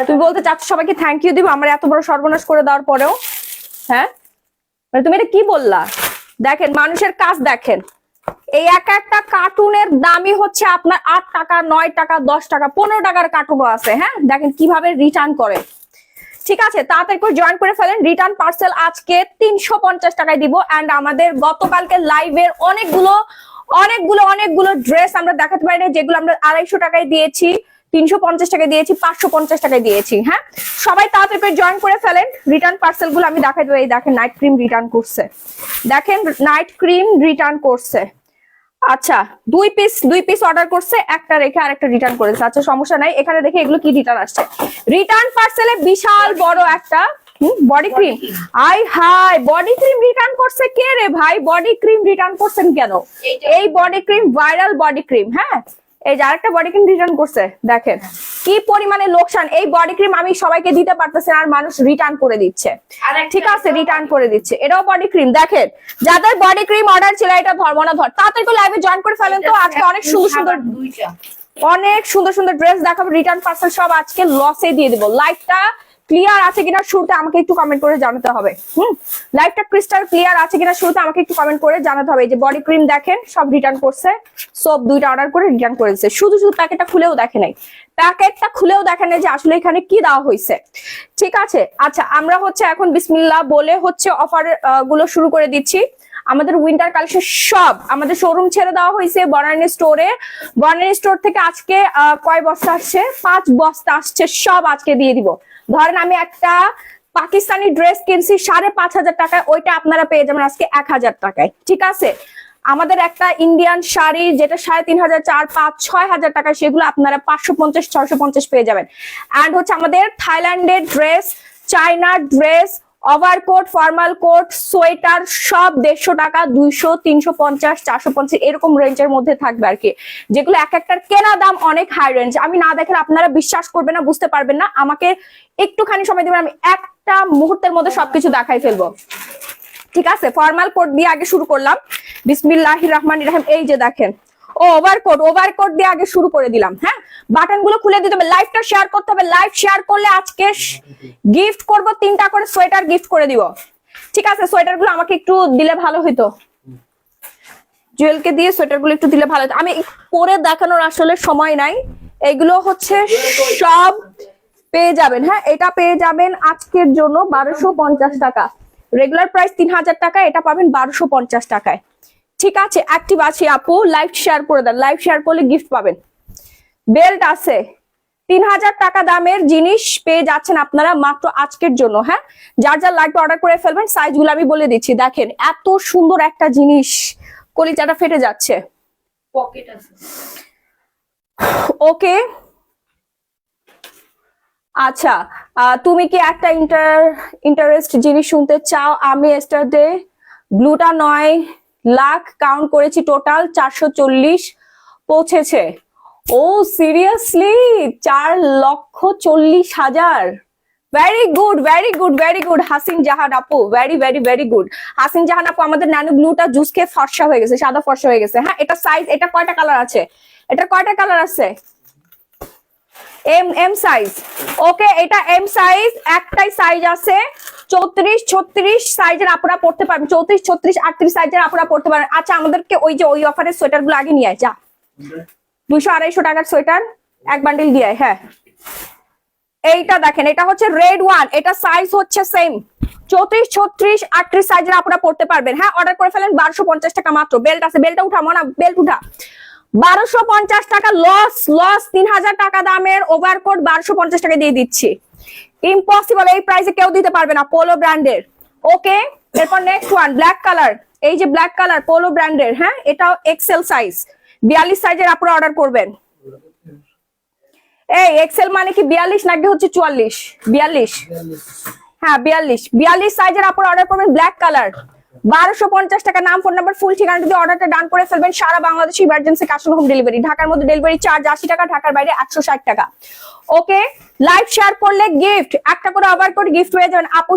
তুমি বলতে চাচ্ছ সবাইকে থ্যাংক ইউ দিব আমার এত বড় সর্বনাশ করে দেওয়ার পরেও? হ্যাঁ, তুমি এটা কি বললা? দেখেন মানুষের কাজ দেখেন, এই একটা কার্টুনের দামই হচ্ছে আপনার 8 টাকা, 9 টাকা, 10 টাকা, 15 টাকার কার্টুনও আছে। হ্যাঁ, দেখেন কিভাবে রিটার্ন করে। ঠিক আছে, তাড়াতাড়ি করে জয়েন করে ফেলেন। রিটার্ন পার্সেল আজকে 350 টাকায় দিব। অ্যান্ড আমাদের গতকালকে লাইভের অনেকগুলো ড্রেস আমরা দেখাতে পারি না, যেগুলো আমরা 250 টাকায় দিয়েছি, 350 টাকায় দিয়েছি, 550 টাকায় দিয়েছি। হ্যাঁ, সবাই তাড়াতাড়ি করে জয়েন করে ফেলেন। রিটার্ন পার্সেল গুলো আমি দেখাই দেবো। এই দেখেন নাইট ক্রিম রিটার্ন করছে, দেখেন নাইট ক্রিম রিটার্ন করছে। আচ্ছা, দুই পিস অর্ডার করছে, একটা রেখে আরেকটা রিটার্ন করেছে। আচ্ছা সমস্যা নাই, এখানে দেখে এগুলো কি রিটার্ন আসছে। রিটার্ন পার্সেলে বিশাল বড় একটা body cream. Hi body cream return করছে কে রে ভাই? বডি ক্রিম রিটার্ন করছেন কেন? এই body cream viral body cream. হ্যাঁ, এই যে আরেকটা বডি ক্রিম রিটার্ন করছে, দেখেন কি পরিমাণে লোকসান। এই বডি ক্রিম আমি সবাইকে দিতে পারতেছি আর মানুষ রিটার্ন করে দিচ্ছে। ঠিক আছে, রিটার্ন করে দিচ্ছে। এটাও বডি ক্রিম। দেখেন যাদের বডি ক্রিম অর্ডার ছিল, এটা ধর্ম না ধর, তাড়াতাড়ি করে লাইভে জয়েন করে ফেলেন। তো আজকে অনেক সুন্দর ড্রেস দেখাবো। রিটার্ন পার্সেল সব আজকে লসে দিয়ে দিব। লাইভটা ক্লিয়ার আছে কিনা শুরুতে আমাকে একটু কমেন্ট করে জানাতে হবে। লাইভটা ক্রিস্টাল ক্লিয়ার আছে কিনা শুরুতে আমাকে একটু কমেন্ট করে জানাতে হবে। এই যে বডি ক্রিম দেখেন সব রিটার্ন করছে, সব 2টা অর্ডার করে রিটার্ন করে দিচ্ছে। শুধু প্যাকেটটা খুলেও দেখে নাই, যে আসলে এখানে কি দেওয়া হয়েছে। ঠিক আছে, আচ্ছা আমরা হচ্ছে এখন বিসমিল্লাহ বলে হচ্ছে অফার গুলো শুরু করে দিচ্ছি। আমাদের উইন্টার কালেকশন সব আমাদের শোরুম ছেড়ে দেওয়া হয়েছে বনানী স্টোরে। বনানী স্টোর থেকে আজকে কয় বস্তা আসছে? 5 বস্তা আসছে, সব আজকে দিয়ে দিব। ধরেন আমি একটা পাকিস্তানি ড্রেস কিনছি 5,500 টাকায়, ওইটা আপনারা পেয়ে যাবেন আজকে 1000 টাকায়। ঠিক আছে, আমাদের একটা ইন্ডিয়ান শাড়ি যেটা 3,500, 4,000, 5,000, 6,000 টাকা, সেগুলো আপনারা 550, 650 পেয়ে যাবেন। অ্যান্ড হচ্ছে আমাদের থাইল্যান্ডের ড্রেস, চায়নার dress, overcoat, formal coat, sweater সব 150 টাকা, 200, 350, 450 এরকম রেঞ্জের মধ্যে থাকবে আর কি, যেগুলো এক একটার কেনা দাম অনেক হাই রেঞ্জ। আমি না দেখলে আপনারা বিশ্বাস করবেন না, বুঝতে পারবেন না। আমাকে একটুখানি সময় দিবেন, আমি একটা মুহূর্তের মধ্যে সবকিছু দেখাই ফেলবো। ঠিক আছে, ফর্মাল কোট দিয়ে আগে শুরু করলাম। বিসমিল্লাহির রহমানির রহিম। এই যে দেখেন ওভারকোট দিয়ে আগে শুরু করে দিলাম। হ্যাঁ, বাটন গুলো খুলে দিতে হবে, লাইভটা শেয়ার করতে হবে। লাইভ শেয়ার করলে আজকে গিফট করব, 3টা করে সোয়েটার গিফট করে দিব। ঠিক আছে, সোয়েটার গুলো আমাকে একটু দিলে ভালো হইতো, জুয়েলকে দিয়ে সোয়েটার গুলো একটু দিলে ভালো হতো। আমি পরে দেখানোর আসলে সময় নাই। এগুলো হচ্ছে সব পেয়ে যাবেন। হ্যাঁ, এটা পেয়ে যাবেন আজকের জন্য 1250 টাকা। রেগুলার প্রাইস 3000 টাকা, এটা পাবেন 1250 টাকায়। ঠিক আছে, অ্যাক্টিভ আছে আপু, লাইভ শেয়ার করে দেন। লাইভ শেয়ার করলে গিফট পাবেন। বেল্ট আছে, 3000 টাকা দামের জিনিস পেয়ে যাচ্ছেন আপনারা মাত্র আজকের জন্য। হ্যাঁ, যার যার লাগবে অর্ডার করে ফেলবেন। সাইজ গুলো আমি বলে দিচ্ছি। দেখেন এত সুন্দর একটা জিনিস, কলিজাটা ফেটে যাচ্ছে। পকেট আছে, ওকে। আচ্ছা, তুমি কি একটা ইন্টারেস্ট জিনিস শুনতে চাও? আমি এস্টারডে ব্লুটা 9 লাখ কাউন্ট করেছি, টোটাল 440 পৌঁছেছে। ও seriously, 4,40,000। Very good Hasin Jahan আপু, ভেরি গুড হাসিন জাহান আপু। আমাদের ন্যানো ব্লুটা জুস খেয়ে ফর্সা হয়ে গেছে, সাদা ফর্সা হয়ে গেছে। হ্যাঁ, এটা সাইজ, এটা কয়টা কালার আছে? এটা কয়টা কালার আছে? M size. ওকে, এটা এম সাইজ, একটাই সাইজ আছে। 34, 36 সাইজের আপনারা পড়তে পারবেন, 34, 36, 38 সাইজের আপনারা পড়তে পারেন। আচ্ছা, আমাদেরকে ওই যে ওই অফারের সোয়েটার গুলো আগে নিয়ে আয় যা। 200-250 টাকার সোয়েটার এক বান্ডিল দিয়ে। হ্যাঁ, এইটা দেখেন, এটা হচ্ছে রেড ওয়ান, এটা সাইজ হচ্ছে সেম 34, 36, 38 সাইজের আপনারা পড়তে পারবেন। হ্যাঁ, অর্ডার করে ফেলেন 1250 টাকা মাত্র। বেল্ট আছে, বেল্টটা উঠা মনা, বেল্ট উঠা। 1250 টাকা লস। 3000 টাকা দামের ওভারকোট 1250 টাকা দিয়ে দিচ্ছি। ইম্পসিবল, এই প্রাইসে কেউ দিতে পারবে না, পোলো ব্র্যান্ডের। ওকে, এরপর নেক্সট ওয়ান ব্ল্যাক কালার। এই যে ব্ল্যাক কালার পোলো ব্র্যান্ডের। হ্যাঁ, এটাও এক্সেল সাইজ, 42 সাইজের আপনারা অর্ডার করবেন। এই এক্সেল মানে কি 42 নাকি হচ্ছে 44? 42। হ্যাঁ, 42 সাইজের আপনারা অর্ডার করবেন। ব্ল্যাক কালার 1250 টাকা। নাম, ফোন নাম্বার, ফুল ঠিকানা দিয়ে অর্ডারটা ডান করে ফেলবেন। সারা বাংলাদেশে emergency cash on home delivery. ঢাকার মধ্যে ডেলিভারি চার্জ 80 টাকা, ঢাকার বাইরে 160 টাকা। ওকে, লাইভ শেয়ার করলে গিফট একটা করে ওভারকোট গিফট হয়ে যাবেন। আপু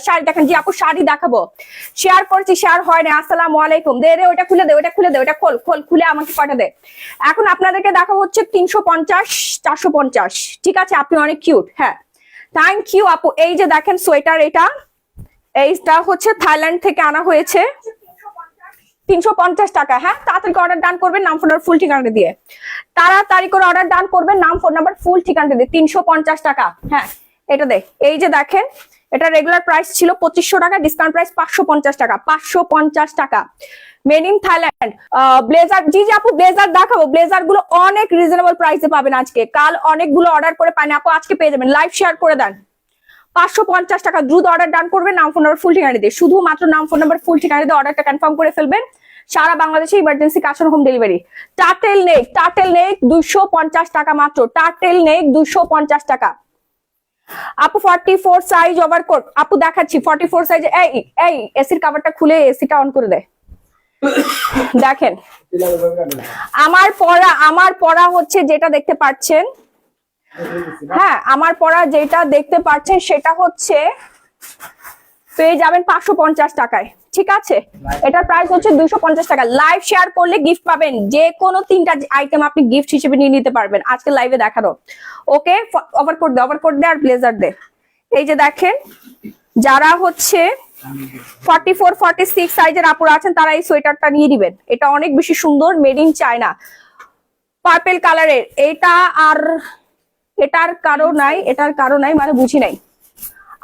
শাড়ি দেখেন, জি আপু শাড়ি দেখাবো, শেয়ার করছি, শেয়ার হয় না। আসসালামু আলাইকুম, দে রে ওটা খুলে দে, ওটা খুলে দে, ওটা খোল খোল, খুলে আমাকে পাঠা দে। এখন আপনাদেরকে দেখাবো হচ্ছে 350 450। ঠিক আছে, আপনি অনেক কিউট। হ্যাঁ থ্যাংক ইউ আপু। এই যে দেখেন সোয়েটার, এইটা হচ্ছে থাইল্যান্ড থেকে আনা হয়েছে, 350 টাকা। হ্যাঁ তাড়াতাড়ি অর্ডার ডান করবেন নাম ফোন নাম্বার ফুল ঠিকানা দিয়ে, তাড়াতাড়ি করে অর্ডার ডান করবেন নাম ফোন নাম্বার ফুল ঠিকানা দিয়ে। 350 টাকা। হ্যাঁ এটা দে। এই যে দেখেন এটা রেগুলার প্রাইস ছিল 2500 টাকা, ডিসকাউন্ট প্রাইস 550 টাকা, 550 টাকা। Made in Thailand blazer. জি জি আপু ব্লেজার দেখাবো, ব্লেজার গুলো অনেক রিজনেবল প্রাইসে পাবেন আজকে, কাল অনেকগুলো অর্ডার করে পানি আপু আজকে পেয়ে যাবেন। লাইভ শেয়ার করে দেন, 550 টাকা। দ্রুত অর্ডার ডান করবেন নাম ফোন নাম্বার ফুল ঠিকানা দিয়ে, শুধুমাত্র নাম ফোন নাম্বার ফুল ঠিকানা দিয়ে অর্ডারটা কনফার্ম করে ফেলবেন। সারা বাংলাদেশে ইমার্জেন্সি কাজ হোম ডেলিভারি। টার্টেল নেক 250 টাকা মাত্র, টার্টেল নেক 250 টাকা। আপু 44 সাইজ ওভারকোট আপু দেখাচ্ছি, 44 সাইজ। এই এসির কভারটা খুলে এসিটা অন করে দে। দেখেন আমার পড়া হচ্ছে যেটা দেখতে পাচ্ছেন, হ্যাঁ আমার পড়া যেটা দেখতে পাচ্ছেন সেটা হচ্ছে পেয়ে যাবেন 550 টাকায়। ঠিক আছে, এটার প্রাইস হচ্ছে 250 টাকা। লাইভ শেয়ার করলে গিফট পাবেন, যে কোনো 3টা আইটেম আপনি গিফট হিসেবে নিয়ে নিতে পারবেন আজকে লাইভে দেখানো। ওকে ওভারকোট দে আর ব্লেজার দে। এই যে দেখেন যারা হচ্ছে 44 46 সাইজের আপুরা আছেন তারা এই সোয়েটারটা নিয়ে দিবেন, এটা অনেক বেশি সুন্দর, মেড ইন চায়না, পার্পল কালারের। এটার কারো নাই মানে বুঝি নাই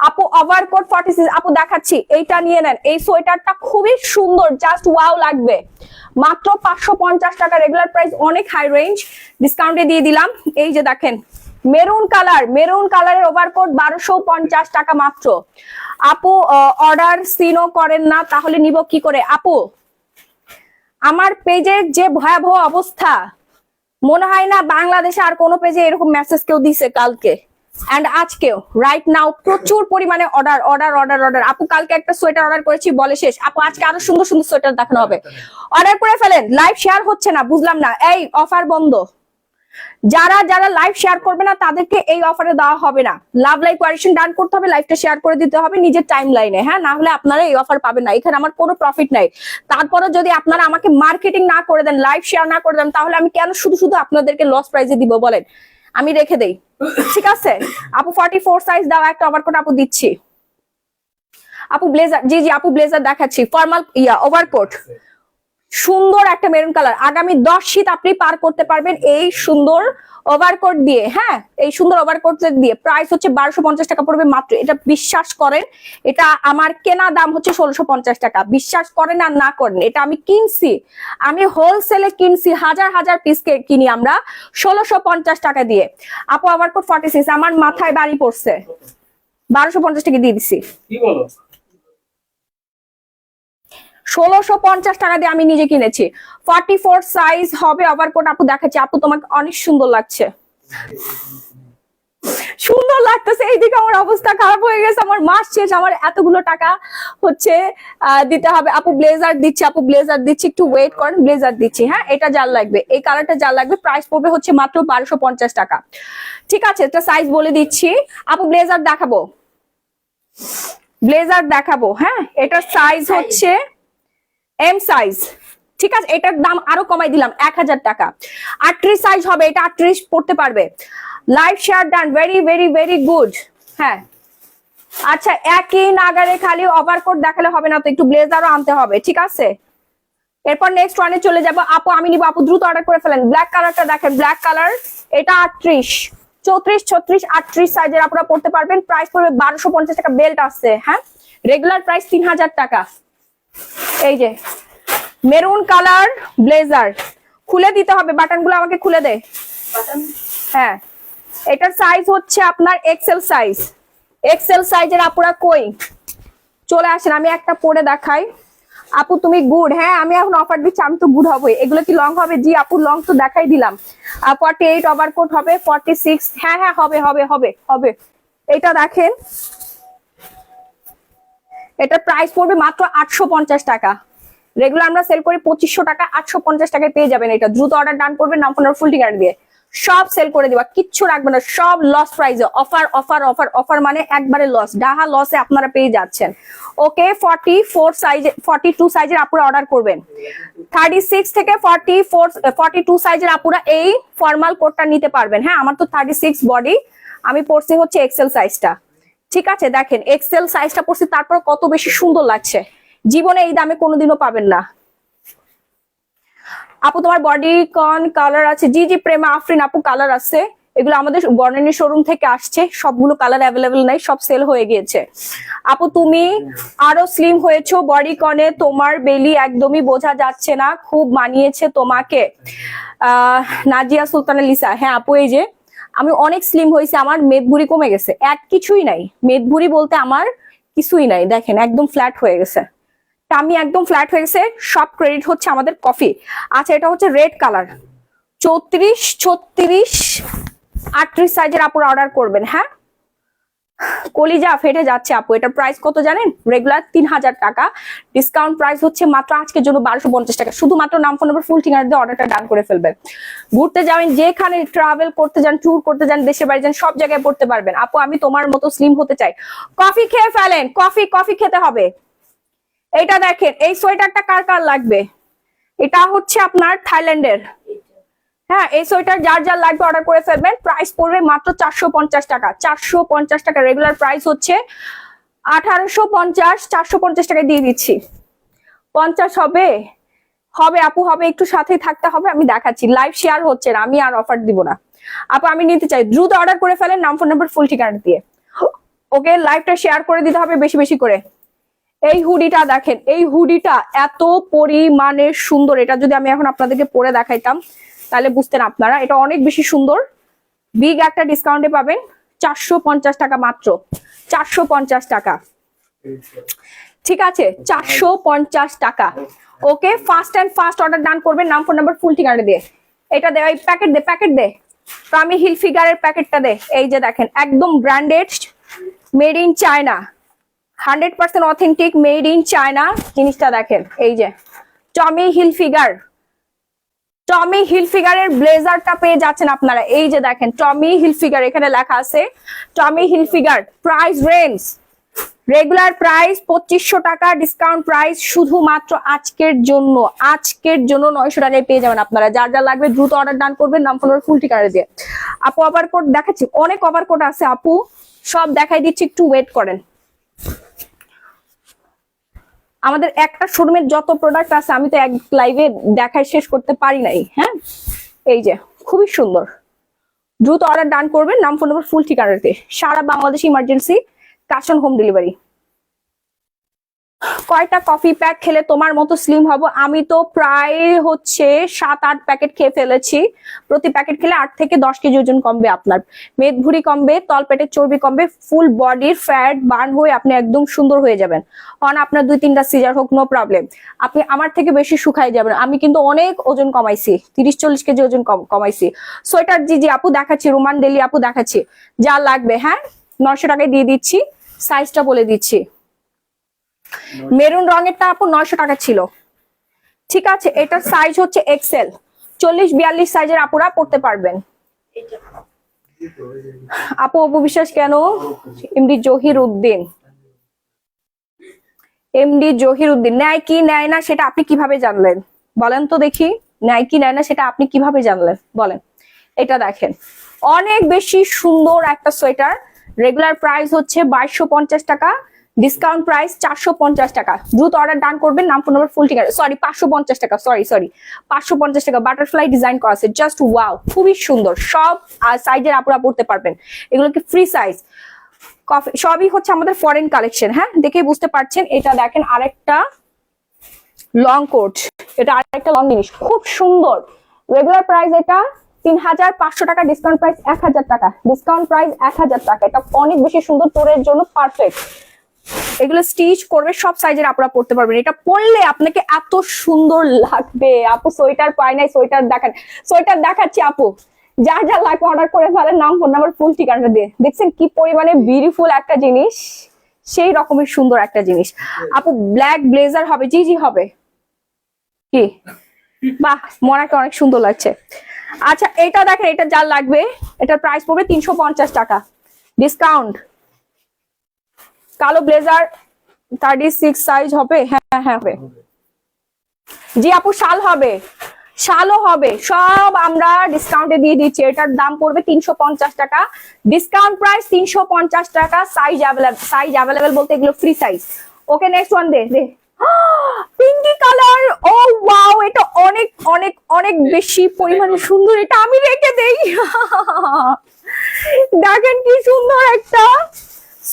আপু। ওভারকোট 46 আপু দেখাচ্ছি, এইটা নিয়ে নেন। এই সোয়েটারটা খুবই সুন্দর, জাস্ট ওয়াও লাগবে। মাত্র 550 টাকা, রেগুলার প্রাইস অনেক হাই রেঞ্জ, ডিসকাউন্টে দিয়ে দিলাম। এই যে দেখেন মেরুন কালারের ওভারকোট 1250 টাকা মাত্র। আপু অর্ডার সিনও করেন না তাহলে নিব কি করে? আপু আমার পেজের যে ভয়াবহ অবস্থা, মনে হয় না বাংলাদেশে আর কোনো পেজে এরকম মেসেজ কেউ দিছে কালকে এন্ড আজকেও। রাইট নাও প্রচুর পরিমাণে অর্ডার। আপু কালকে একটা সোয়েটার অর্ডার করেছি, বলে শেষ। আপু আজকে আরো সুন্দর সুন্দর সোয়েটার দেখানো হবে, অর্ডার করে ফেলেন। লাইভ শেয়ার হচ্ছে না, বুঝলাম না, এই অফার বন্ধ। যারা লাইভ শেয়ার করবে না তাদেরকে এই অফারে দেওয়া হবে না। লাভ লাইক কোয়ারেকশন ডান করতে হবে, লাইভটা শেয়ার করে দিতে হবে নিজের টাইম লাইনে। হ্যাঁ না হলে আপনারা এই অফার পাবেন না, এখানে আমার কোনো প্রফিট নাই। তারপরে যদি আপনারা আমাকে মার্কেটিং না করে দেন, লাইভ শেয়ার না করে দেন, তাহলে আমি কেন শুধু আপনাদেরকে লস প্রাইজে দিব বলেন? আমি রেখে দেই। ঠিক আছে আপু 44 সাইজ দাও, একটা ওভারকোট আপু দিচ্ছি। আপু ব্লেজার, জি আপু ব্লেজার দেখাচ্ছি, ফর্মাল ওভারকোট, সুন্দর একটা মেরুন কালার। আগামী 10 শীত আপনি পার করতে পারবেন এই সুন্দর ওভারকোট দিয়ে। হ্যাঁ এই সুন্দর ওভারকোট দিয়ে প্রাইস হচ্ছে 1250 টাকা পড়বে মাত্র। এটা বিশ্বাস করেন, এটা আমার কেনা দাম হচ্ছে 1650 টাকা। বিশ্বাস করেন আর না করেন, এটা আমি কিনছি, আমি হোলসেলে কিনছি, হাজার পিস কিনি আমরা 1650 টাকা দিয়ে। আপু ওভারকোট 46 আমার মাথায় বাড়ি পড়ছে, 1250 টাকা দিয়ে দিছি। কি বলো? 1650 টাকা দিয়ে আমি নিজে কিনেছি। 44 সাইজ হবে ওভারকোট আপু দেখাচ্ছি। আপু তোমাকে অনেক সুন্দর লাগছে, সুন্দর লাগতেছে। এইদিকে আমার অবস্থা খারাপ হয়ে গেছে, আমার মাস শেষ, আমার এতগুলো টাকা হচ্ছে দিতে হবে। আপু ব্লেজার দিচ্ছি, একটু ওয়েট করেন, ব্লেজার দিচ্ছি। হ্যাঁ এটা যার লাগবে, এই কালারটা যার লাগবে, প্রাইস পড়বে হচ্ছে মাত্র 1250 টাকা। ঠিক আছে এটা সাইজ বলে দিচ্ছি। আপু ব্লেজার দেখাবো। হ্যাঁ এটার সাইজ হচ্ছে এম সাইজ। ঠিক আছে এটার দাম আরো কমাই দিলাম 1000 টাকা। 38 সাইজ হবে, এটা 38 পড়তে পারবে। Live share done, very good. হ্যাঁ আচ্ছা একই নাগারে খালি ওভারকোট দেখালে হবে না তো, একটু ব্লেজারও আনতে হবে। ঠিক আছে এরপর নেক্সট ওয়ানে চলে যাব। আপু আমি নিব, আপু দ্রুত অর্ডার করে ফেলেন। ব্ল্যাক কালারটা দেখেন, ব্ল্যাক কালার, এটা 38 34 36 38 সাইজের আপনারা পড়তে পারবেন। প্রাইস পড়বে 1250 টাকা। বেল্ট আছে, হ্যাঁ রেগুলার প্রাইস 3000 টাকা। এই যে মেরুন কালার ব্লেজার, খুলে দিতে হবে, বাটনগুলো আমাকে খুলে দে। হ্যাঁ এটার সাইজ হচ্ছে আপনার এক্সেল সাইজের। আপুরা কই চলে আসেন, আমি একটা পরে দেখাই। আপু তুমি গুড। হ্যাঁ আমি এখন অফার দিচ্ছি, আমি তো গুড হবই। এগুলো কি লং হবে? জি আপু লং তো দেখাই দিলাম। 48 ওভারকোট হবে, 46 হ্যাঁ হবে। এটা দেখেন, এটা প্রাইস পড়বে মাত্র 850 টাকা। রেগুলার আমরা সেল করি 2500 টাকা, 850 টাকায় পেয়ে যাবেন এটা। দ্রুত অর্ডার ডান করবেন নাম ফোন ফুল ঠিকানা দিয়ে। সব সেল করে দিবা, কিচ্ছু রাখবে না, সব লস প্রাইসে। অফার অফার অফার অফার মানে একবারে লস, ডাহা লসে আপনারা পেয়ে যাচ্ছেন। ওকে 44 সাইজে 42 সাইজের আপুরা অর্ডার করবেন। 36 থেকে 42 সাইজের আপুরা এই ফর্মাল কোটটা নিতে পারবেন। হ্যাঁ, আমার তো 36 বডি, আমি পরছি হচ্ছে এক্সেল সাইজটা। ঠিক আছে, দেখেন এক্সেল সাইজটা পরছি, তারপর কত বেশি সুন্দর লাগছে। জীবনে এই দামে কোনোদিনও পাবেন না। আপু তোমার বডি কন কালার আছে? জি জি প্রেমা আফরিন আপু, কালার আছে। এগুলো আমাদের বর্ণনী শোরুম থেকে আসছে, সবগুলো কালার অ্যাভেলেবেল নাই, সব সেল হয়ে গিয়েছে। আপু তুমি আরো স্লিম হয়েছো বডি কনে, তোমার বেলি একদমই বোঝা যাচ্ছে না, খুব মানিয়েছে তোমাকে। নাজিয়া সুলতানা লিসা, হ্যাঁ আপু এই যে আমি অনেক স্লিম হয়েছে, আমার মেদভুঁড়ি কমে গেছে, এক কিছুই নাই, মেদভুঁড়ি বলতে আমার কিছুই নাই, দেখেন একদম ফ্ল্যাট হয়ে গেছে, টামি একদম ফ্ল্যাট হয়ে গেছে। সব ক্রেডিট হচ্ছে আমাদের কফি। আচ্ছা এটা হচ্ছে রেড কালার, 34 36 38 সাইজের আপুরা অর্ডার করবেন। হ্যাঁ, কলিজা ফেটে যাচ্ছে আপু। এটার প্রাইস কত জানেন? রেগুলার 3000 টাকা, ডিসকাউন্ট প্রাইস হচ্ছে মাত্র আজকের জন্য 1250 টাকা। শুধুমাত্র নাম, ফোন নাম্বার, ফুল ঠিকানা দিয়ে অর্ডারটা ডান করে ফেলবেন। ঘুরতে যাবেন, যেখানে ট্রাভেল করতে যান, ট্যুর করতে যান, দেশের বাড়ি যান, সব জায়গায় পড়তে পারবেন। আপু আমি তোমার মতো স্লিম হতে চাই, কফি খেয়ে ফেলেন, কফি কফি খেতে হবে। এটা দেখেন, এই সোয়েটারটা কার কার লাগবে? এটা হচ্ছে আপনার থাইল্যান্ডের। হ্যাঁ, এই সোয়েটার যার যার লাগবে অর্ডার করে ফেলবেন। প্রাইস পড়বে মাত্র 450 টাকা, 450 টাকা। রেগুলার প্রাইস হচ্ছে 1850, 450 টাকায় দিয়ে দিচ্ছি। 50 হবে? হবে আপু, হবে, একটু সাথেই থাকতে হবে, আমি দেখাচ্ছি। লাইভ শেয়ার হচ্ছে না, আমি আর অফার দিব না আপু, আমি নিতে চাই। দ্রুত অর্ডার করে ফেলেন নাম, ফোন নাম্বার, ফুল ঠিকানা দিয়ে। ওকে, লাইভটা শেয়ার করে দিতে হবে বেশি বেশি করে। এই হুডিটা দেখেন, এই হুডিটা এত পরিমাণে সুন্দর, এটা যদি আমি এখন আপনাদেরকে পরে দেখাইতাম তাহলে বুঝতেন আপনারা, এটা অনেক বেশি সুন্দর। বিগ একটা ডিসকাউন্টে পাবেন, 450 টাকা মাত্র, 450 টাকা। ঠিক আছে, 450 টাকা। Okay, fast and fast order done করবেন নাম, ফোন নাম্বার, ফুল ঠিকানা দিয়ে। এটা দে, এই প্যাকেট দে, প্যাকেট দে, আমি হিল ফিগারের প্যাকেটটা দে। এই যে দেখেন একদম branded, made in China, 100% authentic, made in China জিনিসটা দেখেন। এই যে টমি হিলফিগার, টমি হিলফিগারের ব্লেজারটা পেয়ে যাচ্ছেন আপনারা। এই যে দেখেন টমি হিলফিগার, এখানে লেখা আছে টমি Hilfiger. Price range regular price 2500 টাকা, ডিসকাউন্ট প্রাইস শুধুমাত্র আজকের জন্য, আজকের জন্য 900 টাকায় পেয়ে যাবেন আপনারা। যার যা লাগবে দ্রুত অর্ডার ডান করবেন নাম, ফোন, ফুল ঠিকানা দিয়ে। আপু ওভারকোট দেখাচ্ছি, অনেক ওভারকোট আছে আপু, সব দেখাই দিচ্ছি, একটু ওয়েট করেন। আমাদের একটা শোরুমের যত প্রোডাক্ট আছে আমি তো এক লাইভে দেখায় শেষ করতে পারি নাই। হ্যাঁ, এই যে খুবই সুন্দর, দ্রুত অর্ডার ডান করবেন নাম, ফোন নাম্বার, ফুল ঠিকানাতে। সারা Bangladesh emergency, cash on home delivery. কয়টা কফি প্যাক খেলে তোমার মতো স্লিম হব? আমি তো প্রায় হচ্ছে 7-8 প্যাকেট খেয়ে ফেলেছি। প্রতি প্যাকেট খেলে 8 থেকে 10 কেজি ওজন কমবে আপনার, মেদভুঁড়ি কমবে, তলপেটের চর্বি কমবে, ফুল বডির ফ্যাট বার্ন হয়ে আপনি একদম সুন্দর হয়ে যাবেন। আপনার 2-3টা সিজার হোক, নো প্রবলেম, আপনি আমার থেকে বেশি শুকাই যাবেন। আমি কিন্তু অনেক ওজন কমাইছি, 30-40 কেজি ওজন কমাইছি। সোয়েটার জি জি আপু দেখাচ্ছি, রোমান ডেলি আপু দেখাচ্ছি, যা লাগবে। হ্যাঁ, 900 টাকায় দিয়ে দিচ্ছি। সাইজটা বলে দিচ্ছি, মেরুন রঙেরটা আপু 900 টাকা ছিল। ঠিক আছে, এটার সাইজ হচ্ছে এক্সেল, 40-42 সাইজের আপুরা পড়তে পারবেন। আপু অপু বিশ্বাস কেন? এমডি জহির উদ্দিন, এমডি জহির উদ্দিন নেয় কি নেয় না সেটা আপনি কিভাবে জানলেন বলেন তো দেখি? নেয় কি নেয় না সেটা আপনি কিভাবে জানলেন বলেন? এটা দেখেন, অনেক বেশি সুন্দর একটা সোয়েটার। রেগুলার প্রাইস হচ্ছে 2250 টাকা, ডিসকাউন্ট প্রাইস 450 টাকা। দ্রুত অর্ডার ডান করবেন নাম, ফোন নাম্বার, ফুল ঠিকানা। সরি 550 টাকা, সরি 550 টাকা। বাটারফ্লাই ডিজাইন করা আছে, জাস্ট ওয়াও, খুবই সুন্দর। সব সাইজের আপুরা পড়তে পারবেন, এগুলো কি ফ্রি সাইজ। কফি সবই হচ্ছে আমাদের ফরেন কালেকশন। হ্যাঁ, দেখেই বুঝতে পারছেন। এটা দেখেন আরেকটা লং কোট, এটা আরেকটা লং জিনিস, খুব সুন্দর। রেগুলার প্রাইস এটা 3500 টাকা, ডিসকাউন্ট প্রাইস 1000 টাকা, ডিসকাউন্ট প্রাইস 1000 টাকা। এটা অনেক বেশি সুন্দর, তোরের জন্য পারফেক্ট। এগুলো স্টিচ করবে, সব সাইজের আপনারা পড়তে পারবেন। এটা পরলে আপনাকে এত সুন্দর লাগবে। আপু সোয়েটার পাই নাই, সোয়েটার দেখান, সোয়েটার দেখাচ্ছি আপু, যার যা লাগবে অর্ডার করে ফেলেন নাম, ফোন নাম্বার, ফুল ঠিকানাটা দিয়ে। দেখছেন কি পরিমাণে বিউটিফুল একটা জিনিস, সেই রকমের সুন্দর একটা জিনিস। আপু ব্ল্যাক ব্লেজার হবে? জি জি হবে। কি বাহ, মনাকে অনেক সুন্দর লাগছে। আচ্ছা এটা দেখেন, এটা যার লাগবে এটার প্রাইস পড়বে 350 টাকা ডিসকাউন্ট। কালো ব্লেজার 36 সাইজ হবে? হ্যাঁ হ্যাঁ হবে। জি আপু শাল হবে, শালও হবে, সব আমরা ডিসকাউন্টে দিয়ে দিচ্ছি। এটার দাম পড়বে 350 টাকা, ডিসকাউন্ট প্রাইস 350 টাকা। সাইজ অ্যাভেলেবেল বলতে এগুলো free size. Okay next one দে দে। পিঙ্কি কালার, ও ওয়াও, এটা অনেক অনেক অনেক বেশি পরিমাণে সুন্দর, এটা আমি রেখে দেই। দেখেন কি সুন্দর একটা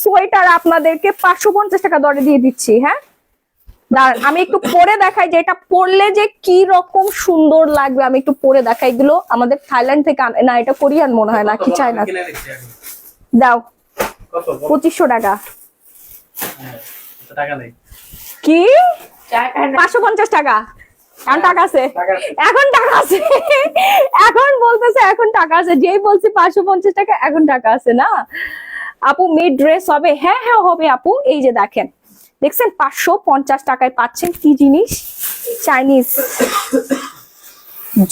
সোয়েটার, আপনাদেরকে 550 টাকা দরে দিয়ে দিচ্ছি। হ্যাঁ দাঁড়ান আমি একটু পরে দেখাই যে এটা পরলে যে কি রকম সুন্দর লাগবে। আমি একটু পরে দেখাই, এগুলো আমাদের থাইল্যান্ড থেকে না, এটা কোরিয়ান মনে হয়, নাকি চায়না। দাও 2500 টাকা। কি 550 টাকা? এখন টাকা আছে, এখন টাকা আছে, এখন বলতেছে এখন টাকা আছে। যেই বলছি 550 টাকা, এখন টাকা আছে না আপু। মিড ড্রেস হবে? হ্যাঁ হ্যাঁ হবে আপু। এই যে দেখেন, দেখছেন 550 টাকায় পাচ্ছেন কি জিনিস, চাইনিজ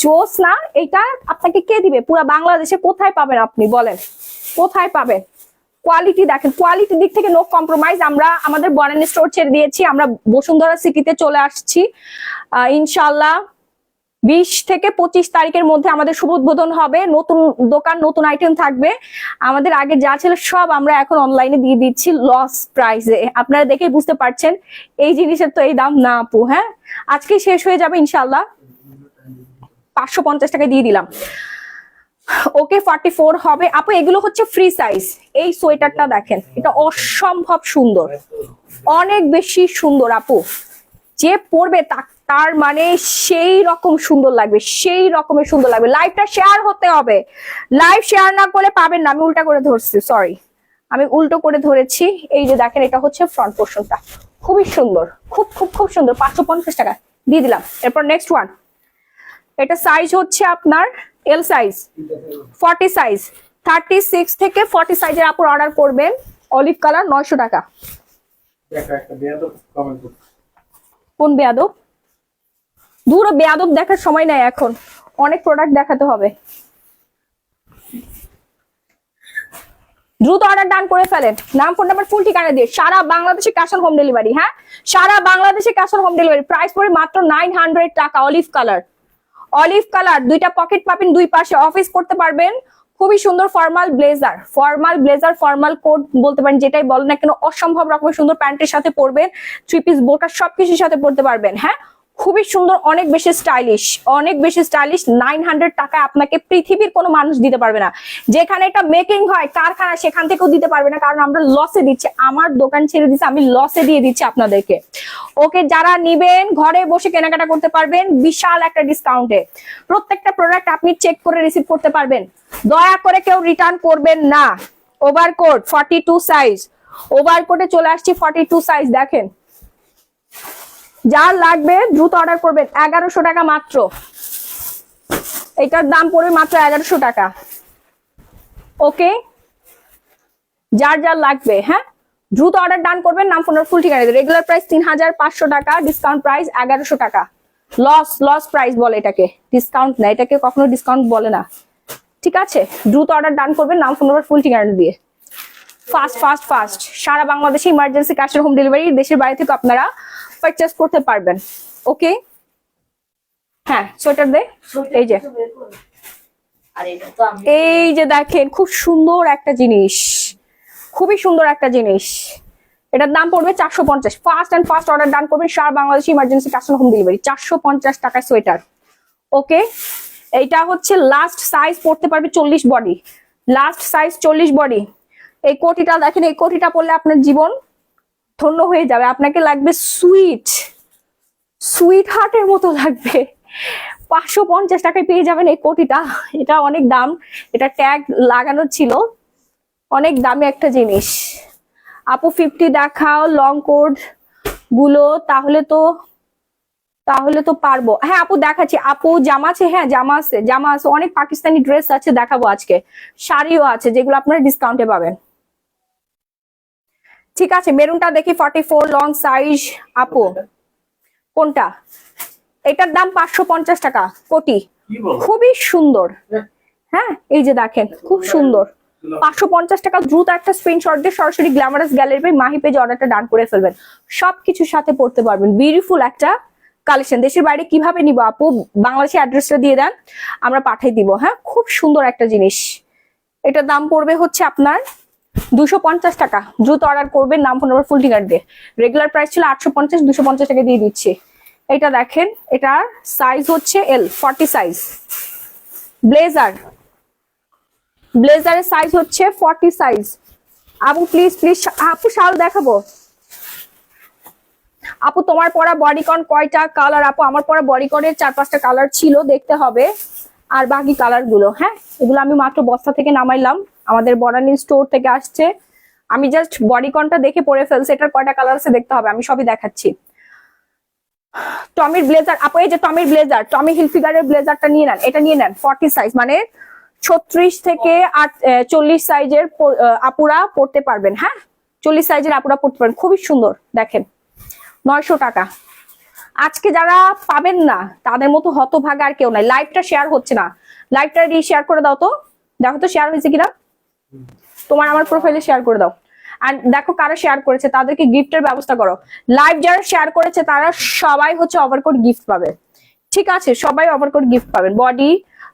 জোস না? এটা আপনাকে কে দিবে? পুরো বাংলাদেশে কোথায় পাবেন আপনি বলেন, কোথায় পাবেন? কোয়ালিটি দেখেন, কোয়ালিটির দিক থেকে নো কম্প্রোমাইজ। আমরা আমাদের বনানী স্টোর ছেড়ে দিয়েছি, আমরা বসুন্ধরা সিটিতে চলে আসছি ইনশাল্লাহ। 20 থেকে 25 তারিখের মধ্যে আমাদের শুভ উদ্বোধন হবে, নতুন দোকান, নতুন আইটেম থাকবে। আমাদের আগে যা ছিল সব আমরা এখন অনলাইনে দিয়ে দিচ্ছি লস প্রাইসে। আপনারা দেখেই বুঝতে পারছেন এই জিনিসের তো এই দাম না আপু। হ্যাঁ আজকে শেষ হয়ে যাবে ইনশাল্লাহ। 550 টাকায় দিয়ে দিলাম। ওকে 44 হবে আপু। এগুলো হচ্ছে ফ্রি সাইজ। এই সোয়েটারটা দেখেন, এটা অসম্ভব সুন্দর, অনেক বেশি সুন্দর আপু। যে পরবে তার মানে সেই রকম সুন্দর লাগবে, সেই রকমের সুন্দর লাগবে। লাইভটা শেয়ার হতে হবে, লাইভ শেয়ার না করলে পাবেন না। আমি উল্টা করে ধরছি, সরি আমি উল্টো করে ধরেছি। এই যে দেখেন, এটা হচ্ছে ফ্রন্ট পোর্শনটা, খুবই সুন্দর, খুব খুব খুব সুন্দর। 550 টাকা দিয়ে দিলাম। এরপর নেক্সট ওয়ান, এটা সাইজ হচ্ছে আপনার এল সাইজ, 40 সাইজ, 36 থেকে 40 সাইজের আপু অর্ডার করবেন। অলিভ কালার 900 টাকা। কোন বেয়াদব? দূর, বেয়াদব দেখার সময় নাই এখন, অনেক প্রোডাক্ট দেখাতে হবে। দ্রুত অর্ডার ডান করে ফেলেন, নাম ফোন নাম্বার ফুল ঠিকানা দিয়ে। সারা বাংলাদেশে ক্যাশ অন হোম ডেলিভারি। হ্যাঁ সারা বাংলাদেশে cash on home delivery. Price পড়ে মাত্র 900 টাকা। অলিভ কালার, অলিভ কালার, দুইটা পকেট পাবেন দুই পাশে, অফিস করতে পারবেন। খুবই সুন্দর formal blazer, formal blazer, formal coat বলতে পারেন, যেটাই বলেন না কেন, অসম্ভব রকমের সুন্দর। প্যান্টের সাথে পরবেন, 3 পিস বোরকা সবকিছুর সাথে পরতে পারবেন। হ্যাঁ খুবই সুন্দর, অনেক বেশি স্টাইলিশ, অনেক বেশি স্টাইলিশ। 900 টাকায় আপনাকে পৃথিবীর কোনো মানুষ দিতে পারবে না। যেখানে এটা মেকিং হয় কারখানা, সেখান থেকেও দিতে পারবে না, কারণ আমরা লসে দিচ্ছি। আমার দোকান ছেড়ে দিচ্ছি, আমি লসে দিয়ে দিচ্ছি আপনাদেরকে। ওকে যারা নিবেন ঘরে বসে কেনাকাটা করতে পারবেন বিশাল একটা ডিসকাউন্টে। প্রত্যেকটা প্রোডাক্ট আপনি চেক করে রিসিভ করতে পারবেন। দয়া করে কেউ রিটার্ন করবেন না। ওভারকোট 42 সাইজ, ওভারকোটে চলে আসছি 42 সাইজ। দেখেন যার লাগবে দ্রুত অর্ডার করবেন। 1100 টাকা মাত্র, এটার দাম পড়বে মাত্র 1100 টাকা। ওকে যার যার লাগবে হ্যাঁ দ্রুত অর্ডার ডান করবেন, নাম ফোন ফুল ঠিকানা। রেগুলার প্রাইস 3500 টাকা, ডিসকাউন্ট প্রাইস 1100 টাকা। লস লস প্রাইস বলে এটাকে, ডিসকাউন্ট না, এটাকে কখনো ডিসকাউন্ট বলে না। ঠিক আছে দ্রুত অর্ডার ডান করবেন, নাম ফোন নাম্বার ফুল ঠিকানা দিয়ে। ফাস্ট ফাস্ট ফাস্ট, সারা বাংলাদেশে ইমার্জেন্সি ক্যাশ হোম ডেলিভারি, দেশের বাইরে থেকে আপনারা পারচেজ করতে পারবেন। ওকে হ্যাঁ সোয়েটার দে। এই যে এই যে দেখেন, খুব সুন্দর একটা জিনিস, খুবই সুন্দর একটা জিনিস। এটার দাম পড়বে 450। Fast and fast order done করবেন, সারা বাংলাদেশে ইমার্জেন্সি ক্যাশ হোম ডেলিভারি। 450 টাকায় সোয়েটার। ওকে এইটা হচ্ছে লাস্ট সাইজ, পড়তে পারবে 40 বডি, লাস্ট সাইজ 40 বডি। এই কোটিটা দেখেন, এই কোটিটা পরলে আপনার জীবন ধন্য হয়ে যাবে। আপনাকে লাগবে সুইট, সুইট হার্টের মতো লাগবে। 550 টাকায় পেয়ে যাবেন এই কোটিটা। এটা অনেক দাম, এটা ট্যাগ লাগানো ছিল, অনেক দামি একটা জিনিস। আপু 50 দেখাও লং কোট গুলো, তাহলে তো পারবো। হ্যাঁ আপু দেখাচ্ছি। আপু জামা আছে? হ্যাঁ জামা আছে, জামা আছে, অনেক পাকিস্তানি ড্রেস আছে, দেখাবো আজকে। শাড়িও আছে যেগুলো আপনারা ডিসকাউন্টে পাবেন। ঠিক আছে মেরুনটা দেখি, 44 লং সাইজ। আপু কোনটা? এটার দাম 550 টাকা কোটি। খুবই সুন্দর। হ্যাঁ এই যে দেখেন খুব সুন্দর, 550 টাকা। দ্রুত একটা স্ক্রিনশট দিয়ে সরাসরি glamorous gallery by Mahi page অর্ডারটা ডান করে ফেলবেন, সবকিছুর সাথে পড়তে পারবেন। বিউটিফুল একটা কালেকশন। দেশের বাইরে কিভাবে নিব আপু, বাংলাদেশের অ্যাড্রেসটা দিয়ে দেন, আমরা পাঠিয়ে দিব। হ্যাঁ খুব সুন্দর একটা জিনিস, এটার দাম পড়বে হচ্ছে আপনার 250 টাকা। দ্রুত অর্ডার করবেন, নাম ফোন নাম্বার ফুল ঠিকানা দিয়ে। রেগুলার প্রাইস ছিল 850, 250 টাকা দিয়ে দিচ্ছি। এটা দেখেন, এটার সাইজ হচ্ছে এল, 40 সাইজ। ব্লেজারের সাইজ হচ্ছে 40 সাইজ। আপু প্লিজ প্লিজ, আপু শাল দেখাবো। আপু তোমার পরা বডিকন কয়টা কালার? আপু আমার পরা বডিকনের 4-5টা কালার ছিল, দেখতে হবে। আর বাকি কালার গুলো, হ্যাঁ এগুলো আমি মাত্র বস্তা থেকে নামাইলাম, আমাদের বনানী স্টোর থেকে আসছে। আমি জাস্ট বডিকনটা দেখে পরে ফেলছি, এটার কয়টা কালার আছে দেখতে হবে, আমি সবই দেখাচ্ছি। টমির ব্লেজার আপু, এই যে টমির ব্লেজার, টমি হিলফিগারের ব্লেজারটা নিয়ে নেন, এটা নিয়ে নেন। 40 সাইজ মানে 36 থেকে 40 সাইজের আপুরা পড়তে পারবেন। হ্যাঁ 40 সাইজের আপুরা পড়তে পারবেন, খুবই সুন্দর। দেখেন 900 টাকা। আজকে যারা পাবেন না তাদের মতো হতভাগা আর কেউ নাই। লাইভটা শেয়ার হচ্ছে না, লাইভটা শেয়ার করে দাও তো, দেখো তো শেয়ার হয়েছে কিনা। তোমার আমার প্রোফাইলে শেয়ার করে দাও, আর দেখো কারা শেয়ার করেছে, তাদেরকে গিফটের ব্যবস্থা করো। লাইভ যারা শেয়ার করেছে তারা সবাই হচ্ছে ওভারকোট গিফট পাবে, ঠিক আছে? সবাই ওভারকোট গিফট পাবেন। বডি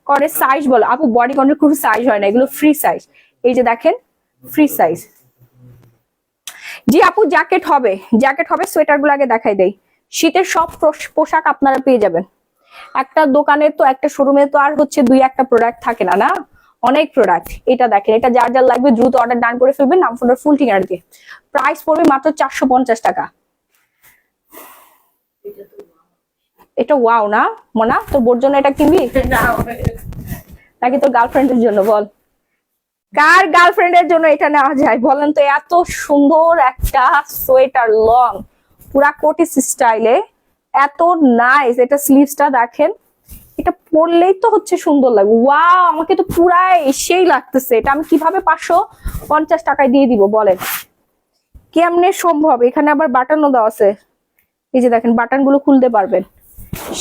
করে সাইজ বলো আপু, বডি কনের খুব সাইজ হয় না, এগুলো ফ্রি সাইজ। এই যে দেখেন ফ্রি সাইজ। জি আপু জ্যাকেট হবে, জ্যাকেট হবে। সোয়েটার গুলো আগে দেখাই দেই। শীতের সব পোশাক আপনারা পেয়ে যাবেন। একটা দোকানে তো, একটা শোরুমে তো আর হচ্ছে 2-1টা প্রোডাক্ট থাকে না, না অনেক প্রোডাক্ট। এটা দেখেন, এটা যার যার লাগবে দ্রুত অর্ডার ডান করে ফেলবেন, নাম ফোনের ফুল ঠিকানা দিয়ে। প্রাইস পড়বে মাত্র 450 টাকা। এটা ওয়াও না মনা, তোর বোর জন্য এটা কিনবি নাকি তোর গার্লফ্রেন্ডের জন্য? বল কার গার্লফ্রেন্ডের জন্য এটা নেওয়া যায় বলেন তো? এত সুন্দর একটা সোয়েটার, লং পুরা কোটিস স্টাইলে, এত নাইস। এটা স্লিভসটা দেখেন, এটা পরলেই তো হচ্ছে সুন্দর লাগবে। ওয়াও, আমাকে তো পুরাই সেই লাগতেছে। এটা আমি কিভাবে 550 টাকায় দিয়ে দিব বলেন? কেমনে সম্ভব? এখানে আবার বাটনও দেওয়া আছে, এই যে দেখেন বাটন গুলো খুলতে পারবেন,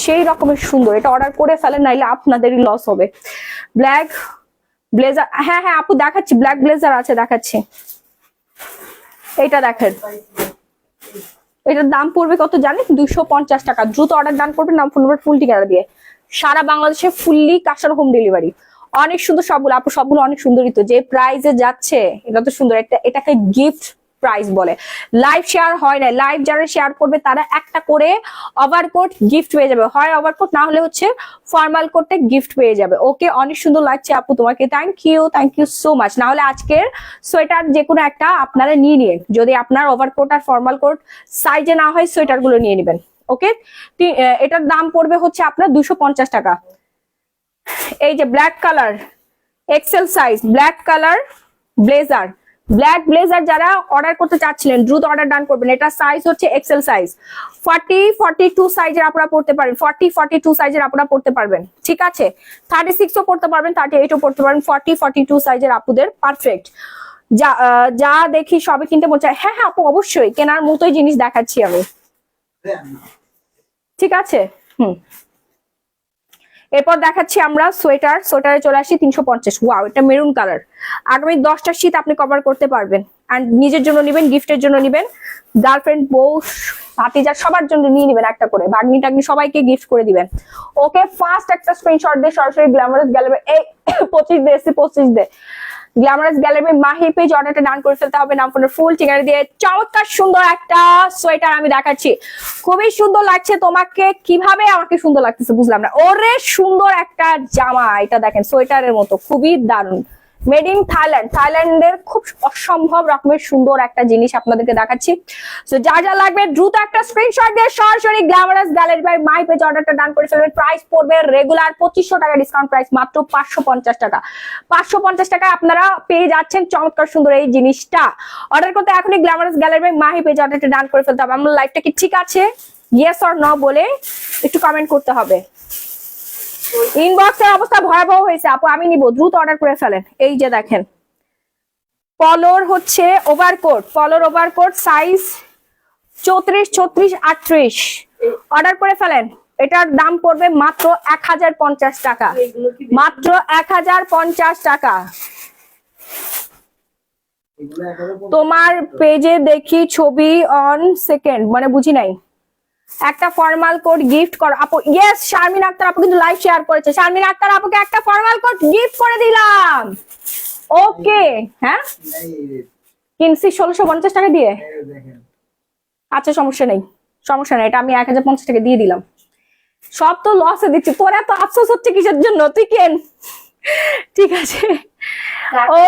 সেই রকমের সুন্দর। এটা অর্ডার করে ফেলেন, নাইলে আপনাদেরই লস হবে। ব্ল্যাক ব্লেজার, হ্যাঁ হ্যাঁ আপু দেখাচ্ছি, ব্ল্যাক ব্লেজার আছে দেখাচ্ছি। এইটা দেখেন, এটার দাম পড়বে কত জানেন? 250 টাকা। দ্রুত অর্ডার ডান করবেন, নাম ফোন নাম্বার ফুল ঠিকানা দিয়ে। সারা বাংলাদেশে ফুললি কাস্টার হোম ডেলিভারি। অনেক সুন্দর সবগুলো আপু, সবগুলো অনেক সুন্দরই। তো যে প্রাইসে যাচ্ছে এটা তো সুন্দর, এটাকে গিফট প্রাইস বলে। লাইভ শেয়ার হয় না, লাইভ যারা শেয়ার করবে তারা একটা করে ওভারকোট গিফট পেয়ে যাবে, হয় ওভারকোট না হলে হচ্ছে ফর্মাল কোটে গিফট পেয়ে যাবে। ওকে, অনেক সুন্দর লাগছে আপু তোমাকে, থ্যাংক ইউ সো মাচ। না হলে আজকের সোয়েটার যে কোনো একটা আপনারা নিয়ে নিন, যদি আপনার ওভারকোট আর ফর্মাল কোট সাইজে না হয় সোয়েটার গুলো নিয়ে নেবেন। ওকে, এটার দাম পড়বে হচ্ছে আপনার 250 টাকা। এই যে black colour XL size, black colour blazer, black blazer যারা অর্ডার করতে চাচ্ছিলেন দ্রুত অর্ডার ডান করবেন। এটা সাইজ হচ্ছে এক্সেল সাইজ। 40-42 সাইজের আপনারা পড়তে পারেন, 40-42 সাইজের আপনারা পড়তে পারবেন, ঠিক আছে? 36ও পড়তে পারবেন, 38ও পড়তে পারবেন। 40-42 সাইজের আপুদের পারফেক্ট। যা দেখি সবে কিনতে মন চায়। হ্যাঁ হ্যাঁ আপু অবশ্যই, কেনার মতোই জিনিস দেখাচ্ছি আমি, ঠিক আছে? এরপর দেখাচ্ছি আমরা সোয়েটার। সোয়েটারে চলে আসি 350। ওয়াও, এটা মেরুন কালার। আগামী 10টা শীত আপনি কভার করতে পারবেন। এন্ড নিজের জন্য নিবেন, গিফটের জন্য নিবেন, গার্লফ্রেন্ড, বউ, ভাতিজা সবার জন্য নিয়ে নিবেন একটা করে, ভাগ্নি টাগ্নি সবাইকে গিফট করে দিবেন। ওকে, ফার্স্ট একটা স্ক্রিনশট দিয়ে সরাসরি গ্ল্যামারাস গ্যালারি এই 25 দে গ্ল্যামারাস গ্যালারি মাহি পেজ অর্ডারটা ডান করে ফেলতে হবে, নাম ফোনের ফুল ঠিকানা দিয়ে। চমৎকার সুন্দর একটা সোয়েটার আমি দেখাচ্ছি, খুবই সুন্দর লাগছে তোমাকে। কিভাবে আমাকে সুন্দর লাগতেছে বুঝলাম না। ওরে সুন্দর একটা জামা, এটা দেখেন সোয়েটারের মতো, খুবই দারুণ। মেড ইন থাইল্যান্ড, থাইল্যান্ডের খুব অসম্ভব রকমের সুন্দর একটা জিনিস আপনাদেরকে দেখাচ্ছি। তো যা যা লাগবে দ্রুত একটা স্ক্রিনশট দিয়ে সরাসরি glamorous gallery by my page অর্ডারটা ডান করে ফেলবেন। প্রাইস পড়বে রেগুলার 2500 টাকা, ডিসকাউন্ট প্রাইস মাত্র 550 টাকা। 550 টাকা আপনারা পেয়ে যাচ্ছেন চমৎকার সুন্দর এই জিনিসটা। অর্ডার করতে এখনই glamorous gallery by my page অর্ডারটা ডান করে ফেলতে হবে। আমার লাইফটা কি ঠিক আছে, ইয়েস অর নো বলে একটু কমেন্ট করতে হবে। ইনবক্সের অবস্থা ভয়াবহ হয়েছে আপু, আমি নিব, দ্রুত অর্ডার করে ফেলেন। এই যে দেখেন পলোর হচ্ছে ওভারকোট, পলোর ওভারকোট সাইজ 34, 36, 38 অর্ডার করে ফেলেন। এটার দাম পড়বে মাত্র 1050 টাকা, মাত্র 1050 টাকা। তোমার পেজে দেখি ছবি অন সেকেন্ড, মানে বুঝি নাই। একটা ফর্মাল কোড গিফট করো আপু। ইয়েস, শারমিন আক্তার আপু কিন্তু লাইভ শেয়ার করেছে। শারমিন আক্তার আপুকে একটা ফর্মাল কোড গিফট করে দিলাম। ওকে, হ্যাঁ কিনছি 1650 টাকা দিয়ে। আচ্ছা সমস্যা নেই, সমস্যা নেই, এটা আমি 1050 টাকা দিয়ে দিলাম। সব তো লসে দিচ্ছি, তোর এত আফসোস হচ্ছে কিসের জন্য? তুই কেন, ঠিক আছে।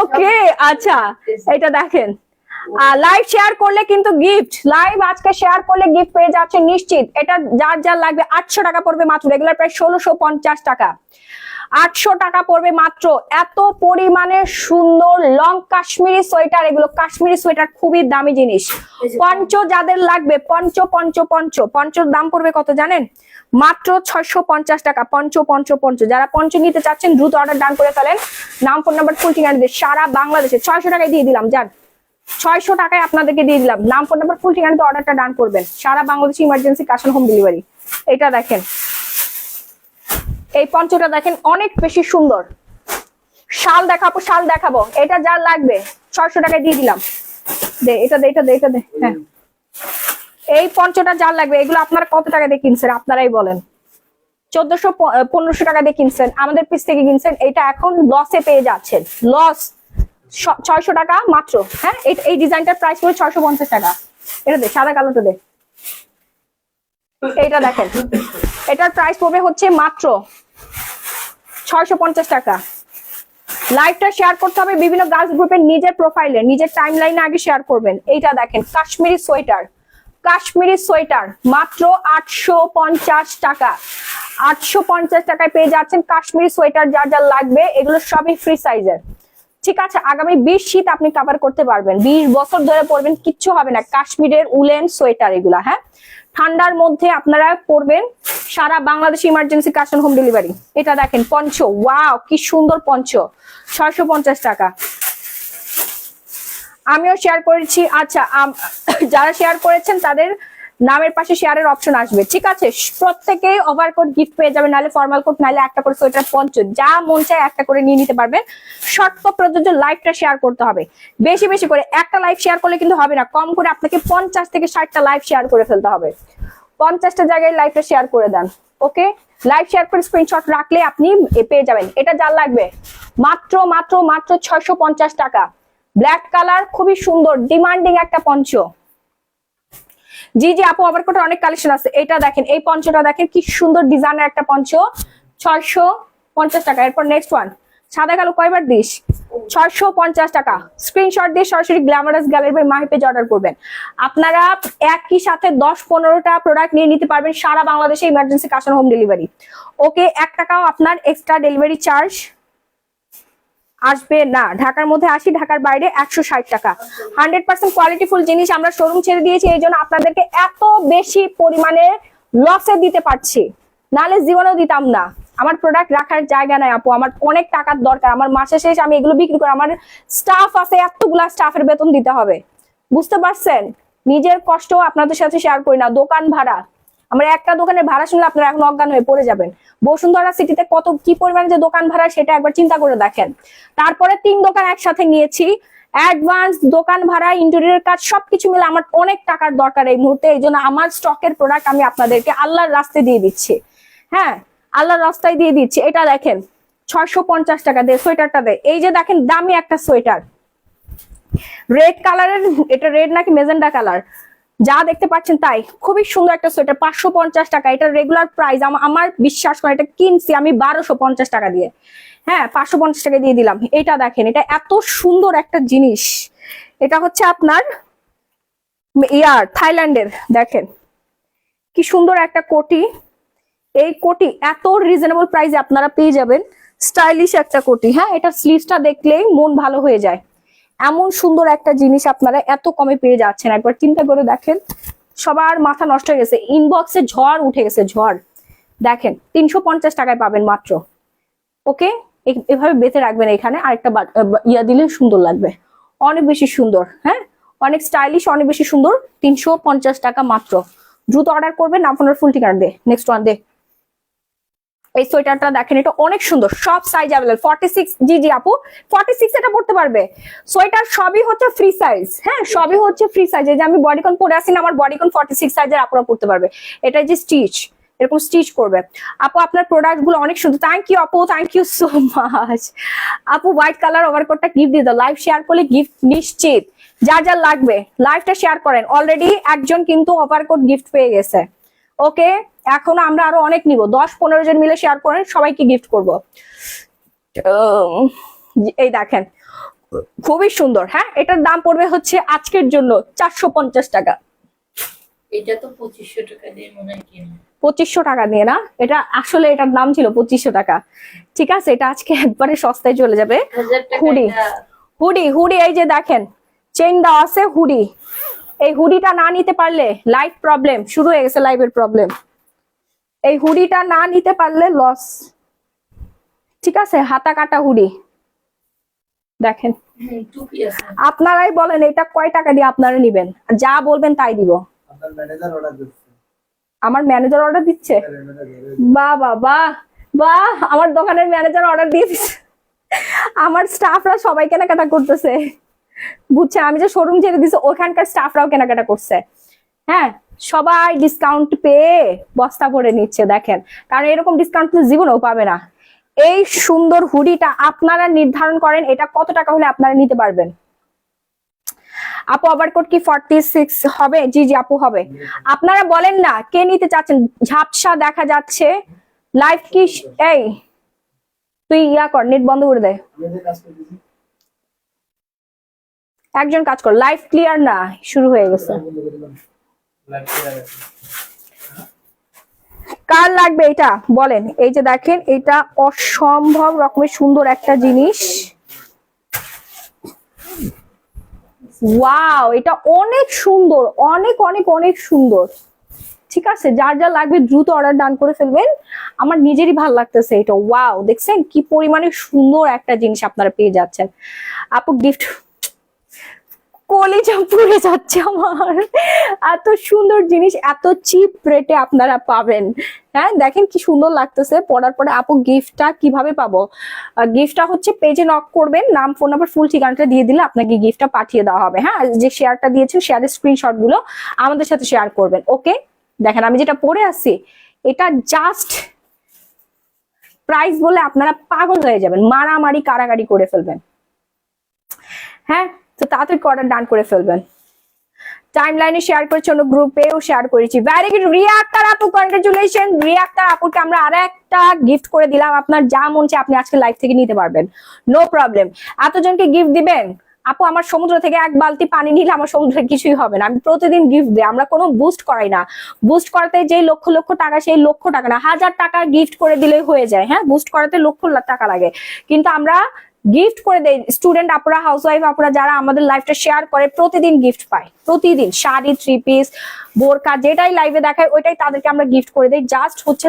ওকে আচ্ছা, এটা দেখেন লাইভ শেয়ার করলে কিন্তু গিফট, লাইভ আজকে শেয়ার করলে গিফট পেয়ে যাচ্ছে নিশ্চিত। এটা যার যার লাগবে 800 টাকা পড়বে মাত্র, রেগুলার প্রায় 1650 টাকা, 800 টাকা পড়বে মাত্র। এত পরিমাণে সুন্দর লং কাশ্মীরি সোয়েটার, এগুলো কাশ্মীরি সোয়েটার খুবই দামি জিনিস। পঞ্চ যাদের লাগবে, পঞ্চ পঞ্চ পঞ্চ পঞ্চর দাম পড়বে কত জানেন? মাত্র 650 টাকা। পঞ্চ পঞ্চ পঞ্চ, যারা পঞ্চ নিতে চাচ্ছেন দ্রুত অর্ডার ডান করে ফেলেন। নাম ফোন নাম্বার ফুল ঠিকানা দিয়ে সারা বাংলাদেশে 600 টাকায় দিয়ে দিলাম। যান 600 টাকায় আপনাদেরকে দিয়ে দিলাম। নাম ফোন নাম্বার ফুল ঠিকানা দিয়ে অর্ডারটা ডান করবেন। সারা বাংলাদেশে emergency cash on home delivery. এটা দেখেন, এই পঞ্চটা দেখেন অনেক বেশি সুন্দর। শাল দেখাবো, শাল দেখাবো, এটা যার লাগবে 600 টাকায় দিয়ে দিলাম। দে এটা দে, এটা দে, এটা দে। হ্যাঁ, এই পঞ্চটা যার লাগবে, এগুলো আপনারা কত টাকা দিয়ে কিনছেন আপনারাই বলেন। 1400-1500 টাকা দিয়ে কিনছেন, আমাদের পিস থেকে কিনছেন। এটা এখন লসে পেয়ে যাচ্ছেন, লস। 600 টাকা মাত্র। হ্যাঁ, এই ডিজাইনটার প্রাইস পড়বে 650 টাকা। এটা দে, সাদা কালোটা দে। এইটা দেখেন, এটার প্রাইস পড়বে হচ্ছে মাত্র 650 টাকা। লাইভটা শেয়ার করতে হবে বিভিন্ন গার্লস গ্রুপের নিজের প্রোফাইলে, নিজের টাইম লাইনে আগে শেয়ার করবেন। এইটা দেখেন কাশ্মীরি সোয়েটার, কাশ্মীরি সোয়েটার মাত্র 850 টাকা। 850 টাকায় পেয়ে যাচ্ছেন কাশ্মীরি সোয়েটার। যার যার লাগবে, এগুলো সবই ফ্রি সাইজের। ঠিক আছে, আগামী 20 শীত আপনি কভার করতে পারবেন, 20 বছর ধরে পরবেন, কিচ্ছু হবে না। কাশ্মীরের উলেন সোয়েটার এগুলা। হ্যাঁ, ঠান্ডার মধ্যে আপনারা পরবেন, সারা Bangladesh emergency cash on home delivery. এটা দেখেন পঞ্চ, ওয়াও কি সুন্দর পঞ্চ, 650 টাকা। আমিও শেয়ার করেছি। আচ্ছা, যারা শেয়ার করেছেন তাদের নামের পাশে শেয়ারের অপশন আসবে। ঠিক আছে, প্রত্যেকেই ওভারকোট গিফট পেয়ে যাবে, নাহলে ফর্মাল কোট, নাহলে একটা করে সোয়েটার পঞ্চ, যা মন চায় একটা করে নিয়ে নিতে পারবেন। শর্ত প্রযোজ্য, লাইভটা শেয়ার করতে হবে বেশি বেশি করে। একটা লাইভ শেয়ার করলে কিন্তু হবে না, কম করে আপনাকে 50 থেকে 60টা লাইভ শেয়ার করে ফেলতে হবে। 50টা জায়গায় লাইভটা শেয়ার করে দেন। ওকে, লাইভ শেয়ার করে স্ক্রিনশট রাখলে আপনি পেয়ে যাবেন। এটা যার লাগবে মাত্র মাত্র মাত্র 650 টাকা। ব্ল্যাক কালার, খুবই সুন্দর ডিমান্ডিং একটা পঞ্চ। জি জি আপু, আবার কোটা অনেক কালেকশন আছে। এটা দেখেন, এই পঞ্চটা দেখেন কি সুন্দর ডিজাইনের একটা পঞ্চ, 650 টাকা। এরপর নেক্সট ওয়ান, সাদা কালো কয়বার দিস, 650 টাকা। স্ক্রিনশট দিয়ে সরাসরি glamorous gallery Mahi page order করবেন। আপনারা একই সাথে 10-15টা প্রোডাক্ট নিয়ে নিতে পারবেন, সারা বাংলাদেশে emergency cash on home delivery. Okay, 1 টাকাও আপনার এক্সট্রা ডেলিভারি চার্জ আসবে না। ঢাকার মধ্যে 80, ঢাকার বাইরে 160 টাকা। 100% কোয়ালিটিফুল জিনিস আমরা শোরুম ছেড়ে দিয়েছি, এই জন্য আপনাদেরকে এত বেশি পরিমাণে লসে দিতে পারছি, নাহলে জীবনেও দিতাম না। আমার প্রোডাক্ট রাখার জায়গা নাই আপু, আমার অনেক টাকার দরকার। আমার মাসে শেষ আমি এগুলো বিক্রি করে, আমার স্টাফ আছে, এতগুলা স্টাফের বেতন দিতে হবে, বুঝতে পারছেন? নিজের কষ্ট আপনাদের সাথে শেয়ার করি না। দোকান ভাড়া, আমার একটা দোকানের ভাড়া শুনলে আপনারা এখন অজ্ঞান হয়ে পড়ে যাবেন। বসুন্ধরা সিটিতে কত কি পরিমাণে যে দোকান ভাড়া, সেটা একবার চিন্তা করে দেখেন। তারপরে 3 দোকান একসাথে নিয়েছি, অ্যাডভান্স, দোকান ভাড়া, ইন্টেরিয়র কাজ, সবকিছু মিলে আমার অনেক টাকার দরকার এই মুহূর্তে। এই জন্য আমার স্টকের প্রোডাক্ট আমি আপনাদেরকে আল্লাহর রাস্তায় দিয়ে দিচ্ছি। হ্যাঁ, আল্লাহর রাস্তায় দিয়ে দিচ্ছি। এটা দেখেন 650 টাকা দিয়ে সোয়েটারটা দেয়। এই যে দেখেন দামি একটা সোয়েটার, রেড কালারের, এটা রেড নাকি মেজেন্ডা কালার, যা দেখতে পাচ্ছেন তাই, খুবই সুন্দর একটা সোয়েটার, 550 টাকা। এটা রেগুলার প্রাইস, আমার বিশ্বাস করেন, এটা কিনছি আমি 1250 টাকা দিয়ে। হ্যাঁ, 550 টাকা দিয়ে দিলাম। এটা দেখেন, এটা এত সুন্দর একটা জিনিস। এটা হচ্ছে আপনার থাইল্যান্ডের। দেখেন কি সুন্দর একটা কোটি। এই কোটি এত রিজনেবল প্রাইসে আপনারা পেয়ে যাবেন, স্টাইলিশ একটা কোটি। হ্যাঁ, এটা স্লিভসটা দেখলেই মন ভালো হয়ে যায়। এমন সুন্দর একটা জিনিস আপনারা এত কমে পেয়ে যাচ্ছেন, একবার চিন্তা করে দেখেন। সবার মাথা নষ্ট হয়ে গেছে, ইনবক্সে ঝড় উঠে গেছে, ঝড়। দেখেন 350 টাকায় পাবেন মাত্র। ওকে, এভাবে বেঁধে রাখবেন, এখানে আরেকটা ইয়া দিলে সুন্দর লাগবে, অনেক বেশি সুন্দর। হ্যাঁ, অনেক স্টাইলিশ, অনেক বেশি সুন্দর। 350 টাকা মাত্র। দ্রুত অর্ডার করবেন, আপনার ফুল ঠিকানা দে। নেক্সট ওয়ান দে। এই সোয়েটারটা দেখেন, এটা অনেক সুন্দর, সব সাইজ অ্যাভেলেবল। 46, জি জি আপু 46 এটা পড়তে পারবে। সোয়েটার সবই হচ্ছে ফ্রি সাইজ, হ্যাঁ সবই হচ্ছে ফ্রি সাইজ। এই যে আমি বডিকন পরে আসি না, আমার বডিকন 46 সাইজের আপুরা পড়তে পারবে। এটা যে স্টিচ, এরকম স্টিচ করবে। আপু আপনার প্রোডাক্ট গুলো অনেক সুন্দর, থ্যাংক ইউ আপু, থ্যাংক ইউ সো মাচ। আপু হোয়াইট কালার ওভারকোটটা গিফট দিয়ে দাও, লাইভ শেয়ার করলে গিফট নিশ্চিত। যার যার লাগবে লাইভটা শেয়ার করেন। অলরেডি একজন কিন্তু ওভারকোট গিফট পেয়ে গেছে। ওকে, এখন আমরা আরো অনেক নিব, 10-15 জন মিলে শেয়ার করেন, সবাইকে গিফট করব। এই দেখেন খুবই সুন্দর, হ্যাঁ এটার দাম পড়বে হচ্ছে আজকের জন্য 450 টাকা। এটা তো 2500 টাকা দিয়ে মনে হয় কিনা, 2500 টাকা দিয়ে না, এটা আসলে এটার দাম ছিল 2500 টাকা। ঠিক আছে, এটা আজকে একবারে সস্তায় চলে যাবে। 1000 টাকা। হুডি হুডি হুডি, এই যে দেখেন চেইন দেওয়া আছে হুডি। এই হুডিটা না নিতে পারলে লাইভ প্রবলেম শুরু হয়ে গেছে, লাইভের প্রবলেম। এই হুডিটা না নিতে পারলে লস। ঠিক আছে, হাতা কাটা হুডি দেখেন। টুপি আছে। আপনারাই বলেন এটা কয় টাকা দিয়ে আপনারা নিবেন, যা বলবেন তাই দিব। আপনার ম্যানেজার অর্ডার দিচ্ছে। আমার ম্যানেজার অর্ডার দিচ্ছে? বাহ বাহ বাহ বাহ, আমার দোকানের ম্যানেজার অর্ডার দিয়ে দিচ্ছে। আমার স্টাফরা সবাই কেনাকাটা করতেছে, বুঝছে? আমি যে শোরুম ছেড়ে দিচ্ছি ওখানকার স্টাফরাও কেনাকাটা করছে। হ্যাঁ, সবাই ডিসকাউন্ট পেয়ে বস্তা ভরে নিচ্ছে দেখেন, কারণ এরকম ডিসকাউন্ট তো জীবনেও পাবে না। এই সুন্দর হুডিটা আপনারা নির্ধারণ করেন এটা কত টাকা হলে আপনারা নিতে পারবেন। আপু ওভারকোট কি 46 হবে? জি জি আপু হবে। আপনারা বলেন না কে নিতে চাচ্ছেন। ঝাপসা দেখা যাচ্ছে লাইভ কি? এই তুই ইয়া কর, নেট বন্ধ করে দে। একজন কাজ কর, লাইভ ক্লিয়ার না, শুরু হয়ে গেছে। কার লাগবে এটা বলেন। এই যে দেখেন, এটা অসম্ভব রকমের সুন্দর একটা জিনিস। ওয়াও, এটা অনেক সুন্দর, অনেক অনেক অনেক সুন্দর। ঠিক আছে, যার যা লাগবে দ্রুত অর্ডার ডান করে ফেলবেন। আমার নিজেরই ভালো লাগতেছে এটা। ওয়াও, দেখছেন কি পরিমাণে সুন্দর একটা জিনিস আপনারা পেয়ে যাচ্ছেন। আপু গিফট, কলিজা পুড়ে যাচ্ছে আমার, এত সুন্দর জিনিস এত চিপ রেটে আপনারা পাবেন। হ্যাঁ দেখেন কি সুন্দর লাগতেছে পরার পরে। আপু গিফটটা কিভাবে পাবো? গিফটটা হচ্ছে পেজে নক করবেন, নাম ফোন নাম্বার ফুল ঠিকানাটা দিয়ে দিলে আপনাকে গিফটটা পাঠিয়ে দেওয়া হবে। হ্যাঁ, যে শেয়ারটা দিয়েছেন শেয়ারের স্ক্রিনশট গুলো আমাদের সাথে শেয়ার করবেন। ওকে, দেখেন আমি যেটা পরে আছি এটা জাস্ট প্রাইস বলে আপনারা পাগল হয়ে যাবেন, মারামারি কারাগারি করে ফেলবেন। হ্যাঁ, তো তাড়াতাড়ি অর্ডার ডান করে ফেলবেন। টাইম লাইনে শেয়ার করেছি, অন্য গ্রুপেও শেয়ার করেছি। ভেরি গুড রিয়া আক্তার আপু, কনগ্রাচুলেশন। রিয়া আক্তার আপুকে আমরা আরেকটা গিফট করে দিলাম। আপনার যা মন চায় আপনি আজকে লাইভ থেকে নিতে পারবেন, নো প্রবলেম। এতজনকে গিফট দিবেন? আপু আমার সমুদ্র থেকে এক বালতি পানি নিলে আমার সমুদ্রে কিছুই হবে না, আমি প্রতিদিন গিফট দিই। আমরা কোনো বুস্ট করাই না, বুস্ট করাতে যে লক্ষ লক্ষ টাকা সেই লক্ষ টাকা না, 1000 টাকা গিফট করে দিলেই হয়ে যায়। হ্যাঁ, বুস্ট করাতে লক্ষ টাকা লাগে, কিন্তু আমরা গিফট করে দেই। স্টুডেন্ট আপুরা, হাউসওয়াইফ আপুরা যারা আমাদের লাইভটা শেয়ার করে প্রতিদিন গিফট পায়। প্রতিদিন শাড়ি, 3 পিস, বোরকা, যেটাই লাইভে দেখায় ওইটাই তাদেরকে আমরা গিফট করে দেই। জাস্ট হচ্ছে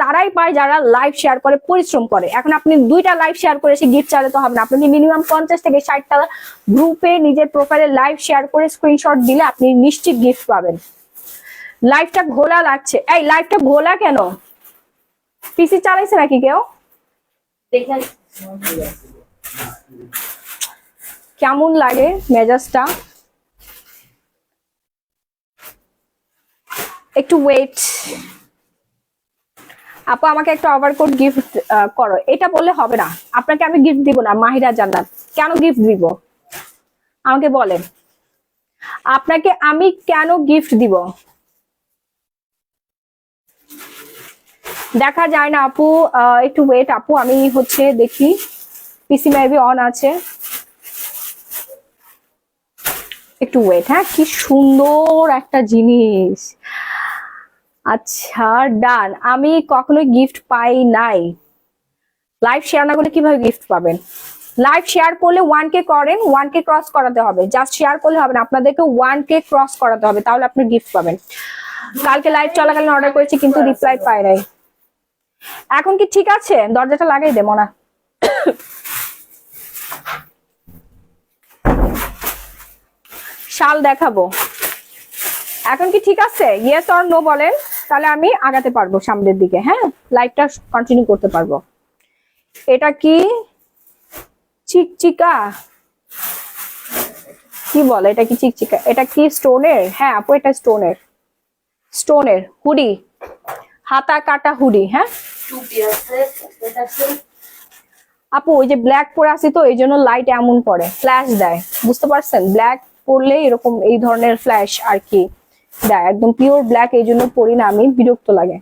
তারাই পায় যারা লাইভ শেয়ার করে, পরিশ্রম করে। এখন আপনি 2টা লাইভ শেয়ার করে সে গিফট চাইলে তো হবে না। আপনি মিনিমাম 50 থেকে 60টা গ্রুপে নিজের প্রোফাইলে লাইভ শেয়ার করে স্ক্রিনশট দিলে আপনি নিশ্চিত গিফট পাবেন। লাইভটা ঘোলা লাগছে, এই লাইভটা ঘোলা কেন? পিসি চালাইছে নাকি কেউ? দেখেন কেমন লাগে মেজাজটা? একটু ওয়েট। আপু আমাকে একটা ওভারকোট গিফট করো, এটা বললে হবে না। আপনাকে আমি গিফট দিব না মাহিরা জান্নাত। কেন গিফট দিব আমাকে বলেন, আপনাকে আমি কেন গিফট দিব? দেখা যায় না আপু, একটু ওয়েট আপু, আমি হচ্ছে দেখি পিসি মেবি অন আছে, একটু ওয়েট। হ্যাঁ, কি সুন্দর একটা জিনিস। আচ্ছা ডান। আমি কখনো গিফট পাই নাই। লাইভ শেয়ার না করলে কিভাবে গিফট পাবেন? লাইভ শেয়ার করলে 1K করেন, 1K ক্রস করাতে হবে। জাস্ট শেয়ার করলে হবে না, আপনাদেরকে 1K ক্রস করাতে হবে, তাহলে আপনি গিফট পাবেন। কালকে লাইভ চলাকালীন অর্ডার করেছি কিন্তু রিপ্লাই পাই নাই। এখন কি ঠিক আছে? দরজাটা লাগাই দে মনা। শাল দেখাবো, এখন কি ঠিক আছে? ইয়েস অর নো বলেন, তাহলে আমি আগাতে পারবো সামনের দিকে, হ্যাঁ লাইভটা কন্টিনিউ করতে পারবো। এটা কি চিকচিকা, কি বলে এটা কি চিকচিকা, এটা কি স্টোনের? হ্যাঁ আপু এটা স্টোনের হুডি, হাতা কাটা হুডি। হ্যাঁ টুপি আছে, পকেট আছে। আপু ওই যে ব্ল্যাক পরে আসি তো এই জন্য লাইট এমন পড়ে, ফ্ল্যাশ দেয়, বুঝতে পারছেন? ব্ল্যাক পরলে এরকম এই ধরনের ফ্ল্যাশ আর কি দেয়, একদম পিওর ব্ল্যাক এই জন্য পরি না আমি, বিরক্ত লাগে।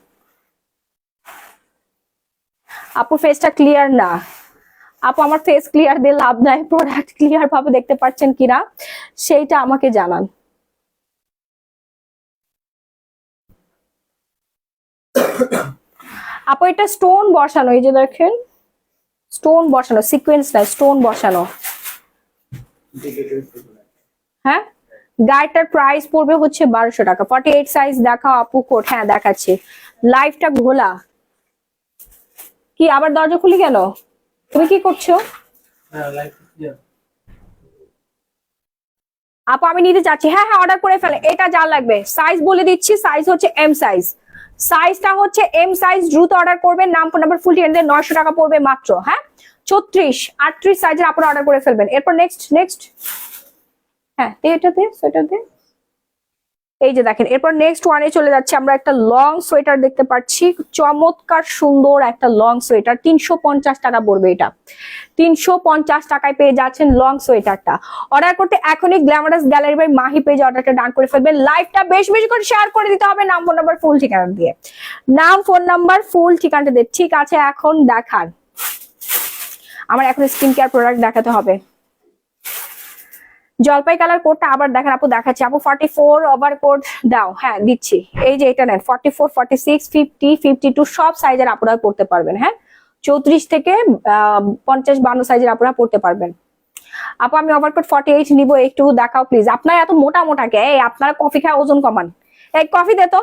আপু ফেসটা ক্লিয়ার না। আপু আমার ফেস ক্লিয়ার দিয়ে লাভ নাই, প্রোডাক্ট ক্লিয়ার ভাবে দেখতে পাচ্ছেন কিনা সেইটা আমাকে জানান। আপু এটা স্টোন বসানো, এই যে দেখেন স্টোন বসানো, সিকোয়েন্স নাই, স্টোন বসানো। হ্যাঁ গায়েটার প্রাইস পড়বে হচ্ছে 1200 টাকা। 48 সাইজ দেখাও আপু কোট। হ্যাঁ দেখাচ্ছি। লাইফটা ঘোলা, কি আবার দরজা খুলি কেন? তুমি কি করছো? আপু আমি নিতে চাচ্ছি। হ্যাঁ হ্যাঁ অর্ডার করে ফেলে। এটা যা লাগবে সাইজ বলে দিচ্ছি, সাইজ হচ্ছে এম সাইজ, সাইজটা হচ্ছে এম সাইজ। দ্রুত অর্ডার করবেন, নাম ফোন নাম্বার ফুল ঠিকানা দিয়ে 900 টাকা পড়বে মাত্র। হ্যাঁ 36 38 সাইজের আপনারা অর্ডার করে ফেলবেন। এরপর নেক্সট হ্যাঁ এটাতে সোয়েটার দিয়ে, এই যে দেখেন এরপর নেক্সট ওয়ানে চলে যাচ্ছে আমরা। একটা লং সোয়েটার দেখতে পাচ্ছি, চমৎকার সুন্দর একটা লং সোয়েটার, 350 টাকা পড়বে। এটা 350 টাকায় পেয়ে যাচ্ছেন লং সোয়েটারটা। অর্ডার করতে এখনই গ্ল্যামারাস গ্যালারি বাই মাহি পেজে অর্ডারটা ডান করে ফেলবেন। লাইভটা বেশ বেশি করে শেয়ার করে দিতে হবে, নাম ফোন নাম্বার ফুল ঠিকানা দিয়ে, নাম ফোন নাম্বার ফুল ঠিকানা দিয়ে। ঠিক আছে এখন দেখান, আমার এখন স্কিন কেয়ার প্রোডাক্ট দেখাতে হবে। জলপাই কালার কোডটা আবার দেখেন আপু, দেখাচ্ছি আপু। 44 ওভার কোড দাও। হ্যাঁ দিচ্ছি, এই যে এটা নেন। 44 46 50 52 সব সাইজের আপনারা পড়তে পারবেন। হ্যাঁ 34 থেকে 50 52 সাইজের আপনারা পড়তে পারবেন। আপু আমি ওভার কোড 48 নিব, একটু দেখাও প্লিজ। আপনারা এত মোটা মোটা কে? এই আপনারা কফি খায় ওজন কমান, এই কফি দে তো,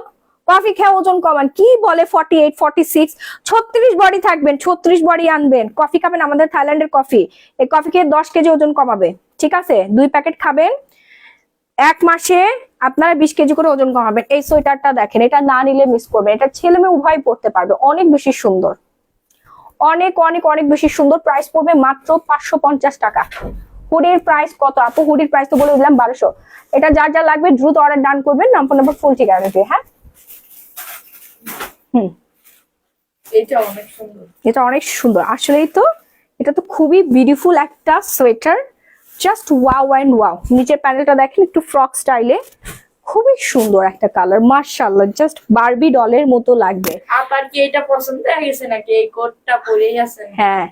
কফি খেয়ে ওজন কমান। কি বলে 48 46 36 বডি থাকবেন, 36 বডি আনবেন। কফি খাবেন আমাদের থাইল্যান্ডের কফি, এই কফি খেয়ে 10 কেজি ওজন কমাবে। ঠিক আছে 2 প্যাকেট খাবেন, 1 মাসে আপনারা 20 কেজি করে ওজন কমাবেন। এই সোয়েটারটা দেখেন, এটা না নিলে মিস করবেন। এটা ছেলে মেয়ে উভয় পড়তে পারবে, অনেক বেশি সুন্দর, অনেক অনেক অনেক বেশি সুন্দর। প্রাইস পড়বে মাত্র 550 টাকা। হুডির প্রাইস কত আপু? হুডির প্রাইস তো বলে দিলাম 1200। এটা যার যা লাগবে দ্রুত অর্ডার ডান করবেন, নাম ফোন নাম্বার ফুল ঠিকানা দিয়ে। হ্যাঁ এটা অনেক সুন্দর, এটা অনেক সুন্দর আসলেই তো। এটা তো খুবই বিউটিফুল একটা sweater, just wow and wow. নিচের প্যানেলটা দেখেন একটু ফ্রক স্টাইলে, খুবই সুন্দর একটা কালার, মাশাআল্লাহ জাস্ট বারবি ডলের মতো লাগবে। আপনার কি এটা পছন্দ হয়ে গেছে নাকি এই কোটটা পরেই আছেন? হ্যাঁ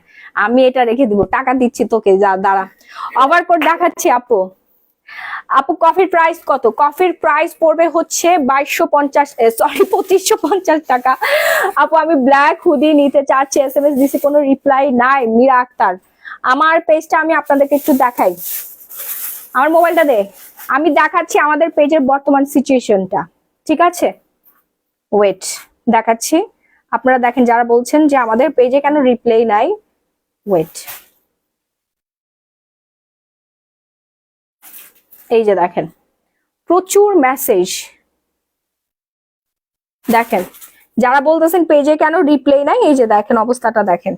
আমি এটা রেখে দিব, টাকা দিচ্ছি তোকে, যা দাঁড়া। ওভার কোট দেখাচ্ছি আপু। আপু কফির প্রাইস কত? কফির প্রাইস পড়বে হচ্ছে 2550 টাকা। আপু আমি ব্ল্যাক হুডি নিতে চাচ্ছি, SMS দিছি কোনো রিপ্লাই নাই। মীরা আক্তার, আমার পেজটা আমি আপনাদেরকে একটু দেখাই, আমার মোবাইলটা দে, আমি দেখাচ্ছি আমাদের পেজের বর্তমান সিচুয়েশনটা। ঠিক আছে ওয়েট দেখাচ্ছি, আপনারা দেখেন যারা বলছেন যে আমাদের পেজে কেন রিপ্লাই নাই। ওয়েট, এই যে দেখেন প্রচুর মেসেজ, দেখেন যারা বলতেছেন পেজে কেন রিপ্লাই নাই, এই যে দেখেন অবস্থাটা দেখেন।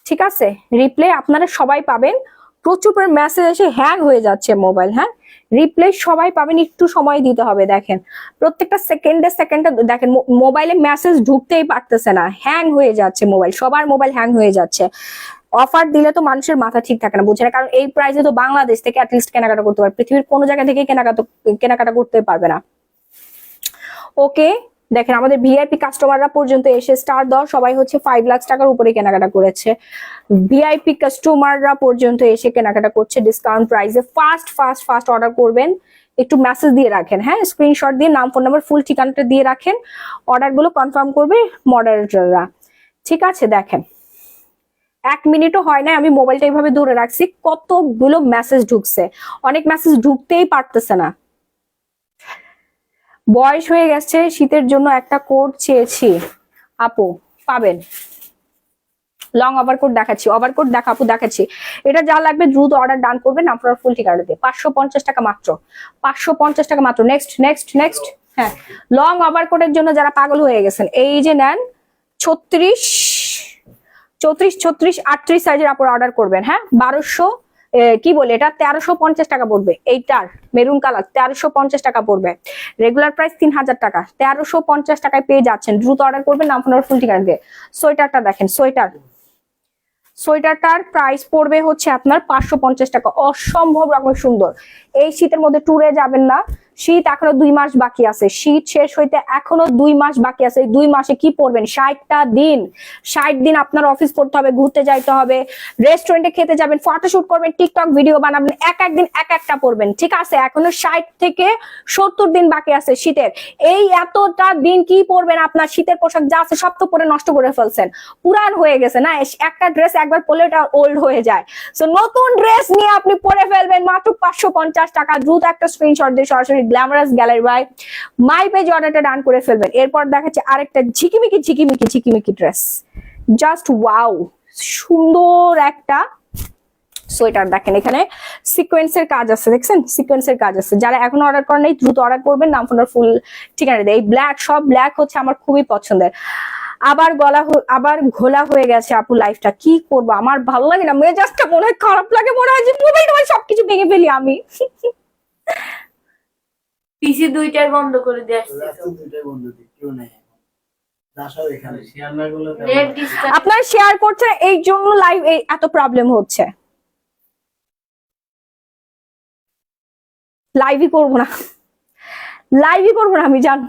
ঠিক আছে রিপ্লাই আপনারা সবাই পাবেন, প্রচুর মেসেজ এসে হ্যাং হয়ে যাচ্ছে মোবাইল। হ্যাঁ রিপ্লাই সবাই পাবেন, একটু সময় দিতে হবে। দেখেন প্রত্যেকটা সেকেন্ডে দেখেন মোবাইলে মেসেজ ঢুকতেই পারতেছে না, হ্যাং হয়ে যাচ্ছে মোবাইল, সবার মোবাইল হ্যাং হয়ে যাচ্ছে। অফার দিলে তো মানুষের মাথা ঠিক থাকে না, বুঝছে না, কারণ এই প্রাইসে তো বাংলাদেশ থেকে অ্যাটলিস্ট কেনাকাটা করতে পারবে, পৃথিবীর কোনো জায়গা থেকে কেনাকাটা করতে পারবে না। ওকে দেখেন আমাদের ভিআইপি কাস্টমাররা পর্যন্ত এসে স্টার দাও সবাই হচ্ছে 5 লাখ টাকার উপরে কেনাকাটা করেছে। ভিআইপি কাস্টমাররা পর্যন্ত এসে কেনাকাটা করছে ডিসকাউন্ট প্রাইসে। ফাস্ট অর্ডার করবেন, একটু মেসেজ দিয়ে রাখেন। হ্যাঁ স্ক্রিনশট দিয়ে নাম ফোন নাম্বার ফুল ঠিকানাটা দিয়ে রাখেন, অর্ডার গুলো কনফার্ম করবে মডারেটররা। ঠিক আছে দেখেন 1 মিনিটও হয় না আমি মোবাইলটা এইভাবে ধরে রাখছি, কতগুলো মেসেজ ঢুকছে, অনেক মেসেজ ঢুকতেই পারতেছে না। বয়স হয়ে গেছে, শীতের জন্য একটা কোট চেয়েছি আপু, পাবেন। লং ওভারকোট দেখাচ্ছি, ওভারকোট আপু দেখাচ্ছি। এটা যা লাগবে দ্রুত অর্ডার ডান করবেন আপনার ফুল ঠিকানা দিয়ে। 550 টাকা মাত্র, 550 টাকা মাত্র। নেক্সট হ্যাঁ, লং ওভারকোটের জন্য যারা পাগল হয়ে গেছেন এই যে নেন 36 34 36 38 সাইজের আপনারা অর্ডার করবেন। হ্যাঁ, 1200 কি বলে এটা 1350 টাকা পড়বে। এইটার মেরুন কালার 1350 টাকা পড়বে। রেগুলার প্রাইস 3000 টাকা, 1350 টাকায় পেয়ে যাচ্ছেন। দ্রুত অর্ডার করবেন, নাম ফোন ফুল ঠিকানা দিয়ে। সোয়েটারটা দেখেন, সোয়েটারটার প্রাইস পড়বে হচ্ছে আপনার 550 টাকা। অসম্ভব রকম সুন্দর। এই শীতের মধ্যে ট্যুরে যাবেন না, শীত এখনো 2 মাস বাকি আছে, শীত শেষ হইতে এখনো 2 মাস বাকি আছে। এই 2 মাসে কি পড়বেন? 60টা দিন, 60 দিন আপনার অফিস করতে হবে, ঘুরতে যাইতে হবে, রেস্টুরেন্টে খেতে যাবেন, ফটোশুট করবেন, টিকটক ভিডিও বানাবেন, এক একদিন এক একটা পড়বেন। ঠিক আছে, এখনো 60 থেকে 70 দিন বাকি আছে শীতের। এই এতটা দিন কি পরবেন? আপনার শীতের পোশাক যা আছে সব তো পরে নষ্ট করে ফেলছেন, পুরান হয়ে গেছে না। একটা ড্রেস একবার পরলে এটা ওল্ড হয়ে যায়। সো নতুন ড্রেস নিয়ে আপনি পরে ফেলবেন মাত্র 550 টাকা। দ্রুত একটা স্ক্রিনশট দিয়ে সরাসরি glamorous gallery by my page অর্ডারটা ডান করে ফেলবেন। এরপর দেখাচ্ছে আরেকটা ঝিকিমিকি ড্রেস, জাস্ট ওয়াও, সুন্দর একটা সোয়েটার। দেখেন এখানে সিকোয়েন্সের কাজ আছে, দেখছেন সিকোয়েন্সের কাজ আছে। যারা এখন অর্ডার করেন নাই দ্রুত অর্ডার করবেন, নাম ফোনের ফুল ঠিকানা দেয়। এই ব্ল্যাক, সব ব্ল্যাক হচ্ছে আমার খুবই পছন্দের। আবার ঘোলা হয়ে গেছে আপু লাইফটা, কি করবো? আমার ভালো লাগে না, মেজাজটা মনে হয় খারাপ লাগে, মনে হয় যে মোবাইল টোবাইল সবকিছু ভেঙে ফেলি আমি। পিসি দুইটাই বন্ধ করে দিয়ে আসছে। রাস্তা দুইটাই বন্ধ দিই, কেউ নেই এখন। দাসাও এখানে শেয়ার না করলে নেট ডিসকানেক্ট। আপনার শেয়ার করছেন এই জন্য লাইভ এত প্রবলেম হচ্ছে। লাইভই করবো না আমি, জান।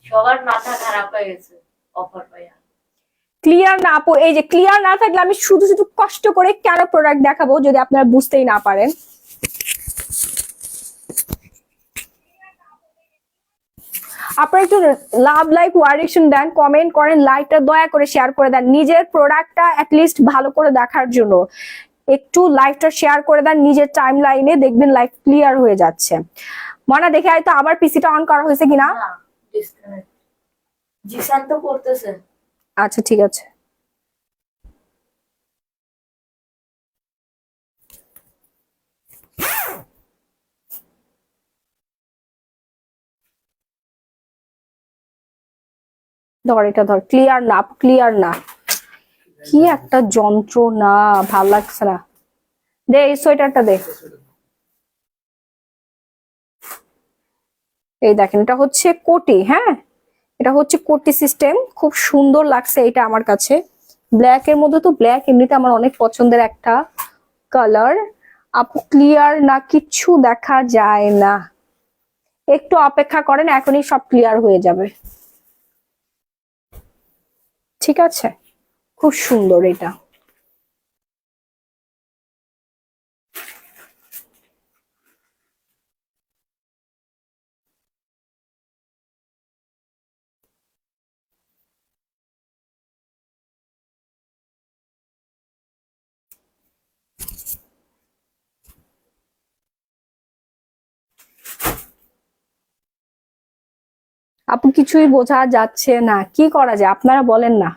সবার মাথা খারাপ হয়ে গেছে অফার পাইয়া। ক্লিয়ার না আপু, এই যে ক্লিয়ার না থাকলে আমি শুধু শুধু কষ্ট করে কেন প্রোডাক্ট দেখাবো যদি আপনারা বুঝতেই না পারেন। আপনারা একটু লাভ, লাইক, ওয়ারিশন দেন, কমেন্ট করেন, লাইকটা দয়া করে শেয়ার করে দেন। নিজের প্রোডাক্টটা অ্যাটলিস্ট ভালো করে দেখার জন্য একটু লাইভটা শেয়ার করে দেন নিজের টাইম লাইনে, দেখবেন লাইভ ক্লিয়ার হয়ে যাচ্ছে। মনে দেখে হয়তো আবার পিসিটা অন করা হয়েছে কিনা। না, ডিসকানেক্ট। জিসান তো করতেছে। আচ্ছা ঠিক আছে। ধর এটা ধর, ক্লিয়ার না, কি একটা যন্ত্রণা, ভাল লাগছে না। দে এই সোয়েটারটা দে। এই দেখেন এটা হচ্ছে কোটি। হ্যাঁ, এটা হচ্ছে কোটি সিস্টেম, খুব সুন্দর লাগছে এটা আমার কাছে। ব্ল্যাক এর মধ্যে তো ব্ল্যাক এমনিতে আমার অনেক পছন্দের একটা কালার। আপু ক্লিয়ার না, কিচ্ছু দেখা যায় না, একটু অপেক্ষা করেন, এখনই সব ক্লিয়ার হয়ে যাবে। ঠিক আছে, খুব সুন্দর এটা। আপু কিছুই বোঝা যাচ্ছে না, কি করা যায় আপনারা বলেন না।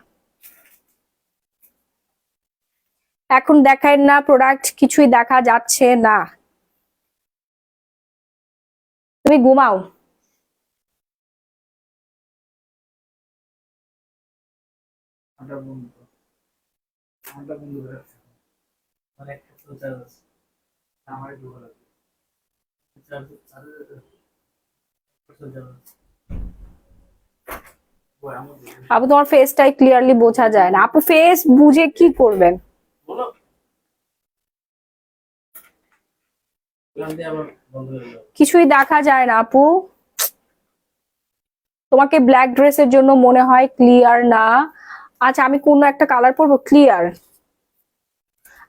এখন দেখায় না প্রোডাক্ট, কিছুই দেখা যাচ্ছে না। তুমি ঘুমাও। আমরা বন্ধু করে রাখছি। অনেক চার্জ আছে, আমার একটু ভালো লাগে। আপু তোমার ফেসটাই ক্লিয়ারলি বোঝা যায় না। আপু ফেস বুঝে কি করবেন? কিছুই দেখা যায় না আপু। তোমাকে ব্ল্যাক ড্রেসের জন্য মনে হয় ক্লিয়ার না। আচ্ছা আমি কোন একটা কালার পরবো, ক্লিয়ার।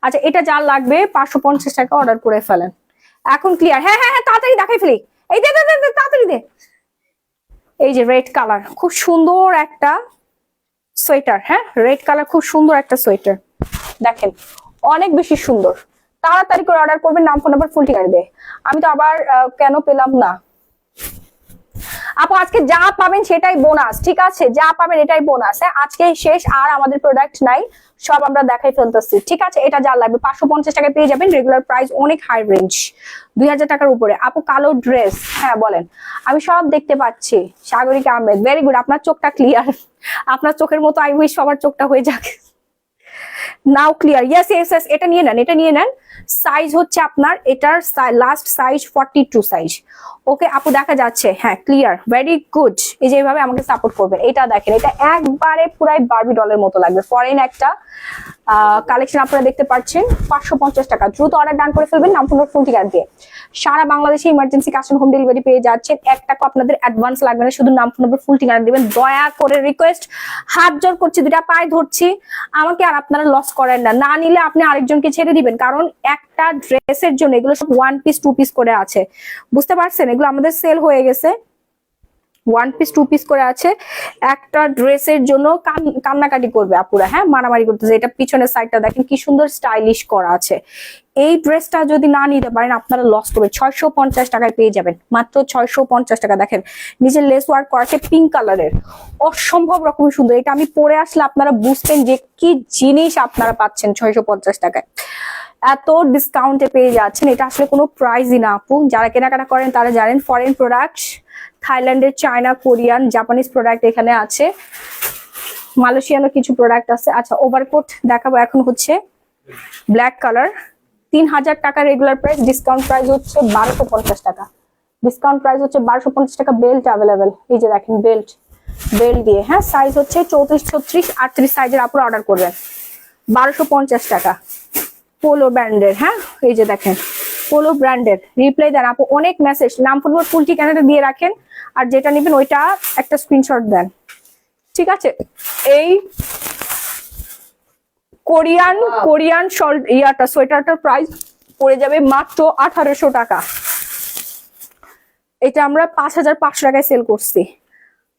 আচ্ছা এটা যার লাগবে 550 টাকা অর্ডার করে ফেলেন, এখন ক্লিয়ার। হ্যাঁ হ্যাঁ হ্যাঁ, তাড়াতাড়ি দেখাই ফেলি। এই দে তাড়াতাড়ি দে। এই যে রেড কালার, খুব সুন্দর একটা সোয়েটার। হ্যাঁ, রেড কালার খুব সুন্দর একটা সোয়েটার, দেখেন অনেক বেশি সুন্দর। তাড়াতাড়ি করে অর্ডার করবেন, নাম ফোন নাম্বার ফুল ঠিকানা দিয়ে। আমি তো আবার কেন পেলাম না। আপু আজকে যা পাবেন সেটাই বোনাস, ঠিক আছে, যা পাবেন এটাই বোনাস। হ্যাঁ আজকে শেষ, আর আমাদের প্রোডাক্ট নাই, সব আমরা দেখাই ফেলতেছি, ঠিক আছে। এটা যা লাগবে 550 টাকায় পেয়ে যাবেন, রেগুলার প্রাইস অনেক হাই রেঞ্জ, 2000 টাকার উপরে। আপু কালো ড্রেস, হ্যাঁ বলেন, আমি সব দেখতে পাচ্ছি। সাগরিকা আহমেদ, ভেরি গুড, আপনার চোখটা ক্লিয়ার, আপনার চোখের মতো আই উইশ সবার চোখটা হয়ে যাক। নাও ক্লিয়ার, ইয়েস ইয়েস ইয়েস, এটা নিয়ে নেন, এটা নিয়ে নেন। সাইজ হচ্ছে আপনার এটার লাস্ট সাইজ 42 সাইজ। ওকে আপু দেখা যাচ্ছে, হ্যাঁ ক্লিয়ার, ভেরি গুড। এই যে এইভাবে আমাকে সাপোর্ট করবেন। এটা দেখেন, এটা একবারে পুরাই বারবি ডলের মতো লাগবে, ফরেন একটা কালেকশন আপনারা দেখতে পাচ্ছেন। 550 টাকা, দ্রুত অর্ডার ডান করে ফেলবেন নাম ফোন ঠিকানা দিয়ে। সারা বাংলাদেশে ইমার্জেন্সি কাজ হোম ডেলিভারি পেয়ে যাচ্ছেন। 1 টাকা আপনাদের অ্যাডভান্স লাগবে না, শুধু নাম ফোন নম্বর ফুল ঠিকানা দিবেন। দয়া করে রিকোয়েস্ট, হাত জোর করছি, দুটা পায়ে ধরছি, আমাকে আর আপনারা লস করেন না। না নিলে আপনি আরেকজনকে ছেড়ে দিবেন, কারণ একটা ড্রেসের জন্য এগুলো সব 1 পিস 2 পিস করে আছে, বুঝতে পারছেন, এগুলো আমাদের সেল হয়ে গেছে। 1 পিস 2 পিস করে আছে, একটা ড্রেসের জন্য কান্নাকাটি করবে আপুরা, হ্যাঁ মারামারি করতেছে। এটা পিছনের সাইডটা দেখেন কি সুন্দর স্টাইলিশ করা আছে। এই ড্রেসটা যদি না নিতে পারেন আপনারা লস করবেন। 650 টাকায় পেয়ে যাবেন, মাত্র 650 টাকা। দেখেন নিচের লেস ওয়ার্ক করা আছে পিঙ্ক কালারের, অসম্ভব রকম সুন্দর। এটা আমি পরে আসলে আপনারা বুঝতেন যে কি জিনিস আপনারা পাচ্ছেন 650 টাকায়, এত ডিসকাউন্টে পেয়ে যাচ্ছেন। এটা আসলে কোনো প্রাইসই না আপু, যারা কেনাকাটা করেন তারা জানেন। ফরেন প্রোডাক্ট, থাইল্যান্ডের, চায়না, কোরিয়ান, জাপানিজ প্রোডাক্ট এখানে আছে, মালয়েশিয়ানও কিছু প্রোডাক্ট আছে। আচ্ছা ওভারকোট দেখাবো এখন, হচ্ছে ব্ল্যাক কালার, 3000 টাকা রেগুলার প্রাইস, ডিসকাউন্ট প্রাইস হচ্ছে 1250 টাকা। ডিসকাউন্ট প্রাইস হচ্ছে 1250 টাকা। বেল্ট অ্যাভেলেবেল, এই যে দেখেন বেল্ট, বেল্ট দিয়ে, হ্যাঁ সাইজ হচ্ছে 34, 36, 38 সাইজের আপুরা অর্ডার করবেন, 1250 টাকা। পোলো ব্র্যান্ডের, হ্যাঁ এই যে দেখেন পোলো ব্র্যান্ডের। রিপ্লাই দেন আপু, অনেক মেসেজ, নাম ফোন নম্বর ফুল ঠিকানাটা দিয়ে রাখেন, আর যেটা নেবেন ওইটা একটা স্ক্রিনশট দেন, ঠিক আছে। এই কোরিয়ান ইয়াটা সোয়েটারটার প্রাইস পড়ে যাবে মাত্র 1800 টাকা। এটা আমরা 5500 টাকায় সেল করছি,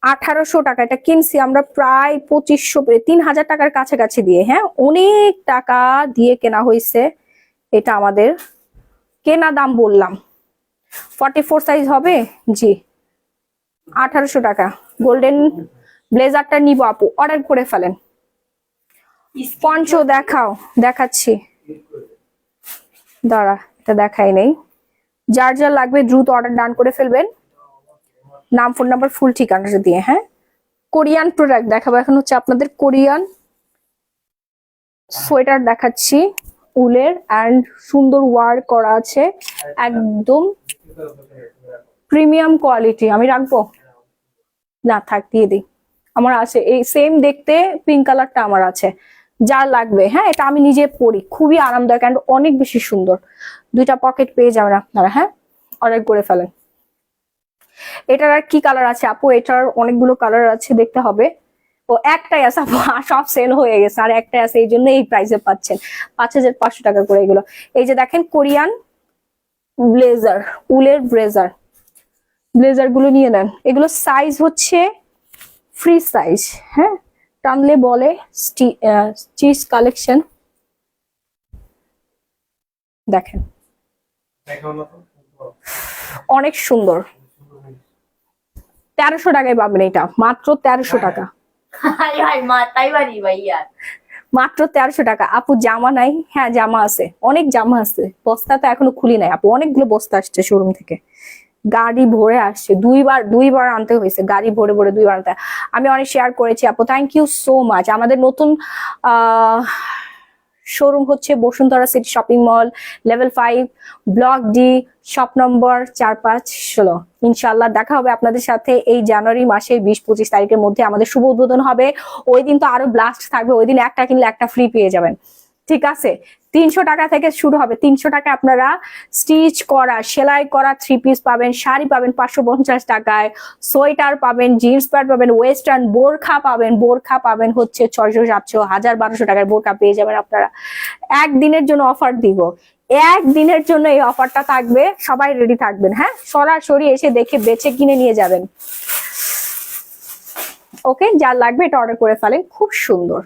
1800 টাকা। এটা কিনছি আমরা প্রায় 2500, 3000 টাকার কাছাকাছি দিয়ে, হ্যাঁ অনেক টাকা দিয়ে কেনা হয়েছে। এটা আমাদের কেনা দাম বললাম। 44 সাইজ হবে, জি 1800 টাকা। গোল্ডেন ব্লেজারটা নিব আপু, অর্ডার করে ফেলেন। পঞ্চ দেখাও, দেখাচ্ছি, দাঁড়া এটা দেখাই নেই। যার যার লাগবে দ্রুত অর্ডার ডান করে ফেলবেন, নাম ফোন নাম্বার ফুল ঠিকানাটা দিয়ে। হ্যাঁ কোরিয়ান প্রোডাক্ট দেখাবো এখন, হচ্ছে আপনাদের কোরিয়ান সোয়েটার দেখাচ্ছি, উলের অ্যান্ড সুন্দর ওয়ার্ক করা আছে, একদম প্রিমিয়াম কোয়ালিটি। আমি রাখবো না, থাক দিয়ে দিই, আমার আছে এই সেম দেখতে পিঙ্ক কালারটা আমার আছে, যার লাগবে। হ্যাঁ এটা আমি নিজে পরি, খুবই আরামদায়ক অ্যান্ড অনেক বেশি সুন্দর। 2টা পকেট পেয়ে যাবেন আপনারা, হ্যাঁ অর্ডার করে ফেলেন। এটার আর কি কালার আছে আপু? এটার অনেকগুলো কালার আছে, দেখতে হবে। ও একটাই আছে আপু, সব সেল হয়ে গেছে, আর একটাই আছে, এই জন্য এই প্রাইসে পাচ্ছেন 5500 টাকা করে এগুলো। এই যে দেখেন কোরিয়ান ব্লেজার, উলের ব্লেজার, ব্লেজার গুলো নিয়ে নেন। এগুলো সাইজ হচ্ছে ফ্রি সাইজ, হ্যাঁ টানলে বলে চিজ কালেকশন। দেখেন অনেক সুন্দর, 1300 টাকায় পাবেন এটা, মাত্র 1300 টাকা, মাথায় বাড়ি ভাইয়া, মাত্র 1300 টাকা। আপু জামা নাই? হ্যাঁ জামা আছে, অনেক জামা আছে, বস্তা তো এখনো খুলি নাই আপু, অনেকগুলো বস্তা আসছে শোরুম থেকে, গাড়ি ভরে আসছে, দুইবার আনতে হয়েছে, গাড়ি ভরে ভরে 2বার আনতে। আমি অনেক শেয়ার করেছি আপু, থ্যাংক ইউ সো মাচ। আমাদের নতুন শোরুম হচ্ছে Bashundhara city shopping mall, level 5, block D, shop number 4516। ইনশাল্লাহ দেখা হবে আপনাদের সাথে এই জানুয়ারি মাসের 20-25 তারিখের মধ্যে। আমাদের শুভ উদ্বোধন হবে, ওই দিন তো আরো ব্লাস্ট থাকবে, ওই দিন একটা কিনলে একটা ফ্রি পেয়ে যাবেন, ঠিক আছে। 300 টাকা থেকে শুরু হবে, 300 টাকা আপনারা স্টিচ করা, সেলাই করা 3 পিস পাবেন, শাড়ি পাবেন 550 টাকায়, সোয়েটার পাবেন, জিন্স প্যান্ট পাবেন, ওয়েস্টার্ন বোরখা পাবেন হচ্ছে 600, 700, 1200 টাকার বোরখা পেয়ে যাবেন আপনারা। একদিনের জন্য অফার দিব, একদিনের জন্য এই অফারটা থাকবে, সবাই রেডি থাকবেন। হ্যাঁ সরাসরি এসে দেখে বেছে কিনে নিয়ে যাবেন। ওকে যার লাগবে এটা অর্ডার করে ফেলেন, খুব সুন্দর,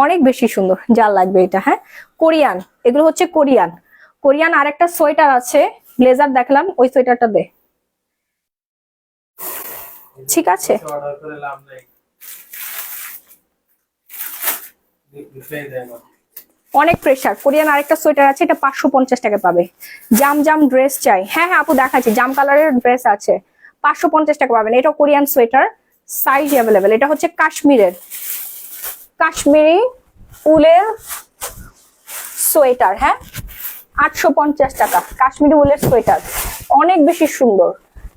অনেক বেশি সুন্দর, যার লাগবে এটা। হ্যাঁ কোরিয়ান, এগুলো হচ্ছে কোরিয়ান। আরেকটা সোয়েটার আছে, ব্লেজার দেখলাম, ওই সোয়েটারটা দে, ঠিক আছে, অর্ডার করে লাভ নাই, রিপ্লাই দেয় না। অনেক প্রেসার। কোরিয়ান আরেকটা সোয়েটার আছে, এটা 550 টাকা পাবে। জাম জাম ড্রেস চাই, হ্যাঁ হ্যাঁ আপু দেখাচ্ছি, জাম কালারের ড্রেস আছে, 550 টাকা পাবেন। এটা কোরিয়ান সোয়েটার, সাইজ অ্যাভেলেবেল। এটা হচ্ছে কাশ্মীরি উলের সোয়েটার, হ্যাঁ 850 টাকা কাশ্মীরি উলের সোয়েটার, অনেক বেশি সুন্দর।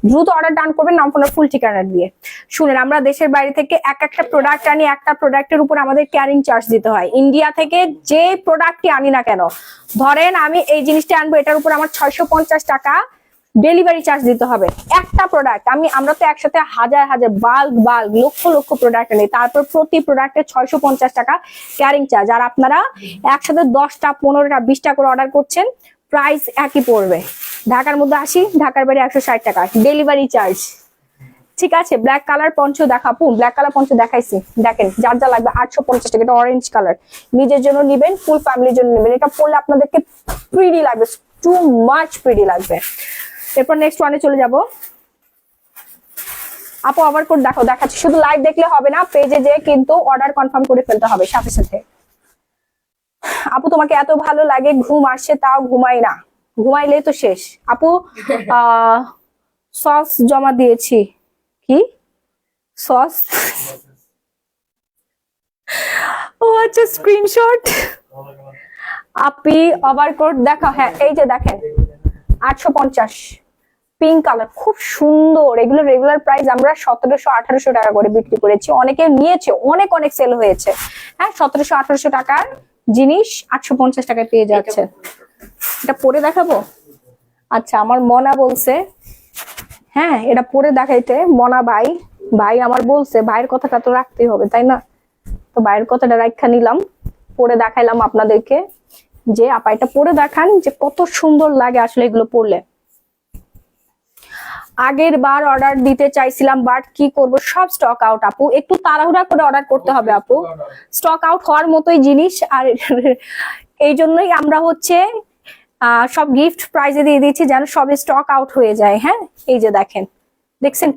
দ্রুত অর্ডার ডান করবেন নাম ফোনের ফুল ঠিকানা দিয়ে। শুনেন, আমরা দেশের বাইরে থেকে একটা প্রোডাক্ট আনি, একটা প্রোডাক্টের উপর আমাদের ক্যারিং চার্জ দিতে হয়। ইন্ডিয়া থেকে যে প্রোডাক্টটি আনি না কেন, ধরেন আমি এই জিনিসটা আনবো, এটার উপর আমার 650 টাকা ডেলিভারি চার্জ দিতে হবে। একটা প্রোডাক্ট আমরা তো একসাথে হাজার হাজার বাল্ক লক্ষ লক্ষ প্রোডাক্ট আনি, তারপর প্রতি প্রোডাক্টে 650 টাকা ক্যারিং চার্জ। আর আপনারা একসাথে 10টা 15টা 20টা করে অর্ডার করছেন, প্রাইস একই পড়বে। ঢাকার মধ্যে 80, ঢাকার বাইরে 160 টাকা ডেলিভারি চার্জ। ঠিক আছে, ব্ল্যাক কালার পঞ্চ দেখাবো, ব্ল্যাক কালার পঞ্চ দেখাইছি, দেখেন যার যা লাগবে 850 টাকা। এটা অরেঞ্জ কালার, নিজের জন্য নিবেন, ফুল ফ্যামিলির জন্য নিবেন। এটা পরলে আপনাদেরকে প্রিটি লাগবে, টু মাচ প্রিটি লাগবে। এরপর নেক্সট ওয়ানে চলে যাব। আপু ওভার কোড দেখাচ্ছি, শুধু লাইভ দেখলে হবে না, পেজে যেয়ে কিন্তু অর্ডার কনফার্ম করে ফেলতে হবে সাথে সাথে। আপু তোমাকে এত ভালো লাগে, ঘুম আসছে তাও ঘুমাই না, ঘুমাইলেই তো শেষ। আপু সস জমা দিয়েছি, কি সস? ও আচ্ছা, স্ক্রিনশট। আপনি ওভার কোড দেখা, হ্যাঁ এই যে দেখেন 850, পিঙ্ক কালার, খুব সুন্দর। এগুলো রেগুলার প্রাইস আমরা 1700-1800 টাকা করে বিক্রি করেছি, অনেকে নিয়েছে, অনেক সেল হয়েছে। হ্যাঁ 1700-1800 টাকার জিনিস 850 টাকায় পেয়ে যাচ্ছে। এটা পরে দেখাবো? আচ্ছা, আমার মনা বলছে, হ্যাঁ এটা পরে দেখাইতে। মনা ভাই আমার বলছে, ভাইয়ের কথাটা তো রাখতেই হবে তাই না? তো ভাইয়ের কথাটা রাখা নিলাম, পরে দেখাইলাম আপনাদেরকে যে আপা এটা পরে দেখান যে কত সুন্দর লাগে আসলে এগুলো পরলে। আগের বার অর্ডার দিতে চাইছিলাম, বাট কি করব, সব স্টক আউট। আপু একটু তাড়াহুড়া করে অর্ডার করতে হবে আপু, স্টক আউট হওয়ার মতোই জিনিস। আর এই জন্যই আমরা হচ্ছে সব গিফট প্রাইজে দিয়ে দিচ্ছি যেন সব স্টক আউট হয়ে যায়। হ্যাঁ এই যে দেখছেন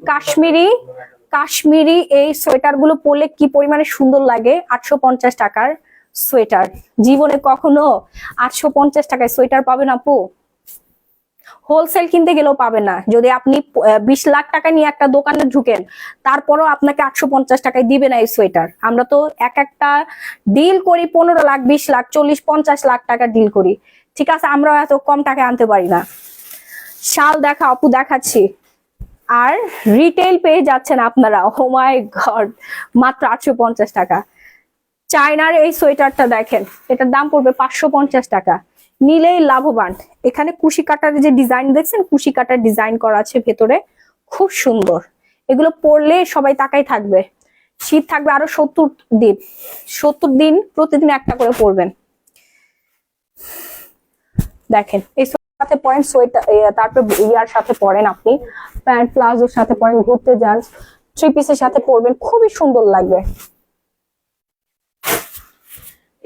কাশ্মীরি এই সোয়েটার গুলো পরলে কি পরিমাণে সুন্দর লাগে। 850 টাকার সোয়েটার, জীবনে কখনো 850 টাকায় সোয়েটার পাবেন আপু? হোলসেল কিনতে গেলেও পাবেন না। যদি আপনি 20 লাখ টাকা নিয়ে একটা দোকানে ঢুকেন, তারপরও আপনাকে 850 টাকায় দিবে না এই সোয়েটার। আমরা তো একটা ডিল করি 15 লাখ 20 লাখ 40-50 লাখ টাকা ডিল করি, ঠিক আছে, আমরা এত কম টাকায় আনতে পারি না। শাল দেখা আপু দেখাচ্ছি, আর রিটেল পেয়ে যাচ্ছেন আপনারা, ও মাই গড, মাত্র 850 টাকা। চায়নার এই সোয়েটারটা দেখেন, এটার দাম পড়বে 550 টাকা, নিলেই লাভবান। এখানে কুশি কাটার যে ডিজাইন দেখছেন, কুশি কাটার ডিজাইন করা আছে ভেতরে, খুব সুন্দর। এগুলো পরলে সবাই তাকাই থাকবে। শীত থাকবে আরো 70 দিন প্রতিদিন একটা করে পরবেন। দেখেন এই সাথে পরেন সোয়েটার, তারপর ইয়ার সাথে পরেন, আপনি প্যান্ট প্লাজোর সাথে পরেন, ঘুরতে যান, 3 পিসের সাথে পরবেন, খুবই সুন্দর লাগবে।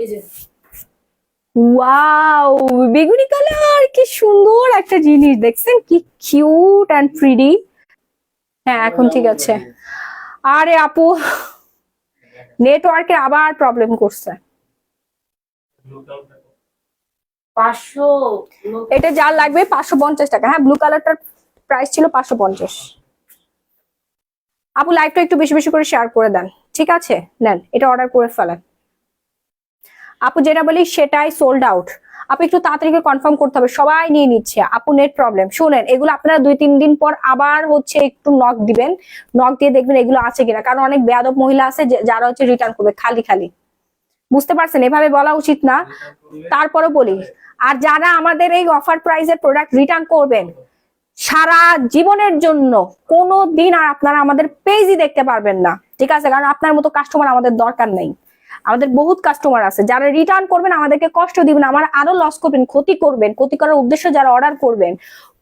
এই যে ওয়াও, বেগুনি কালার, কি সুন্দর একটা জিনিস, দেখছেন কি কিউট এন্ড প্রিটি। হ্যাঁ এখন ঠিক আছে। আরে আপু নেটওয়ার্কের আবার প্রবলেম করছে। 500 এটা যার লাগবে 550 টাকা। হ্যাঁ ব্লু কালারটার প্রাইস ছিল 550। আপু লাইভটা একটু বেশি বেশি করে শেয়ার করে দেন, ঠিক আছে? নেন এটা অর্ডার করে ফেলেন। আপু যেটা বলি সেটাই সোল্ড আউট। আপু একটু তাড়াতাড়ি করে কনফার্ম করতে হবে, সবাই নিয়ে নিচ্ছে। আপু নেট প্রবলেম। শুনেন, এগুলো আপনারা 2-3 দিন পর আবার হচ্ছে একটু নক দিবেন, নক দিয়ে দেখবেন এগুলো আছে কিনা, কারণ অনেক বেয়াদব মহিলা আছে যারা হচ্ছে রিটার্ন করবে খালি। বুঝতে পারছেন? এভাবে বলা উচিত না, তারপরে বলি। আর যারা আমাদের এই অফার প্রাইসের প্রোডাক্ট রিটার্ন করবেন, সারা জীবনের জন্য কোনো দিন আর আপনারা আমাদের পেজই দেখতে পারবেন না, ঠিক আছে? কারণ আপনার মতো কাস্টমার আমাদের দরকার নেই। আমাদের বহুত কাস্টমার আছে যারা রিটার্ন করবেন, আমাদেরকে কষ্ট দিবেন, আমার আরো লস করবেন, ক্ষতি করার উদ্দেশ্য যারা অর্ডার করবেন,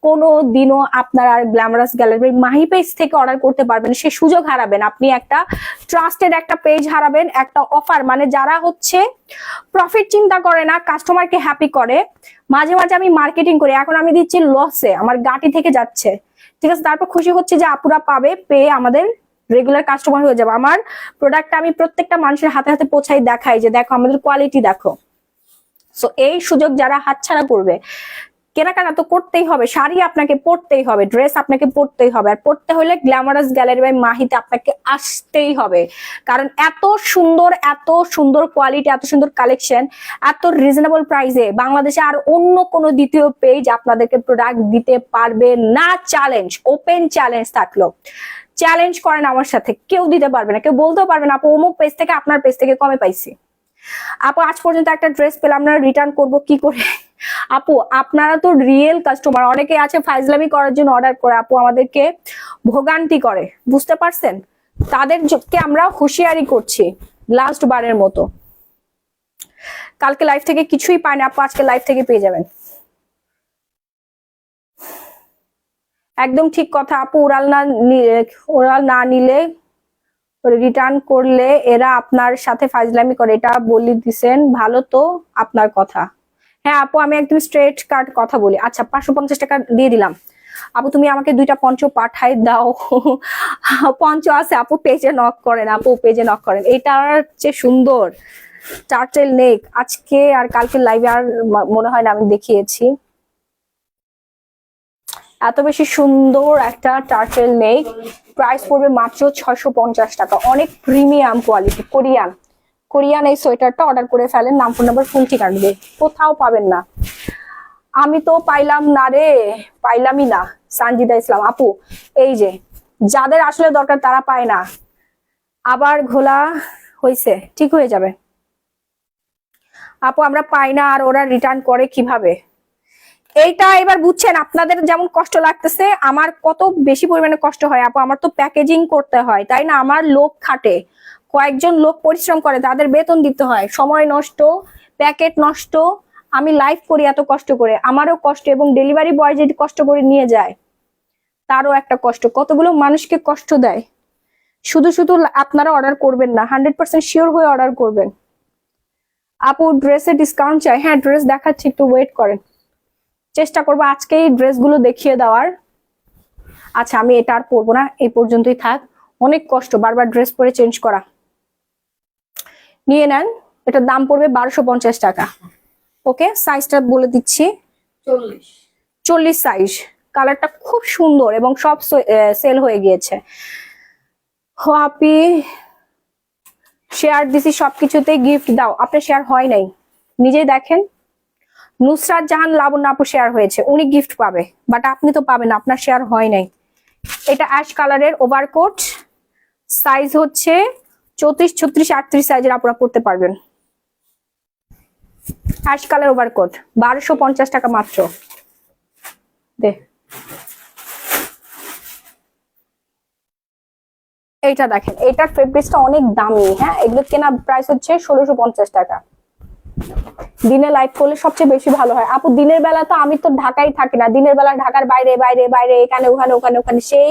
কোনো দিনও আপনারা গ্ল্যামারাস গ্যালারি মাহি পেজ থেকে অর্ডার করতে পারবেন, সে সুযোগ হারাবেন। আপনি একটা ট্রাস্টেড একটা পেজ হারাবেন, একটা অফার। মানে যারা হচ্ছে প্রফিট চিন্তা করে না, কাস্টমারকে হ্যাপি করে। মাঝে মাঝে আমি মার্কেটিং করি, এখন আমি দিচ্ছি লসে, আমার গাটি থেকে যাচ্ছে, ঠিক আছে? তারপর খুশি হচ্ছে যে আপুরা পাবে, পেয়ে আমাদের রেগুলার কাস্টমার হয়ে যাবে। আমার প্রোডাক্টটা আমি প্রত্যেকটা মানুষের হাতে হাতে পৌঁছাই, দেখাই যে দেখো আমাদের কোয়ালিটি দেখো। সো এই সুযোগ যারা হাতছাড়া করবে, কেনাকাটা তো করতেই হবে, শাড়ি আপনাকে পরতেই হবে, ড্রেস আপনাকে পরতেই হবে, আর পরতে হলে গ্ল্যামারাস গ্যালারি বাই মাহিতে আপনাকে আসতেই হবে। কারণ এত সুন্দর কোয়ালিটি, এত সুন্দর কালেকশন, এত রিজনেবল প্রাইসে বাংলাদেশে আর অন্য কোনো দ্বিতীয় পেজ আপনাদেরকে প্রোডাক্ট দিতে পারবে না। চ্যালেঞ্জ, ওপেন চ্যালেঞ্জ থাকলো, চ্যালেঞ্জ করেন আমার সাথে, কেউ দিতে পারবে না, কেউ বলতেও পারবে না আপু অমুক পেজ থেকে আপনার পেজ থেকে কমে পাইছি। আপু আজ পর্যন্ত একটা ড্রেস পেলাম না, রিটার্ন করব কি করে? আপু আপনারা তো রিয়েল কাস্টমার, অনেকে আছে ফাইজলামি করার জন্য অর্ডার করে, আপু আমাদেরকে ভোগান্তি করে, বুঝতে পারছেন? তাদেরকে আমরা হুঁশিয়ারি করছি লাস্ট বারের মতো। কালকে লাইভ থেকে কিছুই পায়নি আপু, আজকে লাইভ থেকে পেয়ে যাবেন। একদম ঠিক কথা আপু, ওরাল না নিলে রিটার্ন করলে এরা আপনার সাথে ফাজলামি করে, এটা বলি দিছেন ভালো তো আপনার কথা। হ্যাঁ আপু আমি একদম স্ট্রেট কাট কথা বলি। আচ্ছা 550 টাকা দিয়ে দিলাম আপু, তুমি আমাকে 2টা পঞ্চ পাঠাই দাও। পঞ্চ আছে আপু, পেজে নক করেন আপু, পেজে নক করেন। এটার চেয়ে সুন্দর টার্টেল নেক আজকে আর কালকে লাইভে আর মনে হয় না আমি দেখিয়েছি। এত বেশি সুন্দর একটা টার্টেল নেক, প্রাইস পড়বে মাত্র 650 টাকা। অনেক প্রিমিয়াম কোয়ালিটি, কোরিয়ান এই সোয়েটারটা অর্ডার করে ফেলেন, নাম ফোন নাম্বার ফুল ঠিকানা দিয়ে, কোথাও পাবেন না। আমি তো পাইলাম না রে, পাইলামই না। সানজিদা ইসলাম আপু, এই যে যাদের আসলে দরকার তারা পায় না, আবার ঘোলা হয়েছে, ঠিক হয়ে যাবে আপু, আমরা পাই না আর ওরা রিটার্ন করে কিভাবে? এইটা এবার বুঝছেন, আপনাদের যেমন কষ্ট লাগতেছে আমার কত বেশি পরিমাণে কষ্ট হয় আপু। আমার তো প্যাকেজিং করতে হয় তাই না, আমার লোক খাটে, কয়েকজন লোক পরিশ্রম করে, তাদের বেতন দিতে হয়, সময় নষ্ট, প্যাকেট নষ্ট, আমি লাইভ করি এত কষ্ট করে, আমারও কষ্ট, এবং ডেলিভারি বয় যেটি কষ্ট করে নিয়ে যায় তারও একটা কষ্ট, কতগুলো মানুষকে কষ্ট দেয়। শুধু শুধু আপনারা অর্ডার করবেন না, 100% শিওর হয়ে অর্ডার করবেন। আপু ড্রেসে ডিসকাউন্ট চাই, হ্যাঁ ড্রেস দেখাচ্ছি, একটু ওয়েট করেন, চেষ্টা করবো আজকেই ড্রেসগুলো দেখিয়ে দেওয়ার। আচ্ছা আমি এটা আর পরবো না, এই পর্যন্তই থাক, অনেক কষ্ট বারবার ড্রেস পরে চেঞ্জ করা। নিয়ে নেন, এটার দাম পড়বে 1250 টাকা। ওকে সাইজটা বলে দিচ্ছি, 40 সাইজ। কালারটা খুব সুন্দর এবং সব সেল হয়ে গিয়েছে। আপনি শেয়ার দিছি সবকিছুতেই গিফট দাও, আপনার শেয়ার হয় নাই, নিজেই দেখেন। নুসরাত জাহান লাবণ্য আপু শেয়ার হয়েছে, উনি গিফট পাবে, বাট আপনি তো পাবেন, আপনার শেয়ার হয় নাই। এটা অ্যাশ কালারের ওভারকোট, সাইজ হচ্ছে 34, 36, 38 সাইজের আপনারা পড়তে পারবেন। অ্যাশ কালার ওভারকোট 1250 টাকা মাত্র। দে এইটা দেখেন, এইটার ফেব্রিক্সটা অনেক দামি, হ্যাঁ এগুলো কেনা প্রাইস হচ্ছে 1650 টাকা। দিনে লাইভ করলে সবচেয়ে বেশি ভালো হয় আপু। দিনের বেলা তো আমি তো ঢাকায় থাকি না, দিনের বেলা ঢাকার বাইরে বাইরে বাইরে, এখানে ওখানে ওখানে ওখানে, সেই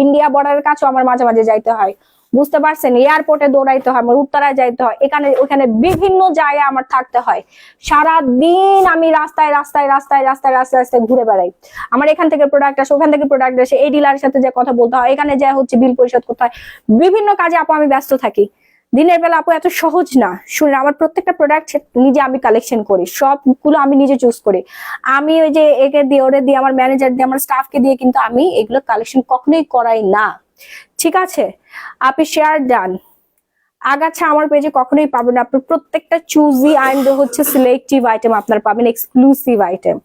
ইন্ডিয়া বর্ডারের কাছেও আমার মাঝে মাঝে যাইতে হয়, বুঝতে পারছেন? এয়ারপোর্টে দৌড়াইতে হয়, আমার উত্তরায় যাইতে হয়, এখানে ওখানে বিভিন্ন জায়গায় আমার থাকতে হয়। সারা দিন আমি রাস্তায় রাস্তায় রাস্তায় রাস্তায় রাস্তায় রাস্তায় ঘুরে বেড়াই। আমার এখান থেকে প্রোডাক্ট আসে, ওখান থেকে প্রোডাক্ট আসে, এই ডিলারের সাথে যে কথা বলতে হয়, এখানে যা হচ্ছে বিল পরিশোধ করতে হয়, বিভিন্ন কাজে আপু আমি ব্যস্ত থাকি। দিনের বেলা আপু এত সহজ না। শুনে আমার প্রত্যেকটা প্রোডাক্ট নিজে আমি কালেকশন করি, সবগুলো আমি নিজে চুজ করি। আমি ওই যে একে দিয়ে ওরে দিয়ে আমার ম্যানেজার দিয়ে আমার স্টাফকে দিয়ে কিন্তু আমি এগুলো কালেকশন কখনোই করাই না, ঠিক আছে? আপনি শেয়ার ডান, আগাছা আমার পেজে কখনোই পাবেন না। আপনার প্রত্যেকটা চুজি অ্যান্ড হচ্ছে সিলেক্টিভ আইটেম আপনারা পাবেন, এক্সক্লুসিভ আইটেম।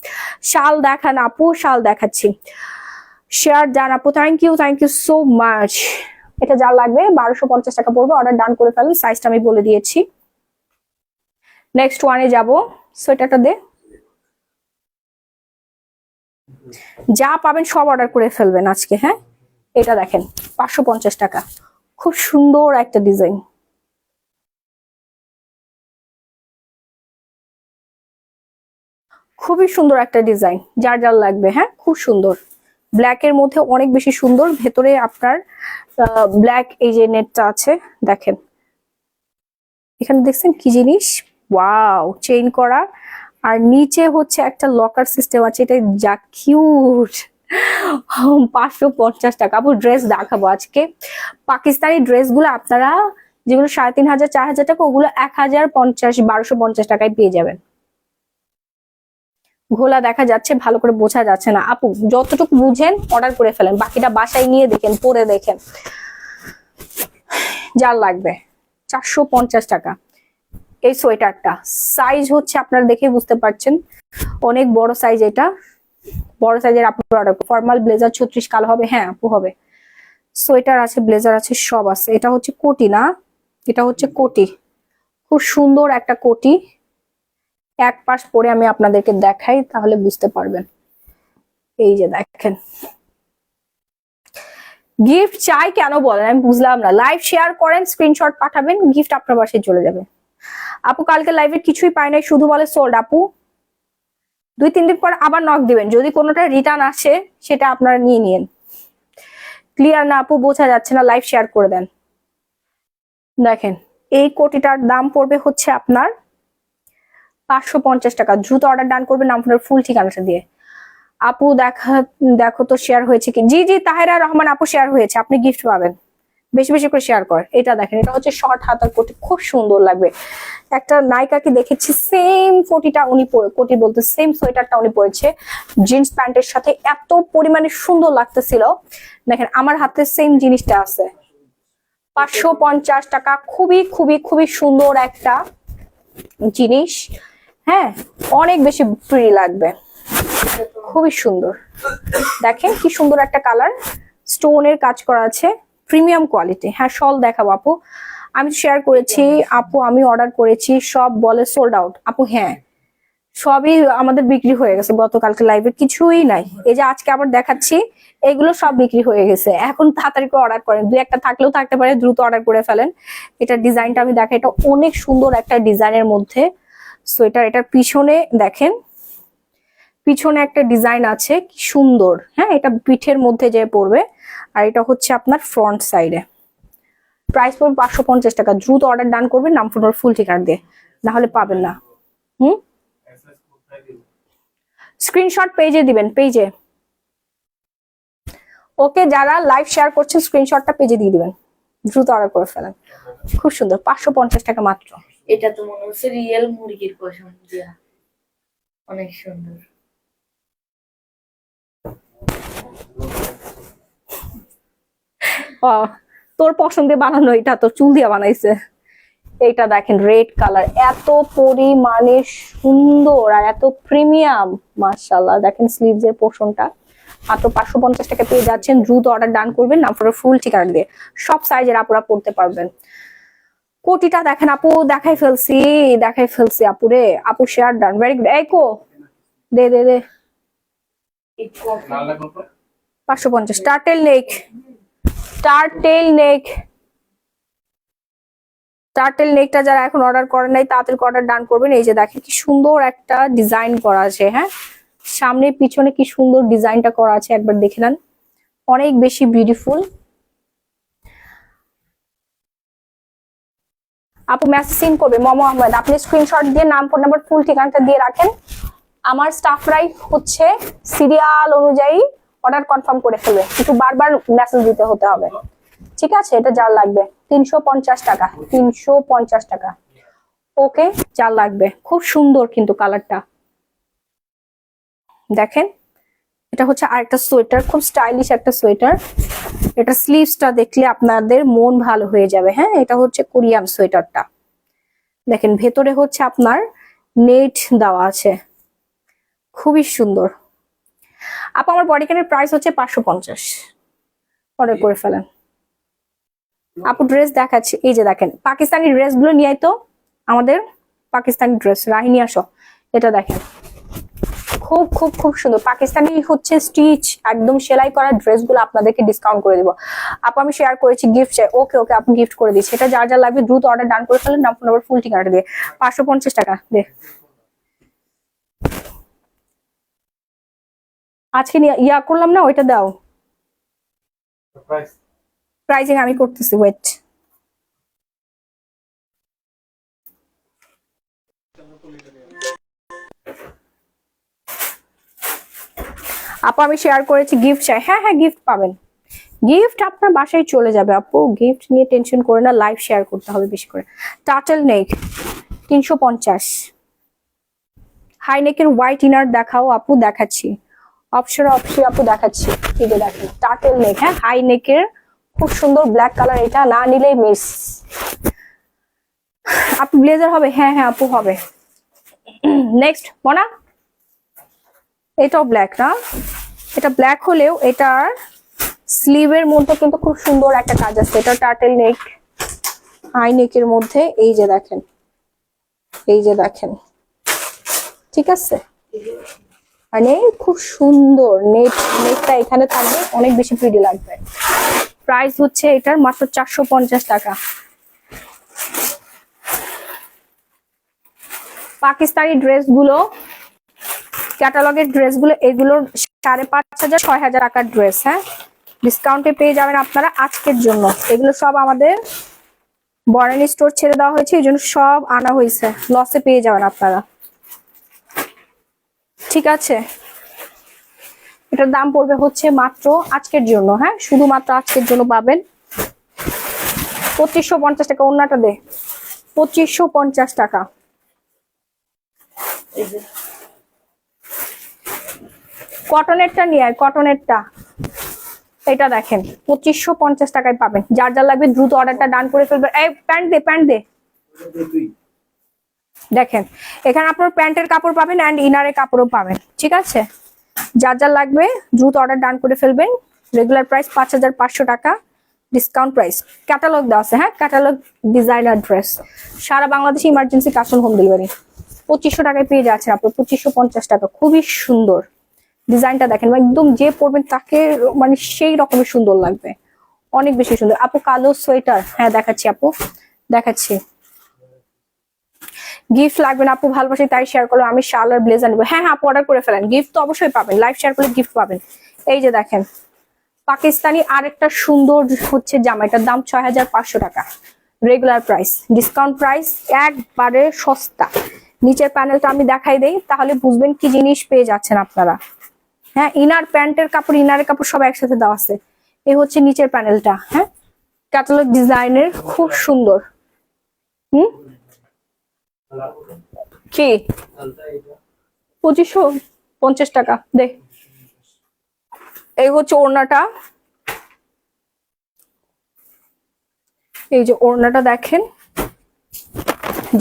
শাল দেখান আপু, শাল দেখাচ্ছি। শেয়ার ডান আপু, থ্যাংক ইউ সো মাচ। এটা যা লাগবে 1250 টাকা পড়বে, অর্ডার ডান করে ফেলেন, সাইজটা আমি বলে দিয়েছি। নেক্সট ওয়ানে যাব, সোয়েটারটা দে, যা পাবেন সব অর্ডার করে ফেলবেন আজকে, হ্যাঁ। এটা দেখেন 550 টাকা, খুব সুন্দর একটা ডিজাইন, খুবই সুন্দর একটা ডিজাইন, যার যার লাগবে, হ্যাঁ খুব সুন্দর। ব্ল্যাক এর মধ্যে অনেক বেশি সুন্দর, ভেতরে আপনার ব্ল্যাক এই যে নেটটা আছে দেখেন, এখানে দেখছেন কি জিনিস, ওয়াও, চেইন করা, আর নিচে হচ্ছে একটা লকার সিস্টেম আছে, এটা যা কিউট, 550 টাকা। আপু ড্রেস দেখাবো আজকে, পাকিস্তানি ড্রেস গুলো আপনারা যেগুলো 3500 4000 টাকা, ওগুলো 1050 1250 টাকায় পেয়ে যাবেন। ঘোলা দেখা যাচ্ছে, ভালো করে বোঝা যাচ্ছে না আপু, যতটুকু বুঝেন অর্ডার করে ফেলেন, বাকিটা বাসায় নিয়ে দেখেন, পরে দেখেন যার লাগবে। 450 টাকা এই সোয়েটারটা, সাইজ হচ্ছে আপনারা দেখে বুঝতে পারছেন অনেক বড় সাইজ, এটা বড় সাইজের আপু অর্ডার। ফর্মাল ব্লেজার 36 কালো হবে, হ্যাঁ আপু হবে। সোয়েটার আছে, ব্লেজার আছে, সব আছে। এটা হচ্ছে কোটি না, এটা হচ্ছে কোটি, খুব সুন্দর একটা কোটি। এক পাশ পরে আমি আপনাদেরকে দেখাই, তাহলে বুঝতে পারবেন। এই যে দেখেন, গিফট চাই কেন বলেন, আমি বুঝলাম না। লাইভ শেয়ার করেন, স্ক্রিনশট পাঠাবেন, গিফট আপনার বাসায় চলে যাবে। আপু কালকে লাইভে কিছুই পাই নাই, শুধু বলে সোল্ড। আপু 2-3 দিন পর আবার নক দিবেন, যদি কোনোটা রিটার্ন আসে সেটা আপনারা নিয়ে নিন। ক্লিয়ার না আপু, বোঝা যাচ্ছে না, লাইভ শেয়ার করে দেন। দেখেন এই কোটিটার দাম পড়বে হচ্ছে আপনার 550 টাকা। দ্রুত অর্ডার ডান করবেন আপনার ফুল ঠিকানাটা দিয়ে। আপু দেখো তো শেয়ার হয়েছে কি? জি জি তাহেরা রহমান আপু শেয়ার হয়েছে, আপনি গিফট পাবেন, বেশি বেশি করে শেয়ার কর। এটা দেখেন, এটা হচ্ছে শর্ট হাতার কোটি, খুব সুন্দর লাগবে। একটা নায়িকাকে দেখেছি সেম কোটিটা উনি কোটি বলতে সেম সোয়েটারটা উনি পরেছে জিন্স প্যান্টের সাথে, এত পরিমাণে সুন্দর লাগতেছিল। দেখেন আমার হাতে সেম জিনিসটা আছে। 550 টাকা, খুবই খুবই খুবই সুন্দর একটা জিনিস। হ্যাঁ অনেক বেশি প্রিটি লাগবে, খুবই সুন্দর। দেখেন কি সুন্দর একটা কালার, স্টোনের কাজ করা আছে, প্রিমিয়াম কোয়ালিটি। হ্যাঁ শল দেখাবো আপু, আমি শেয়ার করেছি আপু, আমি অর্ডার করেছি, সব বলে সোল্ড আউট। আপু হ্যাঁ সবই আমাদের বিক্রি হয়ে গেছে, গতকালকে লাইভে কিছুই নাই। এই যে আজকে আবার দেখাচ্ছি, এগুলো সব বিক্রি হয়ে গেছে। এখন তাড়াতাড়ি করে অর্ডার করেন, 2-1টা থাকলেও থাকতে পারে, দ্রুত অর্ডার করে ফেলেন। এটা ডিজাইনটা আমি দেখাই, এটা অনেক সুন্দর একটা ডিজাইনের মধ্যে সোয়েটার। এটার পিছনে দেখেন, পিছনে একটা ডিজাইন আছে, কি সুন্দর। হ্যাঁ এটা পিঠের মধ্যে যে পড়বে, আর এটা হচ্ছে আপনার ফ্রন্ট সাইডে। প্রাইস পড়বে 550 টাকা। দ্রুত অর্ডার ডান করবেন নাম ফোন ফুল ঠিকানা দিয়ে, না হলে পাবেন না। স্ক্রিনশট পেজে দিবেন, পেজে। ওকে যারা লাইভ শেয়ার করছেন স্ক্রিনশটটা পেজে দিয়ে দিবেন, দ্রুত অর্ডার করে ফেলেন। খুব সুন্দর, 550 টাকা মাত্র। এটা তো মনে হচ্ছে রিয়েল মুরগির পশম দিয়া, অনেক সুন্দর। তোর পছন্দে বানানো, এটা তো চুল দিয়ে বানাইছে। এইটা দেখেন রেড কালার, এত পরিমাণে সুন্দর আর এত প্রিমিয়াম, মাশাআল্লাহ। দেখেন স্লিভস এর পোর্শনটা মাত্র 550 টাকা পেয়ে যাচ্ছেন। দ্রুত অর্ডার ডান করবেন নাম ফোন ফুল ঠিকানা দিয়ে, সব সাইজের আপুরা পড়তে পারবেন। কোটিটা দেখেন আপু, দেখাই ফেলছি আপুরে। আপু শেয়ার ডান, ভেরি গুড। এই কো দে দে দে, এই কফি 550। টার্টেল নেক, টার্টেল নেকটা যারা এখন অর্ডার করেন নাই তাড়াতাড়ি অর্ডার ডান করবেন। এই যে দেখেন কি সুন্দর একটা ডিজাইন করা আছে। হ্যাঁ সামনে পিছনে কি সুন্দর ডিজাইনটা করা আছে, একবার দেখে নেন, অনেক বেশি বিউটিফুল। আপু মেসেজ সিন করবে মমো আহমেদ, আপনি স্ক্রিনশট দিয়ে নাম ফোন নাম্বার ফুল ঠিকানাটা দিয়ে রাখেন। আমার স্টাফরাই হচ্ছে সিরিয়াল অনুযায়ী অর্ডার কনফার্ম করে ফেলবে, কিন্তু বারবার মেসেজ দিতে হতে হবে, ঠিক আছে? এটা যার লাগবে 350 টাকা, 350 টাকা। ওকে যার লাগবে, খুব সুন্দর কিন্তু কালারটা দেখেন। এটা হচ্ছে আরেকটা সোয়েটার, খুব স্টাইলিশ একটা সোয়েটার। এটা স্লিভসটা দেখলে আপনাদের মন ভালো হয়ে যাবে। হ্যাঁ এটা হচ্ছে কোরিয়ান সোয়েটারটা, দেখেন ভেতরে হচ্ছে আপনার নেট দেওয়া আছে, খুবই সুন্দর। আপু আমার বডিকেনের প্রাইস হচ্ছে 550, অর্ডার করে ফেলেন। আপু ড্রেস দেখাচ্ছি, এই যে দেখেন পাকিস্তানি ড্রেস গুলো নিয়ে তো, আমাদের পাকিস্তানি ড্রেস রাহিনী আসো। এটা দেখেন খুব খুব খুব সুন্দর, পাকিস্তানি হচ্ছে স্টিচ একদম সেলাই করা ড্রেস গুলো আপনাদেরকে ডিসকাউন্ট করে দিব। আপু আমি শেয়ার করেছি, গিফট চাই। ওকে ওকে আপু গিফট করে দিচ্ছি। এটা যার যার লাগবে দ্রুত অর্ডার ডান করে ফেলেন, নাম ফোন নাম্বার ফুল ঠিকানাটা দিয়ে। 550 টাকা দে। আজকে ইয়া করলাম না, ওইটা দাও। প্রাইজিং আমি করতেছি, ওয়েট। আপু আমি শেয়ার করেছি গিফট চাই, হ্যাঁ হ্যাঁ গিফট পাবেন, গিফট আপনার বাসায় চলে যাবে আপু, গিফট নিয়ে টেনশন করে না, লাইভ শেয়ার করতে হবে বেশি করে। টার্টল নেক 350। হাই নেকের হোয়াইট ইনার দেখাও আপু, দেখাচ্ছি অপশন আপু দেখাচ্ছি, এই যে দেখেন টার্টল নেক, হ্যাঁ হাই নেকের খুব সুন্দর ব্ল্যাক কালার, এটা না নিলেই মিস। আপু ব্লেজার হবে, হ্যাঁ হ্যাঁ আপু হবে। নেক্সট মনা, এটাও ব্ল্যাক না, এটা ব্ল্যাক হলেও এটার স্লিভের মধ্যে কিন্তু খুব সুন্দর একটা কাজ আছে, এটা টার্টল নেক হাই নেকের মধ্যে, এই যে দেখেন, এই যে দেখেন, ঠিক আছে, মানে খুব সুন্দর নেটটা এখানে থাকবে, অনেক বেশি প্রিটি লাগবে। প্রাইস হচ্ছে এটার মাত্র 450 টাকা। পাকিস্তানি ড্রেসগুলো, ক্যাটালগের ড্রেসগুলো, এগুলোর 5,500 6,000 টাকার ড্রেস, হ্যাঁ ডিসকাউন্টে পেয়ে যাবেন আপনারা আজকের জন্য। এগুলো সব আমাদের বরানি স্টোর ছেড়ে দেওয়া হয়েছে, এই জন্য সব আনা হয়েছে, লসে পেয়ে যাবেন আপনারা, ঠিক আছে। এটার দাম পড়বে হচ্ছে মাত্র আজকের জন্য, হ্যাঁ শুধুমাত্র আজকের জন্য পাবেন 2550 টাকা। ওন্নাটা দে, 2550 টাকা। এই যে কটনেরটা নিয়ে আয়, কটনেরটা এটা দেখেন 2550 টাকায় পাবেন। যার যার লাগবে দ্রুত অর্ডারটা ডান করে ফেলবেন। এই প্যান্ট দে, দেখেন এখানে আপনার প্যান্টের কাপড় পাবেন এন্ড ইনারের কাপড়ও পাবেন, ঠিক আছে। যার যার লাগবে দ্রুত অর্ডার ডান করে ফেলবেন। রেগুলার প্রাইস 5500 টাকা, ডিসকাউন্ট প্রাইস, ক্যাটালগ দেওয়া আছে, হ্যাঁ ক্যাটালগ ডিজাইনার ড্রেস, সারা বাংলাদেশে emergency cash on home delivery. 2500 টাকায় পেয়ে যাচ্ছেন আপনি, 2550 টাকা, খুবই সুন্দর ডিজাইনটা দেখেন, একদম যে পরবেন তাকে মানে সেই রকমের সুন্দর লাগবে, অনেক বেশি সুন্দর। আপু কালো সোয়েটার, হ্যাঁ দেখাচ্ছি আপু, দেখাচ্ছি। গিফট লাগবে না আপু, ভালোবাসি তাই শেয়ার করলো, আমি শাল আর ব্লেজার নেবো, হ্যাঁ হ্যাঁ আপু অর্ডার করে ফেলেন, গিফট তো অবশ্যই পাবেন, লাইভ শেয়ার করলে গিফট পাবেন। এই যে দেখেন পাকিস্তানি আরেকটা সুন্দর হচ্ছে জামা, এটার দাম 6500 টাকা, রেগুলার প্রাইস, ডিসকাউন্ট প্রাইস, একবারে সস্তা। নিচের প্যানেলটা আমি দেখাই দেই, তাহলে বুঝবেন কি জিনিস পেয়ে যাচ্ছেন আপনারা। হ্যাঁ ইনার প্যান্টের কাপড়, ইনারের কাপড় সব একসাথে দেওয়া আছে। এই হচ্ছে নিচের প্যানেলটা, হ্যাঁ ক্যাটালগ ডিজাইনের, খুব সুন্দর। কি 2550 টাকা দে। এই হচ্ছে ওড়নাটা, এই যে ওড়নাটা দেখেন,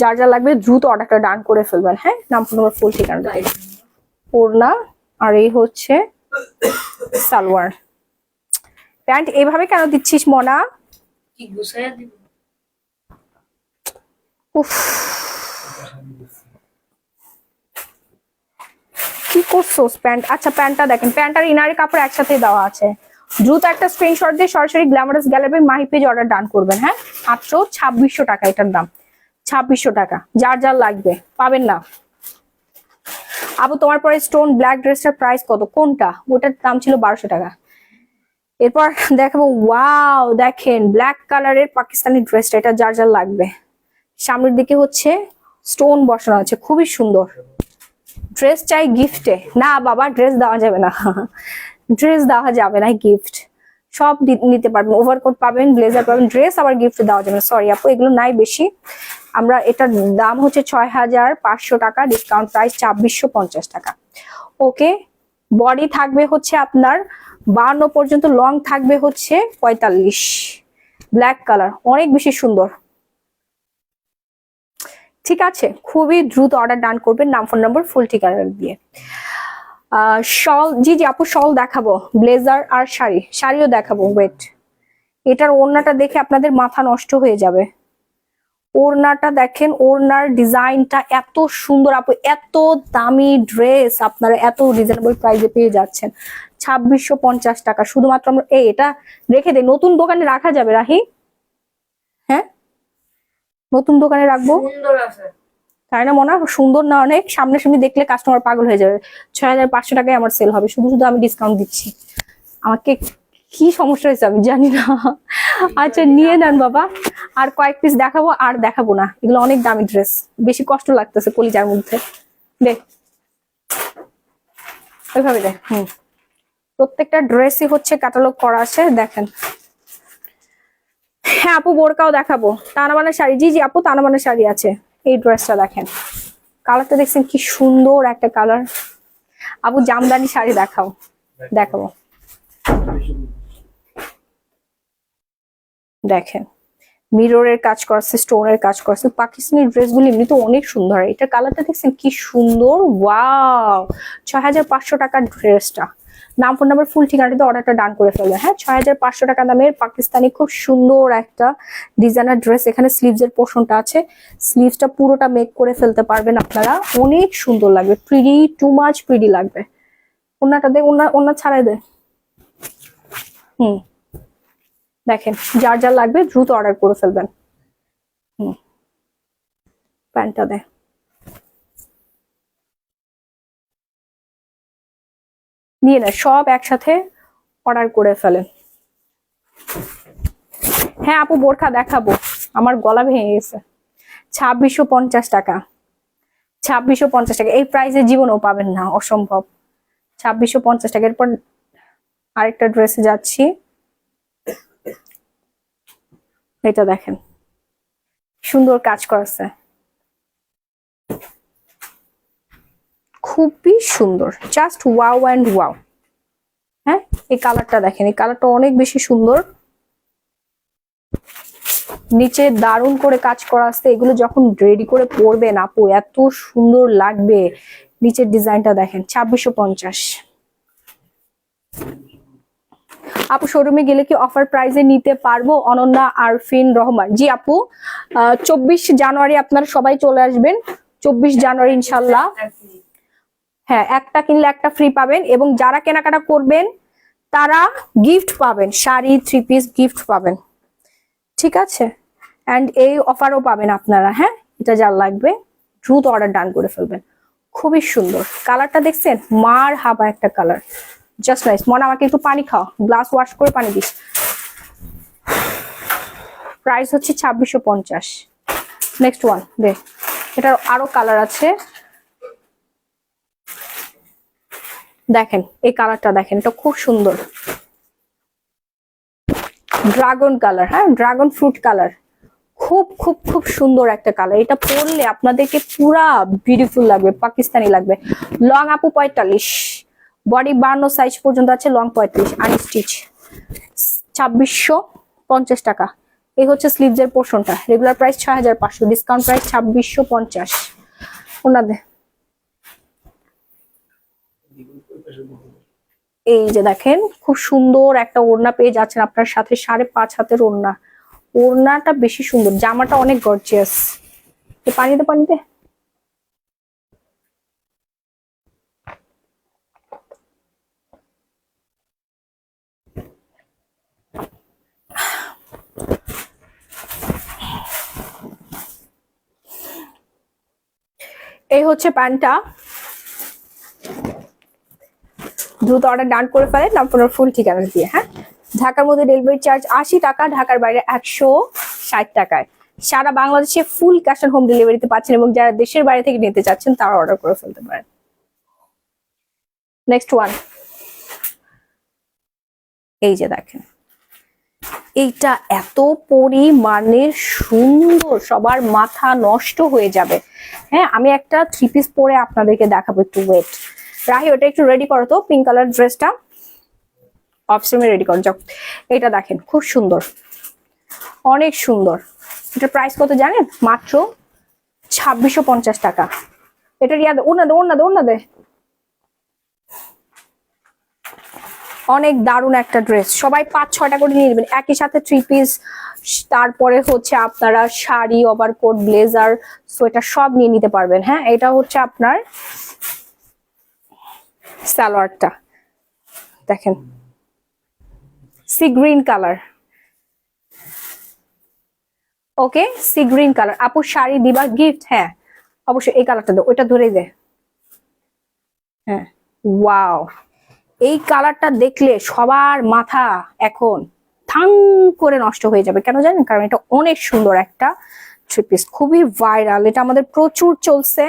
যার যা লাগবে দ্রুত অর্ডারটা ডান করে ফেলবেন, হ্যাঁ নাম ফোন ফুল ঠিকানা, ওড়না আর এই হচ্ছে সালোয়ার। প্যান্ট এইভাবে কেন দিচ্ছিস মনা? কি গুছাইয়া দিব? উফ কি করছোস প্যান্ট? আচ্ছা প্যান্টটা দেখেন, প্যান্ট আর ইনারের কাপড় একসাথে দেওয়া আছে। দ্রুত একটা স্ক্রিনশট দিয়ে সরাসরি glamorous gallery Mahi page order done করবেন, হ্যাঁ মাত্র 2600 টাকা এটার দাম, 2600 টাকা। যার যার লাগবে পাবেন না। আবু তোমার পরে স্টোন ব্ল্যাক ড্রেসটার প্রাইস কত? কোনটা? ওটার দাম ছিল 1200 টাকা। এরপর দেখাবো, ওয়াও দেখেন ব্ল্যাক কালারের পাকিস্তানি ড্রেসটা, এটা যার যার লাগবে। সামনের দিকে হচ্ছে স্টোন বসানো আছে, খুবই সুন্দর। ড্রেস চাই গিফটে? না বাবা ড্রেস দেওয়া যাবে না, ড্রেস দেওয়া যাবে না, গিফট সব নিতে পারবেন। ওভারকোট পাবেন, ব্লেজার পাবেন, ড্রেস আবার গিফট দেওয়া যাবে না, সরি আপু এগুলো নাই বেশি। আমরা এটার দাম হচ্ছে 6500 টাকা, ডিসকাউন্ট প্রাইস 2650 টাকা। ওকে, বডি থাকবে হচ্ছে আপনার 52 পর্যন্ত, লং থাকবে হচ্ছে 45। ব্ল্যাক কালার অনেক বেশি সুন্দর, ঠিক আছে। খুবই দ্রুত অর্ডার ডান করবেন, নাম ফোন নম্বর ফুল ঠিকানা দিয়ে। শল, জি জি আপু শল দেখাবো, ব্লেজার আর শাড়ি, শাড়িও দেখাবো। ওয়েট, এটার ওড়নাটা দেখে আপনাদের মাথা নষ্ট হয়ে যাবে। ওড়নাটা দেখেন, ওড়নার ডিজাইনটা এত সুন্দর আপু, এত দামি ড্রেস আপনারা এত রিজনেবল প্রাইসে পেয়ে যাচ্ছেন, 2650 টাকা শুধুমাত্র। আমরা এটা রেখে দেই, নতুন দোকানে রাখা যাবে রাহি, হ্যাঁ নতুন দোকানে রাখবো, সুন্দর আছে তাই না মনে হয়? সুন্দর না অনেক, সামনাসামনি দেখলে কাস্টমার পাগল হয়ে যাবে। 6500 টাকায় আমার সেল হবে, শুধু শুধু আমি ডিসকাউন্ট দিচ্ছি। আমাকে কি সমস্যা হয়েছে আমি জানি না। আচ্ছা নিয়ে নেন বাবা, আর কয়েক পিস দেখাবো, আর দেখাবো না, এগুলো অনেক দামি ড্রেস, বেশি কষ্ট লাগতেছে কলিজার মধ্যে। দেখ ওইভাবে দেখ, প্রত্যেকটা ড্রেসই হচ্ছে ক্যাটালগ করা আছে, দেখেন। হ্যাঁ আপু বোরকাও দেখাবো, তানাবানা শাড়ি, জি জি আপু তানাবানা শাড়ি আছে। এই ড্রেসটা দেখেন, কালারটা দেখছেন কি সুন্দর একটা কালার। আপু জামদানি শাড়ি দেখাও, দেখাবো। দেখেন মিররের কাজ করছে, স্টোনের কাজ করছে। পাকিস্তানি ড্রেসগুলো এমনি তো অনেক সুন্দর, এটা কালারটা দেখছেন কি সুন্দর, ওয়াও। 6500 টাকার ড্রেসটা। নাম ফোন নাম্বার ফুল ঠিকানাতে অর্ডারটা ডান করে ফেলবে। হ্যাঁ 6500 টাকা দামের পাকিস্তানি খুব সুন্দর একটা ডিজাইনার ড্রেস। এখানে স্লিভস এর পোর্শনটা আছে, স্লিভসটা পুরোটা মেক করে ফেলতে পারবেন আপনারা, অনেক সুন্দর লাগবে, প্রিটি, টু মাচ প্রিটি লাগবে। ওনাটা দে, ওনা ছাড়াই দে। দেখেন যার যার লাগবে দ্রুত অর্ডার করে ফেলবেন। প্যান্টটা দে, নিয়ে না সব একসাথে অর্ডার করে ফেলেন। হ্যাঁ আপু বোরখা দেখাবো, আমার গলা ভেঙে গেছে। 2650 টাকা, 2650 টাকা। এই প্রাইসে জীবনেও পাবেন না, অসম্ভব। 2650 টাকা। এরপর আরেকটা ড্রেসে যাচ্ছি, এটা দেখেন সুন্দর কাজ করেছে, খুবই সুন্দর, জাস্ট ওয়াও অ্যান্ড ওয়াও। হ্যাঁ এই কালারটা দেখেন, এই কালারটা অনেক বেশি সুন্দর, নিচে দারুণ করে কাজ করা আছে। এগুলো যখন রেডি করে পরবেন আপু এত সুন্দর লাগবে। নিচের ডিজাইনটা দেখেন, 2650। আপু শোরুমে গেলে কি অফার প্রাইসে নিতে পারবো? অনন্যা আরফিন রহমান, জি আপু 24 জানুয়ারি আপনারা সবাই চলে আসবেন, 24 জানুয়ারি ইনশাল্লাহ। হ্যাঁ একটা কিনলে একটা ফ্রি পাবেন, এবং যারা কেনাকাটা করবেন তারা গিফট পাবেন, শাড়ি, 3 পিস গিফট পাবেন, ঠিক আছে। এন্ড এই অফারও পাবেন আপনারা। হ্যাঁ এটা যার লাগবে দ্রুত অর্ডার ডান করে ফেলবেন, খুবই সুন্দর কালারটা দেখছেন, মার হাবা একটা কালার, জাস্ট নাইস। মনে আমাকে একটু পানি খাও, গ্লাস ওয়াশ করে পানি দিস। প্রাইস হচ্ছে 2650। নেক্সট ওয়ান দে, এটার আরো কালার আছে, দেখেন এই কালারটা দেখেন, এটা খুব সুন্দর, ড্রাগন কালার। হ্যাঁ ড্রাগন ফ্রুট কালার, খুব খুব খুব সুন্দর একটা কালার। এটা পরলে আপনাদেরকে পুরা বিউটিফুল লাগবে, পাকিস্তানি লাগবে। লং আপু 45, বডি 52 সাইজ পর্যন্ত আছে, লং 35, আনস্টিচ। 2650 টাকা। এই হচ্ছে স্লিভস এর পোর্শনটা, রেগুলার প্রাইস 6500, ডিসকাউন্ট প্রাইস 2650। ওনাদের এই যে দেখেন খুব সুন্দর একটা ওড়না পেয়ে যাচ্ছেন আপনার সাথে, 5.5 হাতের ওড়না। ওড়নাটা বেশি সুন্দর, জামাটা অনেক গর্জিয়াস। পানিতে পানিতে এই হচ্ছে প্যান্টটা, দ্রুত অর্ডার ডান করে ফেলেন আপনার ফুল ঠিকানা দিয়ে। হ্যাঁ ঢাকার মধ্যে ডেলিভারি চার্জ 80 টাকা, ঢাকার বাইরে 160 টাকায়। সারা বাংলাদেশে ফুল ক্যাশ অন হোম ডেলিভারিতে পাচ্ছেন, এবং যারা দেশের বাইরে থেকে নিতে চাচ্ছেন তারা অর্ডার করে ফেলতে পারেন। নেক্সট ওয়ান, এই যে দেখেন এইটা এত পরিমাণে সুন্দর, সবার মাথা নষ্ট হয়ে যাবে। হ্যাঁ আমি একটা 3 পিস পরে আপনাদেরকে দেখাবো, একটু ওয়েট। রাহি ওটা একটু রেডি করো তো, পিঙ্ক কালার ড্রেসটা অফস্ট্রিমে রেডি করো যাও। এটা দেখেন খুব সুন্দর, অনেক সুন্দর। এটার প্রাইস কত জানেন? মাত্র 2650 টাকা। এটার ইয়াদ ওড়না দে। অনেক দারুণ একটা ড্রেস, সবাই 5-6টা করে নিয়ে নেবেন একই সাথে, 3 পিস, তারপরে হচ্ছে আপনারা শাড়ি, ওভারকোট, ব্লেজার, সোয়েটার সব নিয়ে নিতে পারবেন। হ্যাঁ এটা হচ্ছে আপনার সালোয়ারটা, দেখেন সি গ্রিন কালার, ওকে সি গ্রিন কালার। আপু শাড়ি দিবা গিফট? হ্যাঁ অবশ্যই, এই কালারটা দে, ওইটা ধরেই দে। হ্যাঁ ওয়াও, এই কালারটা দেখলে সবার মাথা এখন থাং করে নষ্ট হয়ে যাবে, কেন জানেন? কারণ এটা অনেক সুন্দর একটা 3 পিস, খুবই ভাইরাল, এটা আমাদের প্রচুর চলছে,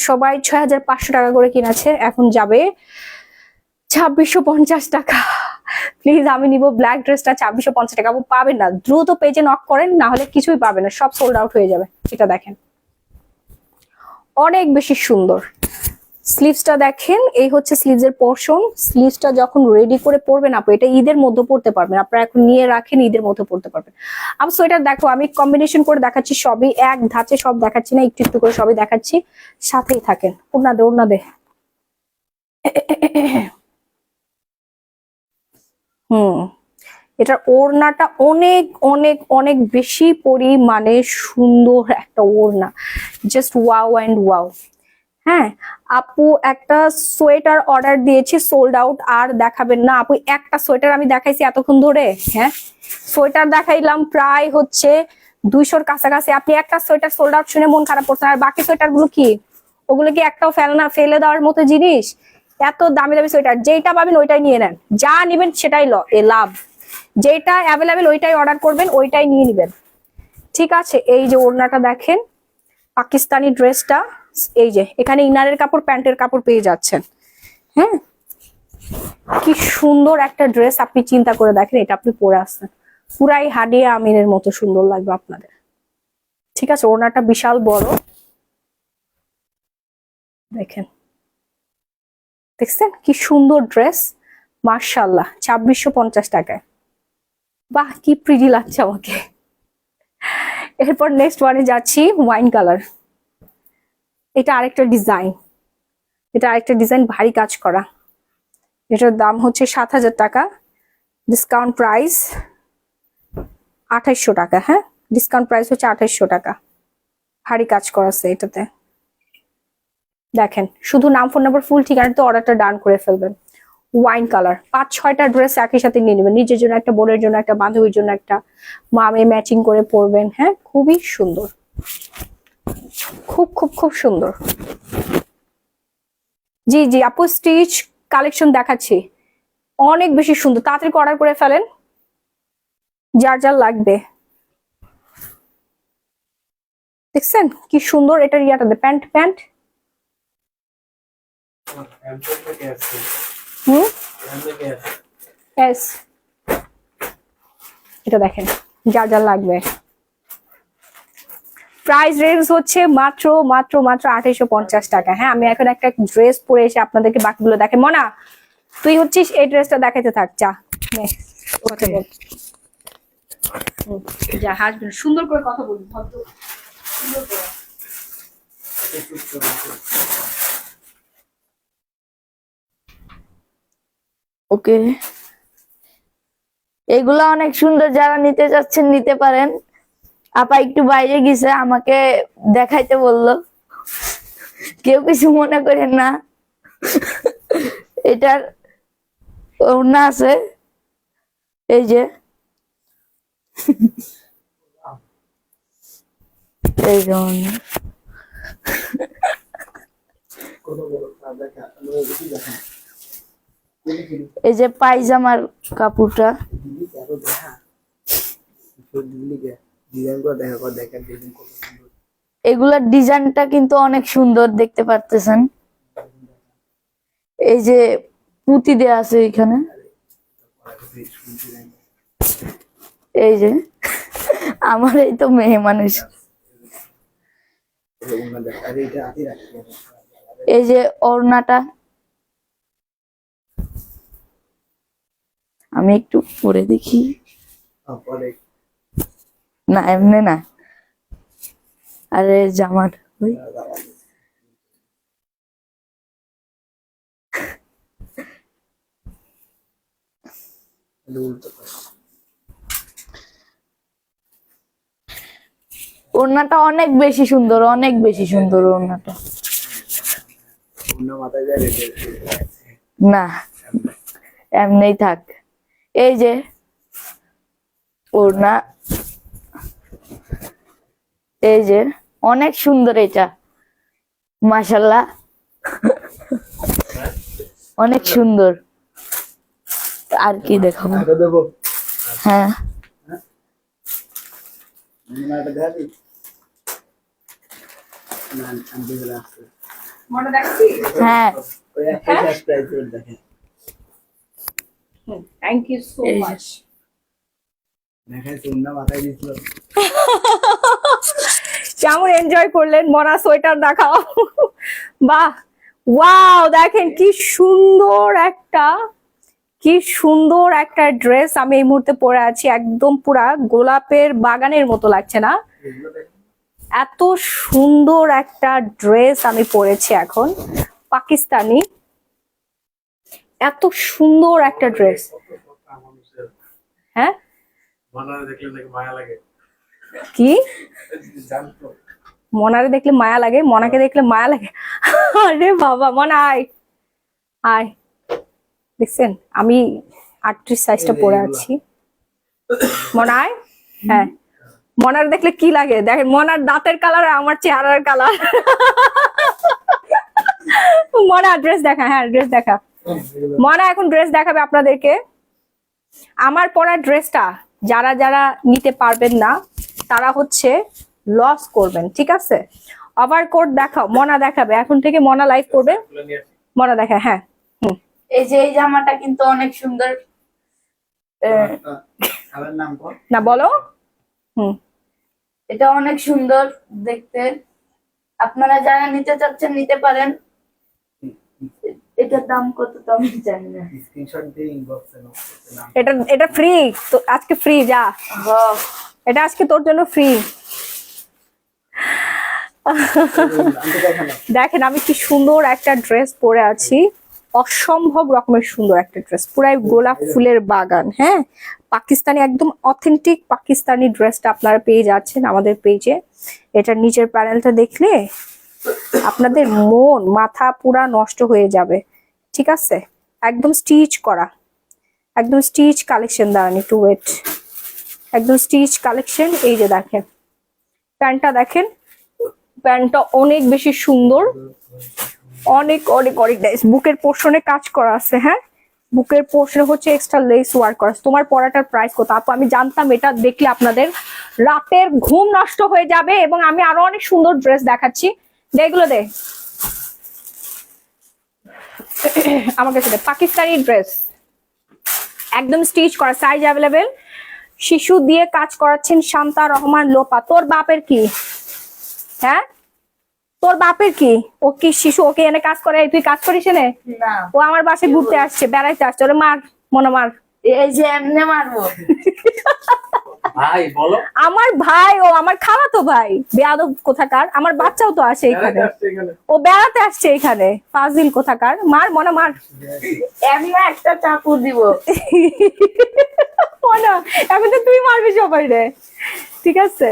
সবাই 6500 টাকা করে কিনেছে, এখন যাবে 2650 টাকা। প্লিজ আমি নিব ব্ল্যাক ড্রেসটা 2650 টাকা। আপু পাবেন না, দ্রুত পেজে নক করেন, না হলে কিছুই পাবেন না, সব সোল্ড আউট হয়ে যাবে। এটা দেখেন অনেক বেশি সুন্দর। স্লিভসটা দেখেন, এই হচ্ছে স্লিভসের পোর্শন। স্লিভসটা যখন রেডি করে পরবেন আপু, এটা ঈদের মধ্যে পরতে পারবেন, আপনারা এখন নিয়ে রাখেন, ঈদের মধ্যে পরতে পারবেন। আপু সোয়েটার দেখো, আমি কম্বিনেশন করে দেখাচ্ছি, সবই এক ধাঁচে সব দেখাচ্ছি না, একটু একটু করে সবই দেখাচ্ছি, সাথেই থাকেন। ওড়না দে, ওড়না দে। হুম, এটার ওড়নাটা অনেক অনেক অনেক বেশি পরিমাণে সুন্দর একটা ওড়না, জাস্ট ওয়াও অ্যান্ড ওয়াও। হ্যাঁ আপু, একটা সোয়েটার অর্ডার দিয়েছি, সোল্ড আউট, আর দেখাবেন না আপু। একটা সোয়েটার আমি দেখাইছি এতক্ষণ ধরে, হ্যাঁ সোয়েটার দেখাইলাম প্রায় হচ্ছে 200-র কাছাকাছি। আপনি একটা সোয়েটার সোল্ড আউট শুনে মন খারাপ করছেন, আর বাকি সোয়েটার গুলো কি, ওগুলো কি একটাও ফেলে দেওয়ার মতো জিনিস? এত দামি দামি সোয়েটার, যেটা পাবেন ওইটাই নিয়ে নেন, যা নিবেন সেটাই লাভ। যেটা অ্যাভেলেবেল ওইটাই অর্ডার করবেন, ওইটাই নিয়ে নিবেন, ঠিক আছে? এই যে ওড়নাটা দেখেন, পাকিস্তানি ড্রেসটা, এই যে এখানে ইনারের কাপড় প্যান্টের কাপড় পেয়ে যাচ্ছেন। হ্যাঁ, কি সুন্দর একটা ড্রেস, আপনি চিন্তা করে দেখেন, এটা আপনি পরে আসছেন, পুরাই হাডিয়া আমিরের মতো সুন্দর লাগবে আপনাদের, ঠিক আছে? ওড়নাটা বিশাল বড়, দেখেন, দেখছেন কি সুন্দর ড্রেস, মার্শাল্লাহ। 2650 টাকায়, বাহ কি প্রিটি লাগছে আমাকে। এরপর নেক্সট ওয়ানে যাচ্ছি, ওয়াইন কালার। এটা আরেকটা ডিজাইন, ভারী কাজ করা। এটার দাম হচ্ছে 7000 টাকা, ডিসকাউন্ট প্রাইস 2800 টাকা। হ্যাঁ, ডিসকাউন্ট প্রাইস হচ্ছে 2800 টাকা, ভারী কাজ করা আছে এটাতে। দেখেন, শুধু নাম, ফোন নাম্বার, ফুল ঠিকানাতে অর্ডারটা ডান করে ফেলবেন। ওয়াইন কালার, 5-6টা ড্রেস একই সাথে নিয়ে নেবেন, নিজের জন্য একটা, বোনের জন্য একটা, বান্ধবীর জন্য একটা, মামে ম্যাচিং করে পরবেন। হ্যাঁ, খুবই সুন্দর, খুব খুব খুব সুন্দর। জি জি আপু, স্টিচ কালেকশন দেখাচ্ছি, অনেক বেশি সুন্দর, তাড়াতাড়ি অর্ডার করে ফেলেন যার যার লাগবে। দেখছেন কি সুন্দর, এটার ইয়াটাতে প্যান্ট প্যান্ট হুম এস, এটা দেখেন যার যার লাগবে। প্রাইস রেঞ্জ হচ্ছে মাত্র মাত্র মাত্র 2850 টাকা। হ্যাঁ, আমি এখন একটা ড্রেস পরে এসে আপনাদেরকে বাকিগুলো দেখে। মনা, তুই হচ্ছিস এই ড্রেসটা দেখাইতে থাক, যা কথা বল, যা হাসবেন, সুন্দর করে কথা বলবি, ভদ্র সুন্দর করে। ওকে, এগুলা অনেক সুন্দর, যারা নিতে চাচ্ছেন নিতে পারেন। আপা একটু বাইরে গেছে, আমাকে দেখাইতে বললো, কেউ কিছু মনে করেন না। এটার ওড়না আছে, এই যে এই যে ওড়না। এই যে পায়জামার কাপড়টা, এগুলার ডিজাইনটা কিন্তু অনেক সুন্দর, দেখতে পারতেছেন। এই যে পুঁতি দেয়া আছে এখানে, এই যে আমার এই তো মেয়ে মানুষ। এই যে ওড়নাটা, আমি একটু পরে দেখি, না এমনি না, আরে জামার ওই ওড়নাটা অনেক বেশি সুন্দর, অনেক বেশি সুন্দর ওড়নাটা। না এমনি থাক, এই যে ওড়না, এই যে অনেক সুন্দর, এটা মাশাআল্লাহ অনেক সুন্দর। আর কি দেখাবো? হ্যাঁ, হ্যাঁ থ্যাংক ইউ সো এই যে। মাচ। দেখাইছে উন্না মাথায় দিছিল। কেমন এনজয় করলেন? মনা সোয়েটার দেখাও। বাহ, ওয়াও, দেখেন কি সুন্দর একটা ড্রেস আমি এই মুহূর্তে পরে আছি। একদম পুরা গোলাপের বাগানের মতো লাগছে না? এগুলো দেখেন। এত সুন্দর একটা ড্রেস আমি পরেছি এখন, পাকিস্তানি। এত সুন্দর একটা ড্রেস। মানুষের হ্যাঁ, বানারে দেখলে নাকি মায়া লাগে। কি জানতো মনারে দেখলে মায়া লাগে? মনাকে দেখলে মায়া লাগে? আরে বাবা, মনা আয় আয়। দেখছেন আমি 38 সাইজটা পরে আছি। মনা আয়। হ্যাঁ, মনার দেখলে কি লাগে দেখেন, মনার দাঁতের কালার আর আমার চেহারার কালার। মনা ড্রেস দেখা, হ্যাঁ ড্রেস দেখা। মনা এখন ড্রেস দেখাবে আপনাদেরকে। আমার পরা ড্রেসটা যারা যারা নিতে পারবেন না তারা হচ্ছে লস করবেন, ঠিক আছে? ওভারকোট দেখাও, মনা দেখাবে এখন থেকে, মনা লাইভ করবে। এগুলো নিয়ে আসি। মনা দেখা, হ্যাঁ। এই যে এই জামাটা কিন্তু অনেক সুন্দর। খাবার নাম কর। না বলো। এটা অনেক সুন্দর দেখতে। আপনারা যারা নিতে চাচ্ছেন নিতে পারেন। এটার দাম কত তো আমি জানি না। স্ক্রিনশট দিয়ে ইনবক্সে নাম। এটা ফ্রি তো, আজকে ফ্রি যা, বাহ, এটা আজকে তোর জন্য ফ্রি। আমি দেখানো। দেখেন আমি কি সুন্দর একটা ড্রেস পরে আছি, অসম্ভব রকমের সুন্দর একটা ড্রেস, পুরাই গোলাপ ফুলের বাগান। হ্যাঁ, পাকিস্তানি, একদম অথেন্টিক পাকিস্তানি ড্রেসটা আপনারা পেয়ে যাচ্ছেন আমাদের পেজে। এটার নিচের প্যানেলটা দেখলে আপনাদের মন মাথা পুরা নষ্ট হয়ে যাবে, ঠিক আছে? একদম স্টিচ করা, একদম স্টিচ কালেকশন। দাঁড়ান একটু ওয়েট, একদম স্টিচ কালেকশন। এই যে দেখেন প্যান্টটা, দেখেন প্যান্টটা অনেক বেশি সুন্দর, অনেক অনেক অনেক নাইস। বুকের পোর্শনে কাজ করা আছে। হ্যাঁ, বুকের পোর্শনে হচ্ছে এক্সট্রা লেস ওয়ার্ক করা আছে। তোমার পরাটার প্রাইস কত আপু? আমি জানতাম এটা দেখলে আপনাদের রাতের ঘুম নষ্ট হয়ে যাবে, এবং আমি আরো অনেক সুন্দর ড্রেস দেখাচ্ছি। এগুলো দে আমার কাছে, পাকিস্তানি ড্রেস একদম স্টিচ করা, সাইজ অ্যাভেলেবেল। শিশু দিয়ে কাজ করাচ্ছেন শান্তা রহমান লোপা। তোর বাপের কি? হ্যাঁ, তোর বাপের কি? ও কি শিশু? ওকে এনে কাজ করে, তুই কাজ করিস এনে? না ও আমার বাসায় ঘুরতে আসছে, বেড়াইতে আসছে, ওরে মার, মনে মার। এই যে এমনি মারবো। ভাই বলো। আমার ভাই, ও আমার খালাতো ভাই, বেয়াদব কোথাকার। আমার বাচ্চাও তো আসে এখানে, আসছে এখানে। ও বেড়াতে আসছে এখানে, ফাজিল কোথাকার। মার মনে মার। এমনি একটা চাকু দিব। মনে এখন তো তুই মারবি সবাই রে, ঠিক আছে?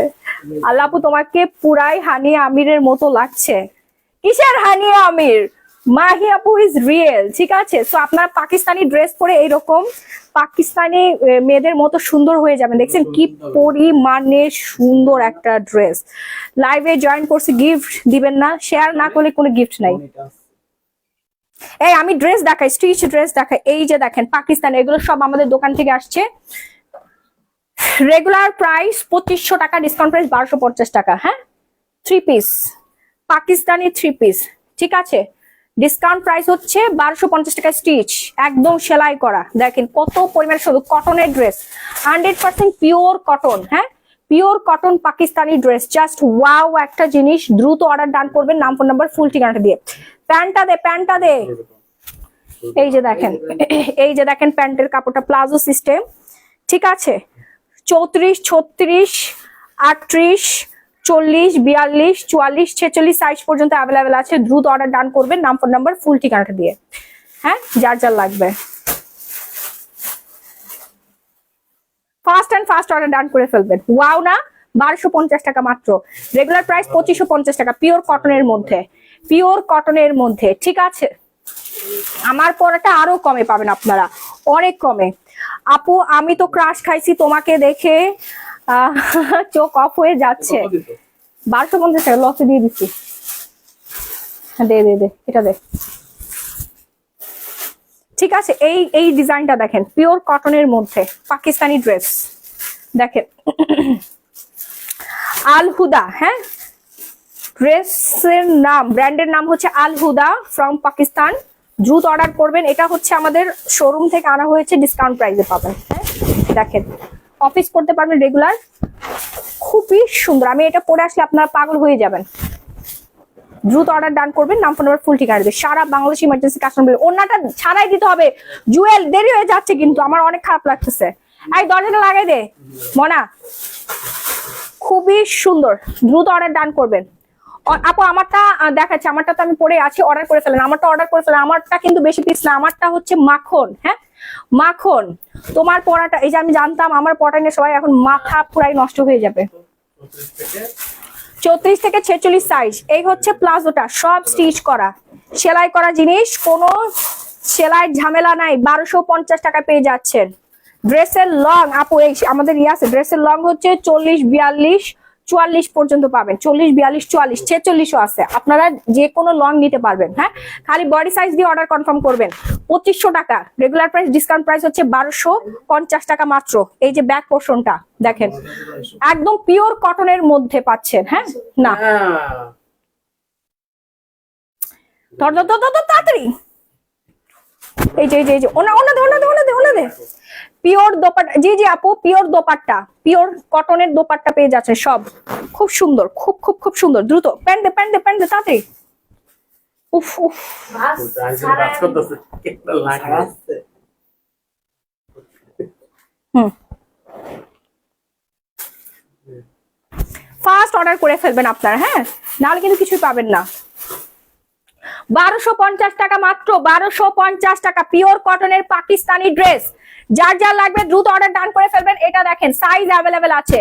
আল্লাহ আপু তোমাকে পুরাই হানিয়া আমিরের মতো লাগছে। কিসের হানিয়া আমির? মাহি আপু ইজ রিয়েল, ঠিক আছে? সো আপনারা পাকিস্তানি ড্রেস পরে এইরকম পাকিস্তানি মেয়েদের মতো সুন্দর হয়ে যাবেন। দেখছেন কি পরিমাণে সুন্দর একটা ড্রেস। লাইভে জয়েন করছি, গিফট দিবেন না? শেয়ার না করলে কোনো গিফট নাই। এই আমি ড্রেস দেখাই, স্টিচ ড্রেস দেখাই। এই যে দেখেন পাকিস্তানি, এগুলো সব আমাদের দোকান থেকে আসছে। রেগুলার প্রাইস 2500 টাকা, ডিসকাউন্ট প্রাইস 1250 টাকা। হ্যাঁ, 3 পিস পাকিস্তানি 3 পিস, ঠিক আছে? ডিসকাউন্ট প্রাইস হচ্ছে 1250 টাকা স্টিচ, একদম সেলাই করা। দেখেন কত পরিমাণ শুধু কটনের ড্রেস, 100% পিওর কটন। হ্যাঁ, pure cotton Pakistani dress, just wow একটা জিনিস। দ্রুত অর্ডার ডান করবেন, নাম ফোন নাম্বার ফুল ঠিকানাটা দিয়ে। প্যান্টটা দে, প্যান্টটা দে। এই যে দেখেন, এই যে দেখেন প্যান্টের কাপড়টা প্লাজো সিস্টেম, ঠিক আছে? 34, 36, 38, 40, 42, 44, 46 সাইজ পর্যন্ত অ্যাভেলেবেল আছে। দ্রুত অর্ডার ডান করবেন, নাম ফোন নাম্বার ফুল ঠিকানাটা দিয়ে। হ্যাঁ, যার যার লাগবে ফাস্ট অ্যান্ড ফাস্ট অর্ডার ডান করে ফেলবেন। ওয়াও না, 1250 টাকা মাত্র। রেগুলার প্রাইস 2550 টাকা, পিওর কটনের মধ্যে, পিওর কটনের মধ্যে, ঠিক আছে? আমার পরাটা আরো কমে পাবেন আপনারা, অনেক কমে। আপু আমি তো ক্রাশ খাইছি তোমাকে দেখে, চোখ অফ হয়ে যাচ্ছে। 1250 টাকা লসে দিয়ে দিচ্ছি। দে দে দে, এটা দে, ঠিক আছে? এই ডিজাইনটা দেখেন, পিওর কটনের মধ্যে পাকিস্তানি ড্রেস। দেখেন আল হুদা। হ্যাঁ, ড্রেসের নাম, ব্র্যান্ডের নাম হচ্ছে আল হুদা ফ্রম পাকিস্তান। দ্রুত অর্ডার করবেন। এটা হচ্ছে আমাদের শোরুম থেকে আনা হয়েছে, ডিসকাউন্ট প্রাইসে পাবেন। হ্যাঁ দেখেন, অফিস করতে পারবেন রেগুলার, খুবই সুন্দর। আমি এটা পরে আসলে আপনারা পাগল হয়ে যাবেন। দ্রুত অর্ডার ডান করবেন, নাম ফোন নাম্বার ফুল ঠিকানা দেবে। সারা বাংলাদেশ ইমার্জেন্সি কাস্টমার। ওনাটা ছাড়াই দিতে হবে। জুয়েল দেরি হয়ে যাচ্ছে কিন্তু, আমার অনেক খারাপ লাগতেছে। এই দরজাটা লাগাই দে মনা, খুবই সুন্দর। দ্রুত অর্ডার ডান করবেন। আপু আমারটা দেখাচ্ছে, আমারটা তো আমি পরে আছি, অর্ডার করে ফেলেন। আমারটা অর্ডার করে ফেলেন। আমারটা কিন্তু বেশি পিস না, আমারটা হচ্ছে মাখন। হ্যাঁ মাখন, তোমার পড়াটা, এই যে আমি জানতাম আমার পড়া নিয়ে সবাই এখন মাথা পুরাই নষ্ট হয়ে যাবে। 34 থেকে 46 সাইজ। এই হচ্ছে প্লাজোটা, সব স্টিচ করা, সেলাই করা জিনিস, কোনো সেলাই ঝামেলা নাই। 1250 টাকা পেয়ে যাচ্ছেন। ড্রেসের লং আপু এই আমাদের আছে, ড্রেসের লং হচ্ছে 40, 42, 44 পর্যন্ত পাবেন। 40, 42, 44, 46ও আছে। আপনারা যে কোনো লং নিতে পারবেন। হ্যাঁ খালি বডি সাইজ দিয়ে অর্ডার কনফার্ম করবেন। 2500 টাকা রেগুলার প্রাইস, ডিসকাউন্ট প্রাইস হচ্ছে 1250 টাকা মাত্র। এই যে ব্যাক পোর্শনটা দেখেন, একদম পিওর কটনের মধ্যে পাচ্ছেন। হ্যাঁ না ধর ধর ধর ধর তাড়াতাড়ি, এই যে ওনা দে পিওর দোপাট্টা। জি জি আপু, পিওর দোপাট্টা, পিওর কটনের দোপাট্টা পেয়ে যাচ্ছে সব। খুব সুন্দর, খুব খুব খুব সুন্দর। দ্রুত প্যান্ট দে তাড়াতাড়ি। উফ উফ, ফার্স্ট অর্ডার করে ফেলবেন আপনারা। হ্যাঁ নাহলে কিন্তু কিছুই পাবেন না। 1250 টাকা মাত্র, 1250 টাকা পিওর কটনের পাকিস্তানি ড্রেস। যার যার লাগবে দ্রুত অর্ডার ডান করে ফেলবেন। এটা দেখেন সাইজ অ্যাভেলেবেল আছে,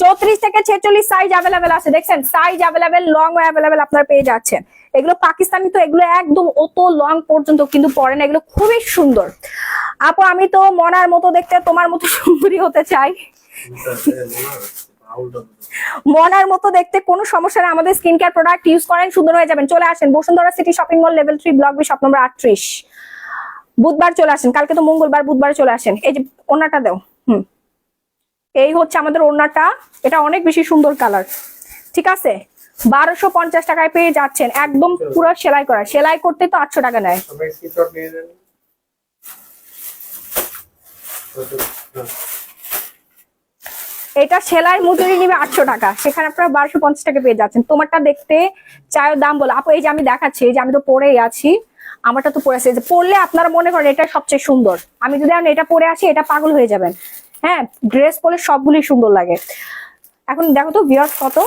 34 থেকে 46 সাইজ অ্যাভেলেবেল আছে। দেখছেন সাইজ অ্যাভেলেবেল, লং অ্যাভেলেবেল আপনারা পেয়ে যাচ্ছেন। এগুলো পাকিস্তানি তো, এগুলো একদম অত লং পর্যন্ত কিন্তু পরে না, এগুলো খুবই সুন্দর। আপু আমি তো মনার মতো দেখতে, তোমার মতো সুন্দরী হতে চাই। মনার মতো দেখতে কোনো সমস্যা নেই। আমাদের স্কিন কেয়ার প্রোডাক্ট ইউজ করেন, সুন্দর হয়ে যাবেন। চলে আসেন Bashundhara city shopping mall, level 3, block B, shop number 38। বুধবার চলে আসেন, কালকে তো মঙ্গলবার, বুধবার চলে আসেন। এই যে ওড়নাটা দাও। এই হচ্ছে আমাদের ওড়নাটা, এটা অনেক বেশি সুন্দর কালার। ঠিক আছে 1250 টাকায় পেয়ে যাচ্ছেন, একদম পুরো সেলাই করা। সেলাই করতে তো 800 টাকা নেয়। এটা সেলাই মজুরি নিবে 800 টাকা, সেখানে আপনারা 1250 টাকা পেয়ে যাচ্ছেন। তোমারটা দেখতে চায়ের দাম বলো আপু। এই যে আমি দেখাচ্ছি, এই যে আমি তো পরেই আছি, আমারটা তো পরে আছে। যে পরলে আপনারা মনে করেন এটা সবচেয়ে সুন্দর। আমি যদি এটা পরে আসি, এটা পাগল হয়ে যাবেন। হ্যাঁ ড্রেস পরলে সবগুলি সুন্দর লাগে। এখন দেখো তো ভিউয়ার্স কত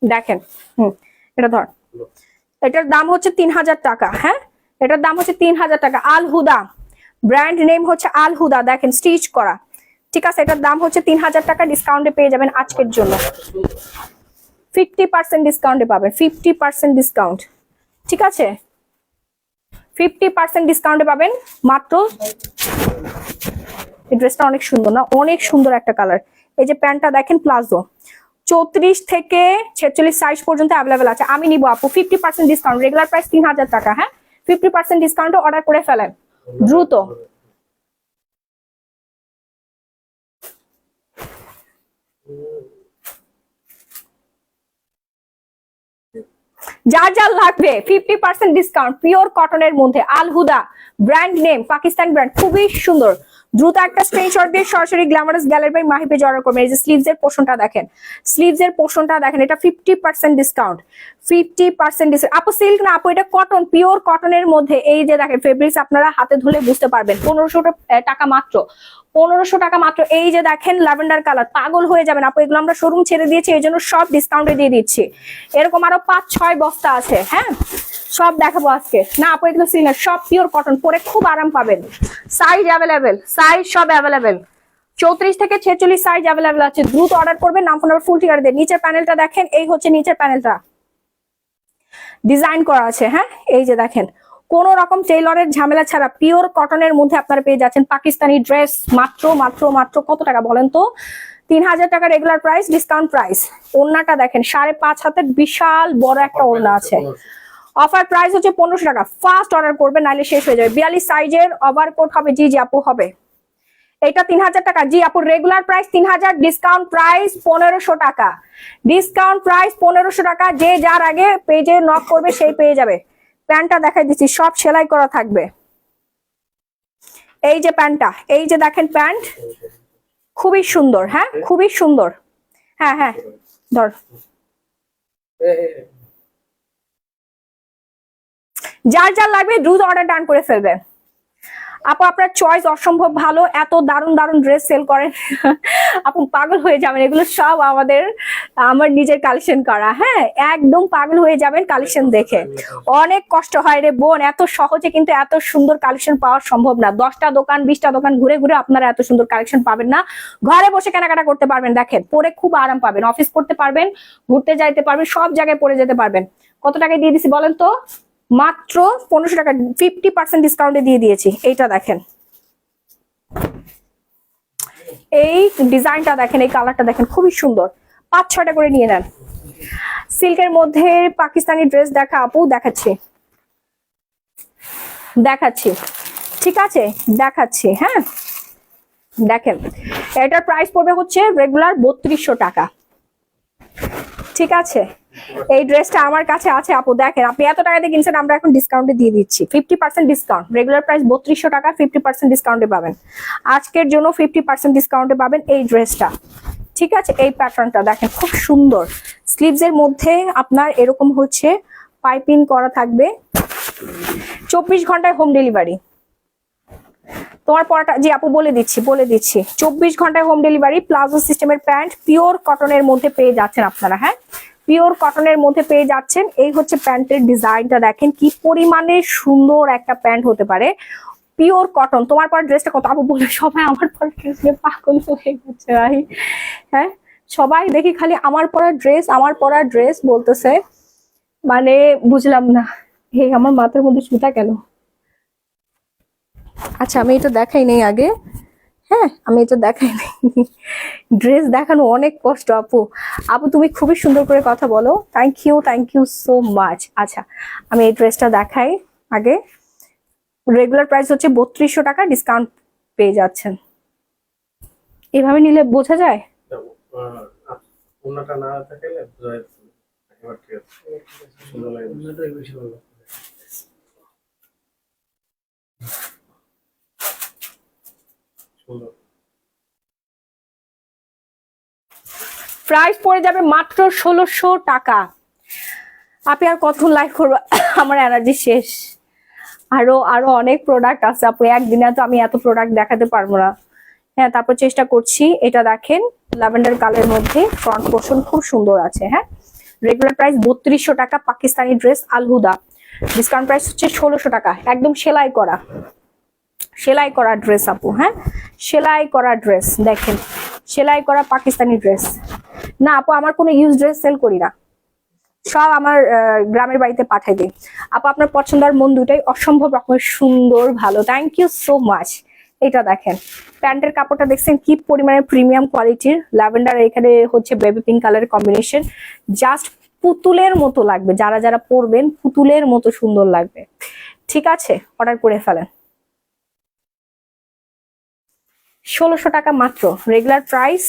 দেখেন। এটা ধর, এটার দাম হচ্ছে 3000 টাকা। হ্যাঁ এটার দাম হচ্ছে 3000 টাকা। আল হুদা ব্র্যান্ড নেম হচ্ছে আল হুদা, দেখেন স্টিচ করা। ঠিক আছে এটার দাম হচ্ছে 3000 টাকা, ডিসকাউন্টে পেয়ে যাবেন আজকের জন্য। 50% ডিসকাউন্টে পাবেন, 50% ডিসকাউন্ট। ঠিক আছে 50% ডিসকাউন্টে পাবেন মাত্র। এই ড্রেসটা অনেক সুন্দর না, অনেক সুন্দর একটা কালার। এই যে প্যান্টটা দেখেন, প্লাজো। 34 থেকে 46 সাইজ পর্যন্ত অ্যাভেলেবেল আছে। আমি নিব আপু 50% ডিসকাউন্ট, রেগুলার প্রাইস 3000 টাকা। হ্যাঁ 50% ডিসকাউন্টে অর্ডার করে ফেলেন দ্রুত। যার যার লাগবে 50% ডিসকাউন্ট, পিওর কটনের মধ্যে, আল হুদা ব্র্যান্ড নেম, পাকিস্তান ব্র্যান্ড, খুবই সুন্দর। দ্রুত একটা স্ক্রিনশট দিয়ে সরাসরি গ্ল্যামারাস গ্যালারি বাই মাহি পেজে অর্ডার করবেন। এই যে স্লিভস এর পোর্শনটা দেখেন, স্লিভস এর পোর্শনটা দেখেন, এটা 50% ডিসকাউন্ট, 50% ডিসকাউন্ট। আপু সিল্ক না আপু, এটা কটন, পিওর কটনের মধ্যে। এই যে দেখেন ফেব্রিক্স আপনারা হাতে ধুলে বুঝতে পারবেন। 1500 টাকা মাত্র, 1500 টাকা মাত্র। এই যে দেখেন ল্যাভেন্ডার কালার, পাগল হয়ে যাবেন আপু। এগুলো আমরা শোরুম ছেড়ে দিয়েছি, এই জন্য সব ডিসকাউন্টে দিয়ে দিচ্ছি। এরকম আরো 5-6 বস্তা আছে। হ্যাঁ সব দেখাবো আজকে। না আপু এগুলো সিলিং, সব পিওর কটন, পরে খুব আরাম পাবেন। সাইজ অ্যাভেলেবেল, সাইজ সব অ্যাভেলেবেল। 34 থেকে 46 সাইজ অ্যাভেলেবেল আছে। দ্রুত অর্ডার করবেন, নাম ফোন নাম্বার ফুল ঠিকানা দিয়ে। নিচের প্যানেলটা দেখেন, এই হচ্ছে নিচের প্যানেলটা ডিজাইন করা আছে। হ্যাঁ এই যে দেখেন, কোন রকম টেইলরের ঝামেলা ছাড়া পিওর কটনের মধ্যে আপনারা পেয়ে যাচ্ছেন পাকিস্তানি ড্রেস। মাত্র মাত্র মাত্র কত টাকা বলেন তো? 3000 টাকা রেগুলার প্রাইস, ডিসকাউন্ট প্রাইস। ওড়নাটা দেখেন 5.5 হাতের বিশাল বড় একটা ওড়না আছে। অফার প্রাইস হচ্ছে 1500 টাকা। ফার্স্ট অর্ডার করবেন নাহলে শেষ হয়ে যাবে। 42 সাইজের ওভারকোট হবে। জি জি আপু হবে। এটা 3000 টাকা। জি আপু রেগুলার প্রাইস 3000, ডিসকাউন্ট প্রাইস 1500 টাকা। ডিসকাউন্ট প্রাইস 1500 টাকা। যে যার আগে পেজে নক করবে সেই পেয়ে যাবে। প্যান্টটা দেখাই দিচ্ছি, সব সেলাই করা থাকবে। এই যে প্যান্টটা, এই যে দেখেন প্যান্ট, খুবই সুন্দর। হ্যাঁ খুবই সুন্দর। হ্যাঁ হ্যাঁ ধর। যার যার লাগবে দ্রুত অর্ডার ডান করে ফেলবে। আপু আপনার চয়েস অসম্ভব ভালো, এত দারুণ দারুণ ড্রেস সেল করেন আপু পাগল হয়ে যাবেন। এগুলো সব আমার নিজের কালেকশন করা। হ্যাঁ একদম পাগল হয়ে যাবেন কালেকশন দেখে। অনেক কষ্ট হয় রে বোন, এত সহজে কিন্তু এত সুন্দর কালেকশন পাওয়া সম্ভব না। 10টা দোকান 20টা দোকান ঘুরে ঘুরে আপনারা এত সুন্দর কালেকশন পাবেন না। ঘরে বসে কেনাকাটা করতে পারবেন, দেখেন পরে খুব আরাম পাবেন, অফিস করতে পারবেন, ঘুরতে যাইতে পারবেন, সব জায়গায় পরে যেতে পারবেন। কত টাকায় দিয়ে দিছি বলেন তো? মাত্র 1500 টাকা, 50% ডিসকাউন্টে দিয়ে দিয়েছি। এইটা দেখেন, এই ডিজাইনটা দেখেন, এই কালারটা দেখেন, খুবই সুন্দর। 5-6টা করে নিয়ে নেন। সিল্কের মধ্যে পাকিস্তানি ড্রেস দেখা আপু, দেখাচ্ছি দেখাচ্ছি, ঠিক আছে দেখাচ্ছি। হ্যাঁ দেখেন, এটার প্রাইস পড়বে হচ্ছে রেগুলার 3200 টাকা। ঠিক আছে, এই ড্রেসটা আমার কাছে আছে আপু, দেখেন আপনি এত টাকা দিয়ে কিনছেন, আমরা এখন ডিসকাউন্টে দিয়ে দিচ্ছি 50% ডিসকাউন্ট। রেগুলার প্রাইস 3200 টাকা, 50% ডিসকাউন্টে পাবেন। আজকের জন্য 50% ডিসকাউন্টে পাবেন এই ড্রেসটা। ঠিক আছে, এই প্যাটার্নটা দেখেন খুব সুন্দর। স্লিভস এর মধ্যে আপনার এরকম হচ্ছে পাইপিং করা থাকবে। 24 ঘন্টায় হোম ডেলিভারি। তোমার পরাটা, জি আপু বলে দিচ্ছি 24 ঘন্টায় হোম ডেলিভারি। প্লাজো সিস্টেমের প্যান্ট, পিওর কটনের মধ্যে পেয়ে যাচ্ছেন আপনারা। হ্যাঁ পিওর কটনের মধ্যে পেয়ে যাচ্ছেন। এই হচ্ছে প্যান্টের ডিজাইনটা, দেখেন কি পরিমাণে সুন্দর একটা প্যান্ট হতে পারে। Pure cotton. তোমার পরা ড্রেসটা কত আপু বলে, সবাই আমার পরা ড্রেস নিয়ে পাগল হয়ে গেছে ভাই। হ্যাঁ সবাই দেখি খালি আমার পরা ড্রেস বলতেছে, মানে বুঝলাম না। হে আমার মাথার মধ্যে সুতা কেন? আচ্ছা আমি এটা দেখাই নেই আগে। হ্যাঁ আমি এটা দেখাই নেই, ড্রেস দেখানো অনেক কষ্ট আপু। আপু তুমি খুবই সুন্দর করে কথা বলো, থ্যাংক ইউ সো মাচ। আচ্ছা আমি এই ড্রেসটা দেখাই আগে। রেগুলার প্রাইস হচ্ছে 3200 টাকা, ডিসকাউন্ট পেয়ে যাচ্ছেন। এভাবে নিলে বোঝা যায়। ওনাটা না থাকলে বোঝা যাচ্ছে না। এবার ঠিক আছে, সুন্দর লাগে। অন্যটাই বেশি ভালো। সুন্দর। প্রাইস পড়ে যাবে মাত্র 1600 টাকা। আপনি আর কতক্ষণ লাইভ করবো? আমার এনার্জি শেষ। আরো অনেক প্রোডাক্ট আছে আপু, একদিনে তো আমি এত প্রোডাক্ট দেখাতে পারবো না। হ্যাঁ তারপর চেষ্টা করছি। এটা দেখেন ল্যাভেন্ডার কালারের মধ্যে, ফ্রন্ট পোর্শন খুব সুন্দর আছে। হ্যাঁ রেগুলার প্রাইস 3200 টাকা। Pakistani dress Alhuda, discount price হচ্ছে 1600 টাকা। একদম সেলাই করা ড্রেস আপু। হ্যাঁ সেলাই করা ড্রেস, দেখেন সেলাই করা পাকিস্তানি ড্রেস। না আপু আমার কোনো ইউজ ড্রেস সেল করি না, সব আমার গ্রামের বাড়িতে পাঠাই দিই। আপু আপনার পছন্দ আর মন দুটাই অসম্ভব রকমের সুন্দর, ভালো। Thank you so much. এটা দেখেন প্যান্টের কাপড়টা দেখছেন কি পরিমাণে প্রিমিয়াম কোয়ালিটির। ল্যাভেন্ডার এখানে হচ্ছে বেবি পিঙ্ক কালারের কম্বিনেশন, জাস্ট পুতুলের মতো লাগবে। যারা যারা পরবেন পুতুলের মতো সুন্দর লাগবে। ঠিক আছে অর্ডার করে ফেলেন। 1600 টাকা মাত্র। রেগুলার প্রাইস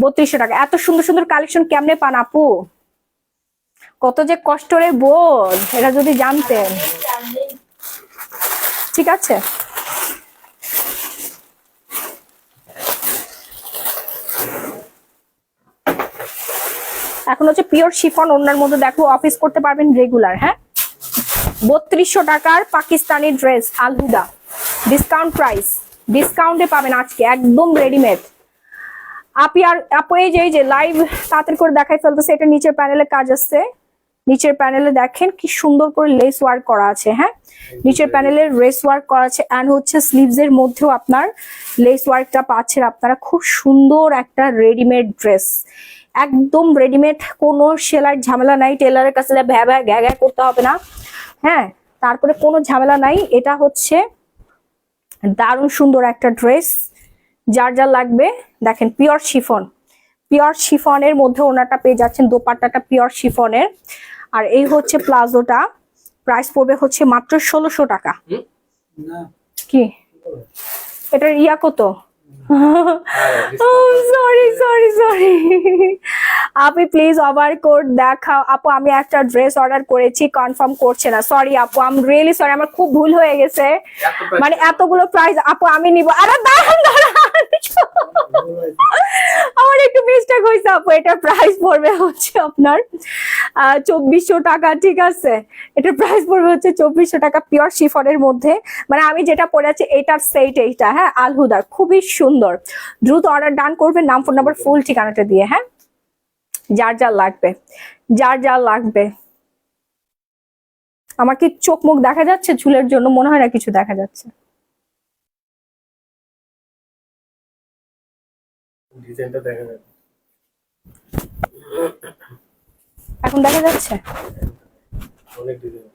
3200 টাকা। এত সুন্দর সুন্দর কালেকশন কেমনে পান আপু? কত যে কষ্ট রে বোন, এটা যদি জানতেন। ঠিক আছে এখন হচ্ছে পিওর শিফন ওড়নার মধ্যে, দেখো অফিস করতে পারবেন রেগুলার। হ্যাঁ 3200 টাকার Pakistani dress Alhuda, discount price, ডিসকাউন্টে পাবেন আজকে একদম রেডিমেড। আপু এই যে লাইভ তাড়াতাড়ি করে দেখাই ফেলতেছে। এটা নিচের প্যানেলে কাজ আছে, নিচের প্যানেলে দেখেন কি সুন্দর করে লেস ওয়ার্ক করা আছে। হ্যাঁ নিচের প্যানেলে লেস ওয়ার্ক করা আছে, এন্ড হচ্ছে স্লিভস এর মধ্যেও আপনার লেস ওয়ার্কটা পাচ্ছেন আপনারা। খুব সুন্দর একটা রেডিমেড ড্রেস, একদম রেডিমেড, কোনো সেলাইয়ের ঝামেলা নাই। টেলারের কাছে ভ্যা গ্যা করতে হবে না। হ্যাঁ তারপরে কোনো ঝামেলা নাই। এটা হচ্ছে দারুণ সুন্দর একটা ড্রেস, যার যা লাগবে দেখেন। পিওর শিফনের মধ্যে ওনাটা পেয়ে যাচ্ছেন, দোপাট্টাটা পিওর শিফনের। আর এই হচ্ছে প্লাজোটা, প্রাইস পড়বে হচ্ছে মাত্র 1600 টাকা। না কি এটার ইয়া কত? আর সরি সরি সরি আপু প্লিজ ওভার কোড দেখাও। আপু আমি একটা ড্রেস অর্ডার করেছি, কনফার্ম করছে না। সরি আপু, আই এম রিয়েলি সরি, আমার খুব ভুল হয়ে গেছে। এত price মানে এতগুলো প্রাইস আপু আমি নিব। আরে দাঁড়ান দাঁড়ান, আমার একটু মিস্টেক হয়েছে আপু। এটা প্রাইস পড়বে হচ্ছে আপনার 2400 টাকা, ঠিক আছে? এটা প্রাইস পড়বে হচ্ছে 2400 টাকা, পিওর শিফনের মধ্যে। মানে আমি যেটা পরে আছি এটার সেট এইটা, হ্যাঁ, আলহুদার, খুবই সুন্দর। দ্রুত অর্ডার ডান করবেন, নাম ফোন নাম্বার ফুল ঠিকানাটা দিয়ে, হ্যাঁ, যার যার লাগবে, যার যার লাগবে। আমার কি চোখ মুখ দেখা যাচ্ছে চুলের জন্য? মনে হয় না কিছু দেখা যাচ্ছে। ডিজাইনটা দেখা যায়। এখন দেখা যাচ্ছে? অনেক ডিজাইন।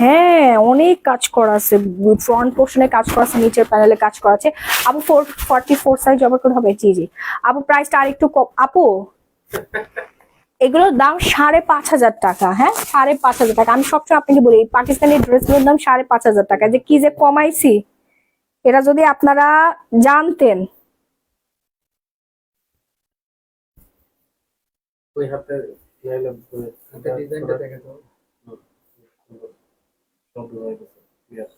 হ্যাঁ, অনেক কাজ করা আছে, ফ্রন্ট পোর্শনে কাজ করা আছে, নিচের প্যানেলে কাজ করা আছে। আপু 44 সাইজ অর্ডার করে হবে? জি জি আপু, প্রাইসটা আরেকটু কম আপু। এগুলোর দাম 5,500 টাকা, হ্যাঁ, 5,500 টাকা। আমি সবসময় আপনাকে বলি এই পাকিস্তানি ড্রেসগুলোর দাম 5,500 টাকা, যে কি যে কমাইছি, এটা যদি আপনারা জানতেন। ওই হাতে নাইলে হাতের ডিজাইনটা দেখে তো। সব হয়ে গেছে। Yes.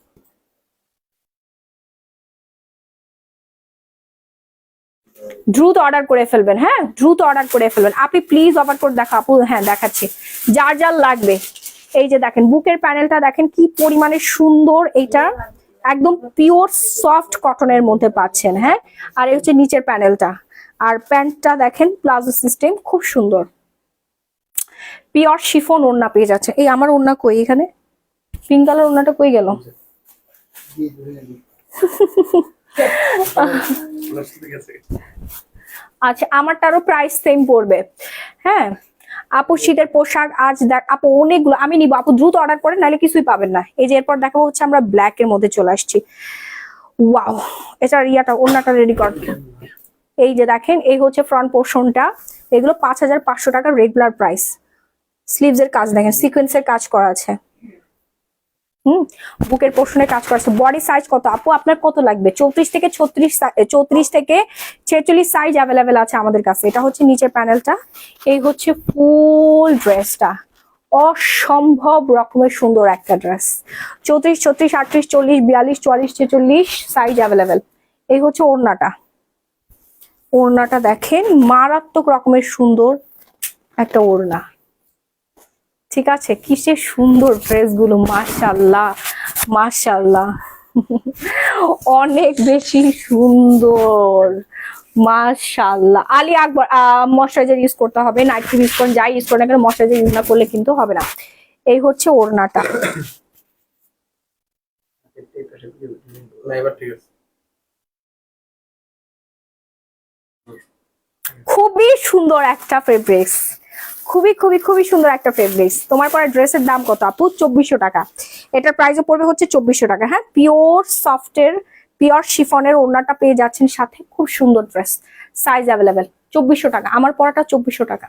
দ্রুত অর্ডার করে ফেলবেন, হ্যাঁ, দ্রুত অর্ডার করে ফেলবেন। আপনি প্লিজ অর্ডার করে দেখা আপু, হ্যাঁ দেখাচ্ছি, যার যার লাগবে। এই যে দেখেন বুকের প্যানেলটা দেখেন কি পরিমাণে সুন্দর, এইটা একদম পিওর সফট কটনের মধ্যে পাচ্ছেন, হ্যাঁ। আর এই হচ্ছে নিচের প্যানেলটা, আর প্যান্টটা দেখেন প্লাজো সিস্টেম, খুব সুন্দর। পিওর শিফন ওড়না পেয়ে যাচ্ছে। এই আমার ওড়না কই? এখানে পিঙ্ক কালার ওড়নাটা কই গেল? ঠিক আছে। আচ্ছা, আমারটারও প্রাইস সেম পড়বে, হ্যাঁ। আপু শীতের পোশাক আজ দেখ আপু, অনেকগুলো আমি নিব আপু, দ্রুত অর্ডার করেন নাহলে কিছুই পাবেন না। এই যে এরপর দেখাবো হচ্ছে আমরা ব্ল্যাক এর মধ্যে চলে আসছি। ওয়াও, এটার ইয়াটা ওড়নাটা রেডি কর। এই যে দেখেন, এই হচ্ছে ফ্রন্ট পোর্শনটা। এগুলো 5,500 টাকা রেগুলার প্রাইস। স্লিভস এর কাজ দেখেন, সিকোয়েন্সের কাজ করা আছে, বুকের পোর্শনে কাজ করা আছে। বডি সাইজ কত আপু আপনার কত লাগবে? 34 থেকে 46 সাইজ অ্যাভেলেবেল আছে আমাদের কাছে। এটা হচ্ছে নিচের প্যানেলটা, এই হচ্ছে ফুল ড্রেসটা, অসম্ভব রকমের সুন্দর একটা ড্রেস। 34, 36, 38, 40, 42, 44, 46 size available. এই হচ্ছে ওড়নাটা, ওড়নাটা দেখেন মারাত্মক রকমের সুন্দর একটা ওড়না, ঠিক আছে? কিসে সুন্দর ড্রেসগুলো, মাশাআল্লাহ মাশাআল্লাহ, অনেক বেশি সুন্দর, মাশাআল্লাহ। আলী আকবর ময়শ্চারাইজার ইউজ করতে হবে, নাইট ক্রিম ইউজ করেন, যাই ইউজ করেন না কেন, ময়শ্চারাইজার ইউজ না করলে কিন্তু হবে না। এই হচ্ছে ওড়নাটা, না এবার ঠিক আছে। খুবই সুন্দর একটা ফেব্রিক্স, খুবই খুবই খুবই সুন্দর একটা ফেব্রিক্স। তোমার পরে ড্রেসের দাম কত আপু? 2400 টাকা। এটার প্রাইসও পড়বে হচ্ছে 2400 টাকা, হ্যাঁ। পিওর সফটের পিওর শিফনের ওড়নাটা পেয়ে যাচ্ছেন সাথে, খুব সুন্দর ড্রেস, সাইজ অ্যাভেলেবেল। 2400 টাকা, আমার পরাটা 2400 টাকা।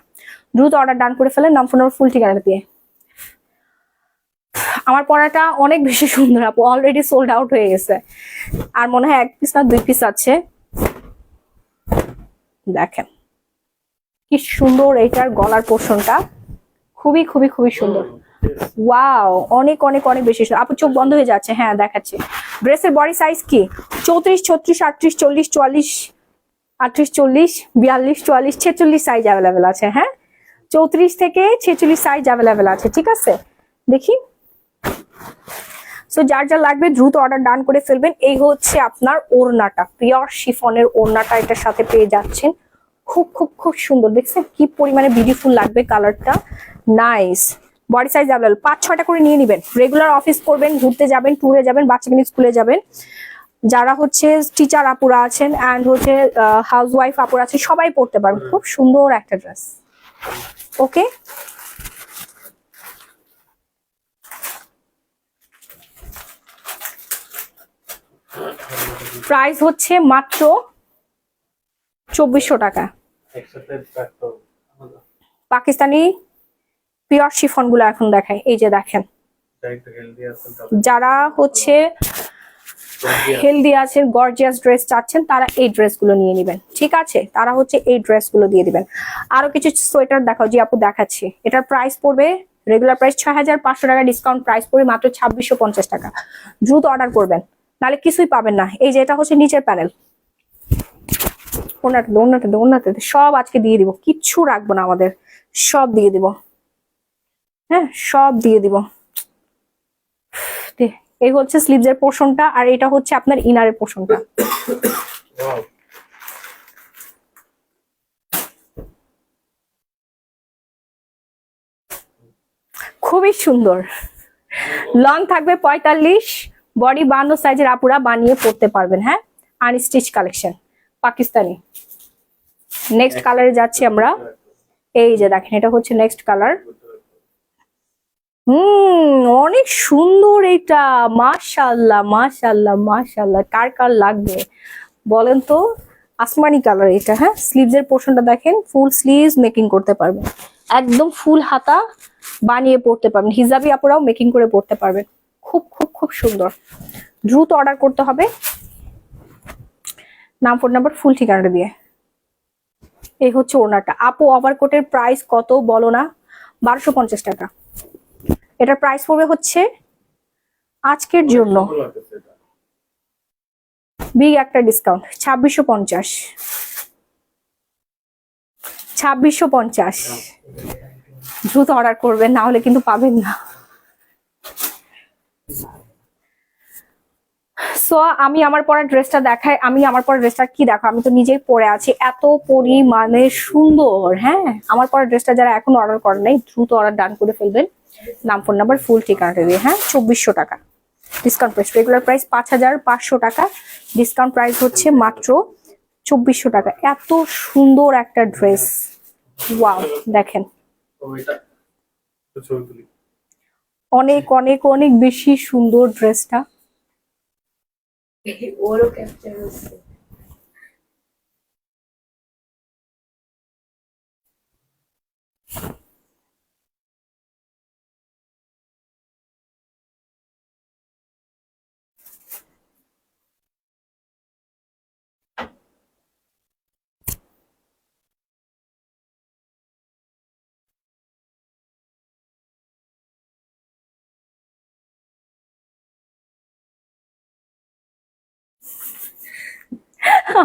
দ্রুত অর্ডার ডান করে ফেলেন, নাম ফোন নাম্বার ফুল ঠিকানা দিয়ে। আমার পরাটা অনেক বেশি সুন্দর আপু, অলরেডি সোল্ড আউট হয়ে গেছে, আর মনে হয় 1 পিস না 2 পিস আছে। দেখেন কি সুন্দর এইটার গলার পোর্শনটা, খুবই খুবই খুবই সুন্দর। ওয়াও, অনেক অনেক অনেক বেশি সুন্দর। আপু চোখ বন্ধ হয়ে যাচ্ছে, হ্যাঁ দেখাচ্ছি। ড্রেসের বডি সাইজ কি? 34, 36, 38, 40, 44, 38, 40, 42, 44, 46 সাইজ অ্যাভেলেবেল আছে, হ্যাঁ। 34 থেকে 46 সাইজ অ্যাভেলেবেল আছে, ঠিক আছে? দেখি, সো যার যা লাগবে দ্রুত অর্ডার ডান করে ফেলবেন। এই হচ্ছে আপনার ওড়নাটা, পিওর শিফনের ওড়নাটা এটার সাথে পেয়ে যাচ্ছেন, খুব খুব খুব সুন্দর। দেখছেন কি পরিমাণে বিউটিফুল লাগবে কালারটা, নাইস। বডি সাইজ অ্যাভেলেবল, 5-6টা করে নিয়ে নেবেন। রেগুলার অফিস করবেন, ঘুরতে যাবেন, ট্যুরে যাবেন, বাচ্চাকে নিয়ে স্কুলে যাবেন, যারা হচ্ছে টিচার আপুরা আছেন অ্যান্ড হচ্ছে হাউস ওয়াইফ আপুরা আছে, সবাই পড়তে পারবেন। খুব সুন্দর একটা ড্রেস, ওকে। প্রাইস হচ্ছে মাত্র 2400 টাকা। একসাথে রাখতে হবে। পাকিস্তানি পিওর শিফন গুলো এখন দেখায়, এই যে দেখেন, যা একটু হেলদি আছে যারা হচ্ছে হেলদি আছেন, গর্জিয়াস ড্রেস চাচ্ছেন, তারা এই ড্রেসগুলো নিয়ে নেবেন। ঠিক আছে, তারা হচ্ছে এই ড্রেসগুলো দিয়ে দিবেন। আরো কিছু সোয়েটার দেখাও, জি আপু দেখাচ্ছি। এটার প্রাইস পড়বে রেগুলার প্রাইস 6500 টাকা, ডিসকাউন্ট প্রাইস পড়বে মাত্র 2650 টাকা। দ্রুত অর্ডার করবেন, নাহলে কিছুই পাবেন না। এই যে এটা হচ্ছে নিচের প্যানেল, ওনাতে সব আজকে দিয়ে দিব, কিচ্ছু রাখবো না আমাদের, সব দিয়ে দিব। হ্যাঁ, সব দিয়ে দিব। এই হচ্ছে স্লিভসের পোর্শনটা, আর এটা হচ্ছে আপনার ইনারের পোর্শনটা। Wow. খুবই সুন্দর, লং থাকবে 45, বডি 52 সাইজের আপুরা বানিয়ে পড়তে পারবেন। হ্যাঁ, আনস্টিচ কালেকশন পাকিস্তানি। নেক্সট কালারে যাচ্ছি আমরা। এই যে দেখেন, এটা হচ্ছে নেক্সট কালার। অনেক সুন্দর এটা, মাশাআল্লাহ মাশাআল্লাহ মাশাআল্লাহ। কার কার লাগবে বলেন তো? আসমানি কালার এটা। হ্যাঁ, স্লিভস এর পোর্শনটা দেখেন, ফুল স্লিভস মেকিং করতে পারবেন, একদম ফুল হাতা বানিয়ে পড়তে পারবেন। হিজাবি আপুরাও মেকিং করে পড়তে পারবেন। খুব খুব খুব সুন্দর। দ্রুত অর্ডার করতে হবে, নাম, ফোন নাম্বার, ফুল ঠিকানাটা দিয়ে। এই হচ্ছে ওড়নাটা। আপু ওভারকোটের প্রাইস কত বলো না? 1250 টাকা। এটার প্রাইস পড়বে হচ্ছে আজকের জন্য ভালো লাগতেছে এটা। বিগ একটা ডিসকাউন্ট, 2650। 2650। দ্রুত অর্ডার করবেন, না হলে কিন্তু পাবেন না। সো আমি আমার পরা ড্রেসটা দেখাই। আমি আমার পরা ড্রেসটা কি দেখো, আমি তো নিজেই পরে আছি, এত পরিমাণে সুন্দর। হ্যাঁ, আমার পরা ড্রেসটা যারা এখন অর্ডার করেন নাই, দ্রুত অর্ডার ডান করে ফেলবেন, নাম, ফোন নাম্বার, ফুল ঠিকানাটা দিয়ে। হ্যাঁ, 2400 টাকা ডিসকাউন্ট প্রাইস। রেগুলার প্রাইস 5500 টাকা, ডিসকাউন্ট প্রাইস হচ্ছে মাত্র 2400 টাকা। এত সুন্দর একটা ড্রেস, ওয়াও। দেখেন, তো এটা তো ছবি তুলি। অনেক অনেক অনেক বেশি সুন্দর ড্রেসটা। ওরও ক্যাপচার হচ্ছে।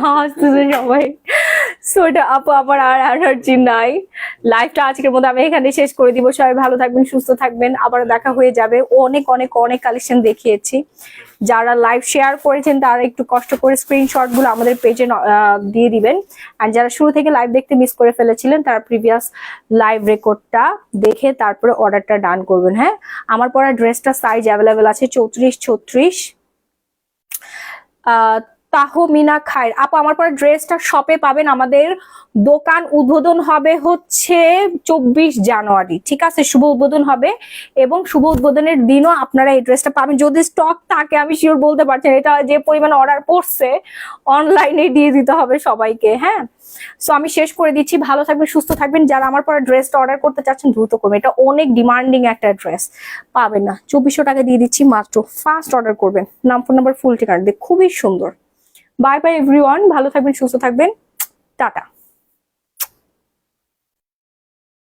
হাসতেছে সবাই। সো এটা আপু আমার আর এনার্জি নাই। লাইভটা আজকের মধ্যে আমি এখানে শেষ করে দিব। সবাই ভালো থাকবেন, সুস্থ থাকবেন, আবার দেখা হয়ে যাবে। অনেক অনেক অনেক কালেকশন দেখিয়েছি। যারা লাইভ শেয়ার করেছেন তারা একটু কষ্ট করে স্ক্রিনশট গুলো আমাদের পেজে দিয়ে দিবেন। আর যারা শুরু থেকে লাইভ দেখতে মিস করে ফেলেছিলেন, তারা প্রিভিয়াস লাইভ রেকর্ডটা দেখে তারপরে অর্ডারটা ডান করবেন। হ্যাঁ, আমার পরা ড্রেসটা সাইজ অ্যাভেলেবেল আছে 34, 36। তাহমিনা খায়ের আপু, আমার পরে ড্রেসটা শপে পাবেন। আমাদের দোকান উদ্বোধন হবে হচ্ছে 24 জানুয়ারি। ঠিক আছে, শুভ উদ্বোধন হবে, এবং শুভ উদ্বোধনের দিনও আপনারা এই ড্রেসটা পাবেন, যদি স্টক থাকে। আমি শিওর বলতে পারছি না, এটা যে পরিমাণে অর্ডার পড়ছে, অনলাইনে দিয়ে দিতে হবে সবাইকে। হ্যাঁ, সো আমি শেষ করে দিচ্ছি। ভালো থাকবেন, সুস্থ থাকবেন। যারা আমার পরে ড্রেসটা অর্ডার করতে চাচ্ছেন দ্রুত করবেন, এটা অনেক ডিমান্ডিং একটা ড্রেস, পাবেন না। 2400 টাকা দিয়ে দিচ্ছি মাত্র। ফার্স্ট অর্ডার করবেন, নাম, ফোন নাম্বার, ফুল ঠিকানা দিয়ে। খুবই সুন্দর। বাই বাই এভরিওয়ান, ভালো থাকবেন, সুস্থ থাকবেন, টাটা।